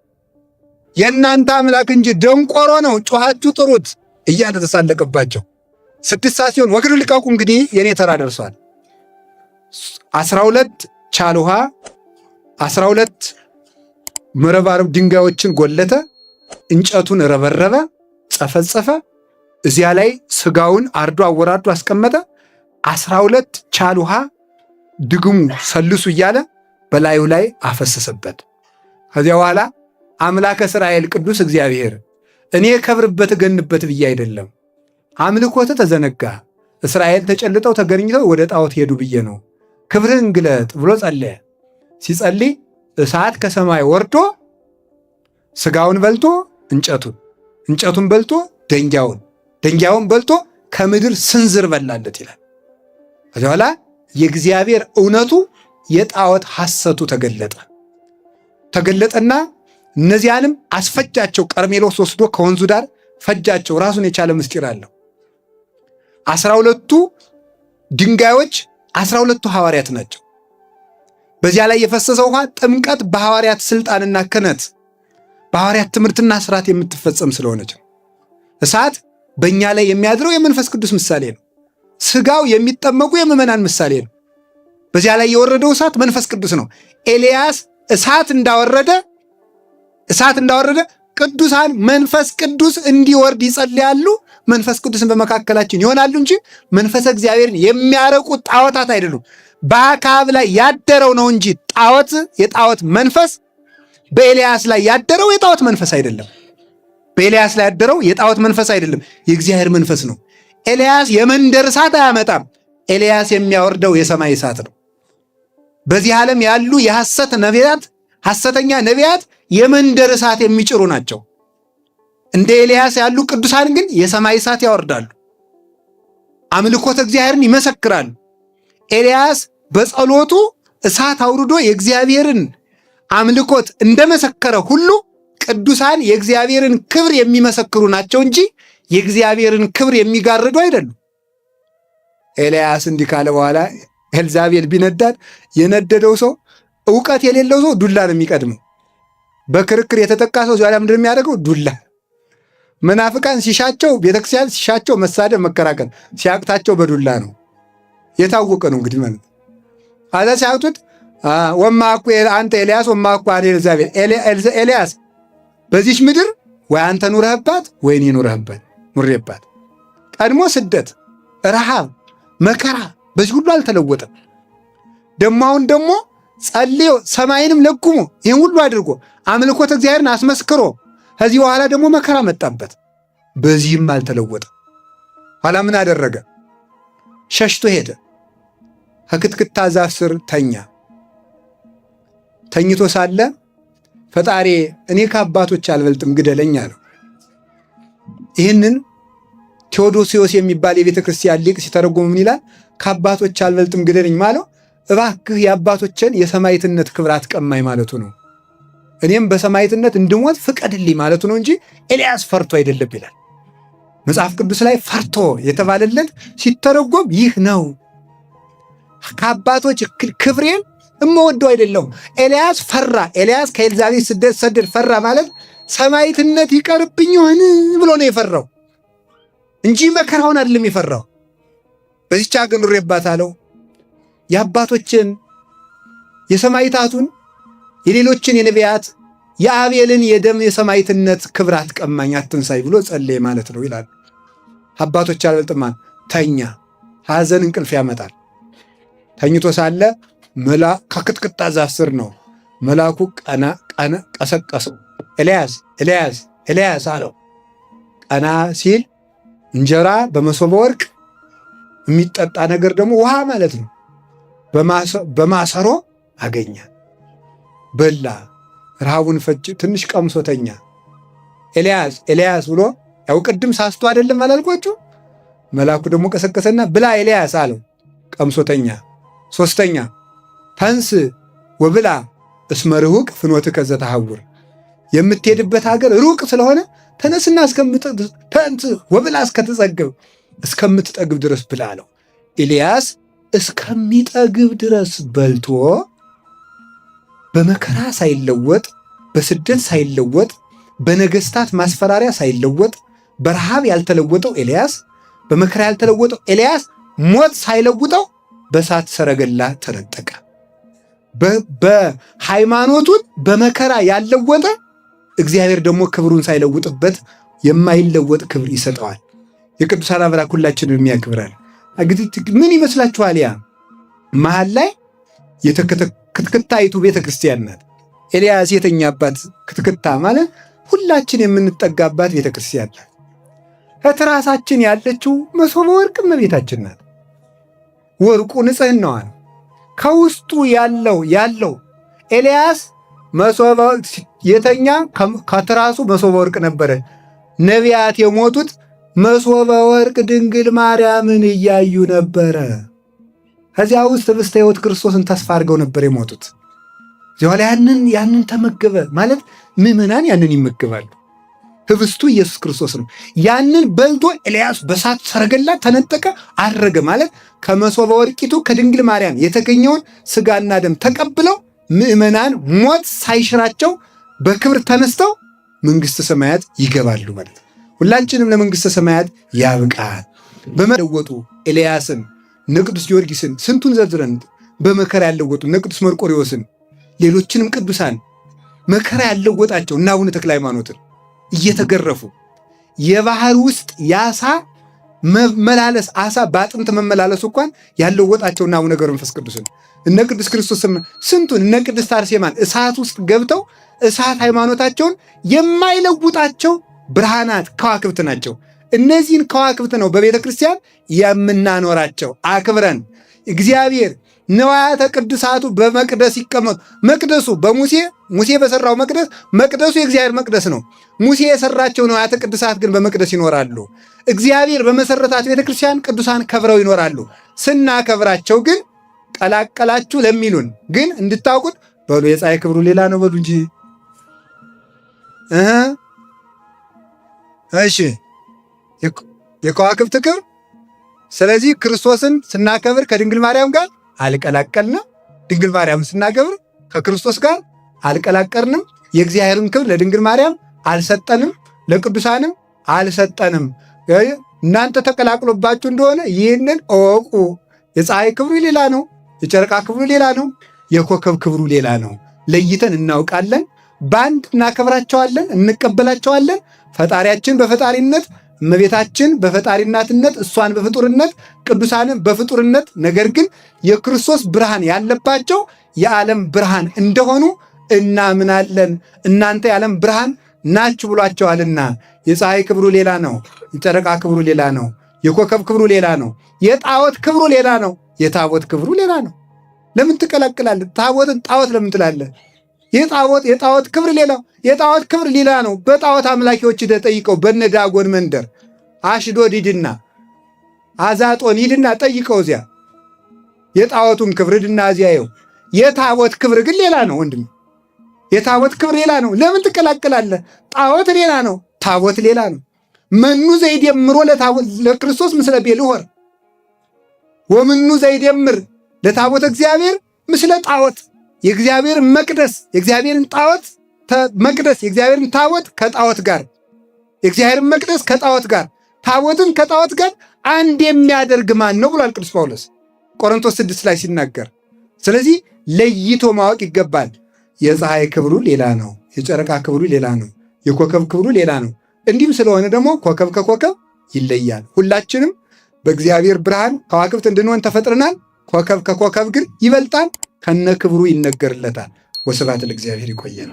Speaker 1: የእናንተ አምላክ እንጂ ደንቆሮ ነው፣ ጮኻችሁ ጥሩት እያለ ተሳለቅባቸው። 6 ሰዓት ሲሆን ወግዱ ልቀቁ፣ እንግዲህ የኔ ተራ ደርሷል። 12 ቻል ውሃ 12 መረባረብ ድንጋዮችን ጎለተ፣ እንጨቱን ረበረበ፣ ጸፈጸፈ። እዚያ ላይ ስጋውን አርዶ አወራርዶ አስቀመጠ። 12 ቻል ውሃ ድግሙ ሰልሱ እያለ በላዩ ላይ አፈሰሰበት። ከዚያ በኋላ አምላከ እስራኤል ቅዱስ እግዚአብሔር እኔ ከብርበት እገንበት ብዬ አይደለም፣ አምልኮት ተዘነጋ፣ እስራኤል ተጨልጠው ተገኝተው ወደ ጣዖት ሄዱ ብዬ ነው፣ ክብርህን ግለጥ ብሎ ጸለየ። ሲጸልይ እሳት ከሰማይ ወርዶ ስጋውን በልቶ እንጨቱን በልቶ ደንጊያውን በልቶ ከምድር ስንዝር በላለት ይላል። ከዚያ በኋላ የእግዚአብሔር እውነቱ የጣዖት ሐሰቱ ተገለጠና እነዚያንም አስፈጃቸው። ቀርሜሎስ ወስዶ ከወንዙ ዳር ፈጃቸው። ራሱን የቻለ ምስጢር አለው። 12ቱ ድንጋዮች 12ቱ ሐዋርያት ናቸው። በዚያ ላይ የፈሰሰው ውሃ ጥምቀት በሐዋርያት ስልጣንና ክህነት በሐዋርያት ትምህርትና ስርዓት የምትፈጸም ስለሆነች ነው። እሳት በእኛ ላይ የሚያድረው የመንፈስ ቅዱስ ምሳሌ ነው። ስጋው የሚጠመቁ የምዕመናን ምሳሌ ነው። በዚያ ላይ የወረደው እሳት መንፈስ ቅዱስ ነው። ኤልያስ እሳት እንዳወረደ ቅዱሳን መንፈስ ቅዱስ እንዲወርድ ይጸልያሉ። መንፈስ ቅዱስን በመካከላችን ይሆናሉ እንጂ መንፈስ እግዚአብሔርን የሚያረቁ ጣዖታት አይደሉም። በአክዓብ ላይ ያደረው ነው እንጂ የጣዖት መንፈስ በኤልያስ ላይ ያደረው የጣዖት መንፈስ አይደለም። በኤልያስ ላይ ያደረው የጣዖት መንፈስ አይደለም፣ የእግዚአብሔር መንፈስ ነው። ኤልያስ የመንደር እሳት አያመጣም። ኤልያስ የሚያወርደው የሰማይ እሳት ነው። በዚህ ዓለም ያሉ ሐሰተኛ ነቢያት የመንደር እሳት የሚጭሩ ናቸው። እንደ ኤልያስ ያሉ ቅዱሳን ግን የሰማይ እሳት ያወርዳሉ፣ አምልኮተ እግዚአብሔርን ይመሰክራሉ። ኤልያስ በጸሎቱ እሳት አውርዶ የእግዚአብሔርን አምልኮት እንደመሰከረ ሁሉ ቅዱሳን የእግዚአብሔርን ክብር የሚመሰክሩ ናቸው እንጂ የእግዚአብሔርን ክብር የሚጋርዱ አይደሉም። ኤልያስ እንዲህ ካለ በኋላ ኤልዛቤል ቢነዳድ የነደደው ሰው ዕውቀት የሌለው ሰው ዱላ ነው የሚቀድመው። በክርክር የተጠቃ ሰው ዛሬ ምንድን የሚያደርገው? ዱላ። መናፍቃን ሲሻቸው ቤተክርስቲያን ሲሻቸው መሳደብ መከራከር ሲያቅታቸው በዱላ ነው። የታወቀ ነው እንግዲህ ማለት አዛ ሲያቅቱት ወማኩ አንተ ኤልያስ ወማኩ አንተ ኤልዛቤል ኤልያስ በዚች ምድር ወይ አንተ ኑረህባት ወይ እኔ ኑሬባት። ቀድሞ ስደት፣ ረሃብ፣ መከራ በዚህ ሁሉ አልተለወጠም። አሁን ደግሞ ጸልዮ ሰማይንም ለጉሞ ይህን ሁሉ አድርጎ አምልኮተ እግዚአብሔርን አስመስክሮ ከዚህ በኋላ ደግሞ መከራ መጣበት። በዚህም አልተለወጠ። ኋላ ምን አደረገ? ሸሽቶ ሄደ። ከክትክታ ዛፍ ስር ተኛ። ተኝቶ ሳለ ፈጣሪ እኔ ከአባቶች አልበልጥም ግደለኝ አለው። ይህንን ቴዎዶሲዮስ የሚባል የቤተ ክርስቲያን ሊቅ ሲተረጎም ምን ይላል? ከአባቶች አልበልጥም ግደለኝ ማለው እባክህ የአባቶችን የሰማዕትነት ክብር አትቀማኝ ማለቱ ነው። እኔም በሰማዕትነት እንድሞት ፍቀድልኝ ማለቱ ነው እንጂ ኤልያስ ፈርቶ አይደለም ይላል መጽሐፍ ቅዱስ ላይ። ፈርቶ የተባለለት ሲተረጎም ይህ ነው። ከአባቶች ክብሬን እምወደው አይደለም። ኤልያስ ፈራ። ኤልያስ ከኤልዛቤት ስደት ሰደድ ፈራ ማለት ሰማዕትነት ይቀርብኝ ይሆን ብሎ ነው የፈራው እንጂ መከራውን አይደለም የፈራው። በዚህች አገር ኑሬባታለሁ። የአባቶችን የሰማዕታቱን የሌሎችን የነቢያት የአቤልን የደም የሰማዕትነት ክብር አትቀማኝ አትንሳይ ብሎ ጸለየ ማለት ነው ይላል። አባቶች አልበልጥማን ተኛ። ሐዘን እንቅልፍ ያመጣል። ተኝቶ ሳለ ከክትክታ ዛፍ ስር ነው መልአኩ ቀና ቀሰቀሰው። ኤልያስ ኤልያስ ኤልያስ አለው። ቀና ሲል እንጀራ በመሶበ ወርቅ የሚጠጣ ነገር ደግሞ ውሃ ማለት ነው በማሰሮ አገኘ። በላ። ረሃቡን ፈጭ ትንሽ ቀምሶተኛ። ኤልያስ ኤልያስ ብሎ ያው ቅድም ሳስቶ አይደለም አላልኳችሁ? መልአኩ ደግሞ ቀሰቀሰና ብላ ኤልያስ አለው። ቀምሶተኛ። ሶስተኛ ተንስ ወብላ እስመ ርሁቅ ፍኖትከ ዘተሐውር፣ የምትሄድበት ሀገር ሩቅ ስለሆነ ተነስና ተንስ ወብላ እስከምትጠግብ ድረስ ብላ አለው። ኤልያስ እስከሚጠግብ ድረስ በልቶ በመከራ ሳይለወጥ፣ በስደት ሳይለወጥ፣ በነገስታት ማስፈራሪያ ሳይለወጥ፣ በረሃብ ያልተለወጠው ኤልያስ፣ በመከራ ያልተለወጠው ኤልያስ ሞት ሳይለውጠው በእሳት ሰረገላ ተነጠቀ። በሃይማኖቱን በመከራ ያለወጠ እግዚአብሔር ደግሞ ክብሩን ሳይለውጥበት የማይለወጥ ክብር ይሰጠዋል። የቅዱሳን አምላክ ሁላችንን የሚያክብራል። ምን ይመስላችኋል? ያ መሃል ላይ ክትክታይቱ ቤተ ክርስቲያን ናት። ኤልያስ የተኛባት ክትክታ ማለት ሁላችን የምንጠጋባት ቤተ ክርስቲያን ናት። ከትራሳችን ያለችው መሶበ ወርቅ እመቤታችን ናት። ወርቁ ንጽሕናዋ ነው። ከውስጡ ያለው ኤልያስ መሶበ የተኛ ከትራሱ መሶበ ወርቅ ነበረ። ነቢያት የሞቱት መሶበ ወርቅ ድንግል ማርያምን እያዩ ነበረ። ከዚያ ውስጥ ህብስተ ሕይወት ክርስቶስን ተስፋ አድርገው ነበር የሞቱት። እዚያ ላይ ያንን ተመገበ ማለት ምዕመናን ያንን ይመገባሉ። ህብስቱ ኢየሱስ ክርስቶስ ነው። ያንን በልቶ ኤልያስ በእሳት ሰረገላ ተነጠቀ፣ አረገ ማለት ከመሶበ ወርቂቱ ከድንግል ማርያም የተገኘውን ስጋና ደም ተቀብለው ምዕመናን ሞት ሳይሽራቸው በክብር ተነስተው መንግሥተ ሰማያት ይገባሉ ማለት ነው። ሁላችንም ለመንግሥተ ሰማያት ያብቃል። በመለወጡ ኤልያስን እነ ቅዱስ ጊዮርጊስን ስንቱን ዘርዝረን በመከራ ያለወጡ እነ ቅዱስ መርቆሬዎስን ሌሎችንም ቅዱሳን መከራ ያለወጣቸው እና አቡነ ተክለ ሃይማኖትን እየተገረፉ የባህር ውስጥ የአሳ መመላለስ አሳ በአጥንት መመላለሱ እንኳን ያለወጣቸው እና አቡነ ገብረ መንፈስ ቅዱስን እነ ቅዱስ ክርስቶስም ስንቱን እነ ቅድስት አርሴማን እሳት ውስጥ ገብተው እሳት ሃይማኖታቸውን የማይለውጣቸው ብርሃናት ከዋክብት ናቸው። እነዚህን ከዋክብት ነው በቤተ ክርስቲያን የምናኖራቸው አክብረን። እግዚአብሔር ንዋያተ ቅዱሳቱ በመቅደስ ይቀመጡ። መቅደሱ ሙሴ በሰራው መቅደሱ የእግዚአብሔር መቅደስ ነው። ሙሴ የሰራቸው ንዋያተ ቅዱሳት ግን በመቅደስ ይኖራሉ። እግዚአብሔር በመሰረታት ቤተ ክርስቲያን ቅዱሳን ከብረው ይኖራሉ። ስናከብራቸው ግን ቀላቀላችሁ ለሚሉን ግን እንድታውቁት በሉ የፀሐይ ክብሩ ሌላ ነው በሉ እንጂ እሺ የከዋክብት ክብር። ስለዚህ ክርስቶስን ስናከብር ከድንግል ማርያም ጋር አልቀላቀልንም። ድንግል ማርያምን ስናከብር ከክርስቶስ ጋር አልቀላቀልንም። የእግዚአብሔርን ክብር ለድንግል ማርያም አልሰጠንም፣ ለቅዱሳንም አልሰጠንም። እናንተ ተቀላቅሎባችሁ እንደሆነ ይህንን እወቁ። የፀሐይ ክብሩ ሌላ ነው፣ የጨረቃ ክብሩ ሌላ ነው፣ የኮከብ ክብሩ ሌላ ነው። ለይተን እናውቃለን። በአንድ እናከብራቸዋለን፣ እንቀበላቸዋለን። ፈጣሪያችን በፈጣሪነት፣ እመቤታችን በፈጣሪናትነት፣ እሷን በፍጡርነት፣ ቅዱሳንን በፍጡርነት። ነገር ግን የክርስቶስ ብርሃን ያለባቸው የዓለም ብርሃን እንደሆኑ እናምናለን። እናንተ የዓለም ብርሃን ናችሁ ብሏቸዋልና። የፀሐይ ክብሩ ሌላ ነው፣ የጨረቃ ክብሩ ሌላ ነው፣ የኮከብ ክብሩ ሌላ ነው፣ የጣዖት ክብሩ ሌላ ነው፣ የታቦት ክብሩ ሌላ ነው። ለምን ትቀላቅላለህ? ታቦትን ጣዖት ለምን ትላለህ? የጣዖት ክብር ሌላው የጣዖት ክብር ሌላ ነው። በጣዖት አምላኪዎች ጠይቀው በነ ዳጎን መንደር አሽዶድ ሂድና አዛጦን ሂድና ጠይቀው እዚያ የጣዖቱን ክብር ሂድና እዚያ ይኸው። የታቦት ክብር ግን ሌላ ነው ወንድም፣ የታቦት ክብር ሌላ ነው። ለምን ትቀላቅላለህ? ጣዖት ሌላ ነው፣ ታቦት ሌላ ነው። መኑ ዘይደምሮ ለክርስቶስ ምስለ ቤልሆር ወምኑ ዘይደምር ለታቦት እግዚአብሔር ምስለ ጣዖት። የእግዚአብሔር መቅደስ የእግዚአብሔርን ጣዖት መቅደስ የእግዚአብሔርን ታቦት ከጣዖት ጋር የእግዚአብሔርን መቅደስ ከጣዖት ጋር ታቦትን ከጣዖት ጋር አንድ የሚያደርግ ማን ነው ብሏል ቅዱስ ጳውሎስ ቆሮንቶስ 6 ላይ ሲናገር። ስለዚህ ለይቶ ማወቅ ይገባል። የፀሐይ ክብሩ ሌላ ነው፣ የጨረቃ ክብሩ ሌላ ነው፣ የኮከብ ክብሩ ሌላ ነው። እንዲህም ስለሆነ ደግሞ ኮከብ ከኮከብ ይለያል። ሁላችንም በእግዚአብሔር ብርሃን ከዋክብት እንድንሆን ተፈጥረናል። ኮከብ ከኮከብ ግን ይበልጣል፣ ከነ ክብሩ ይነገርለታል። ወስብሐት ለእግዚአብሔር። ይቆየን።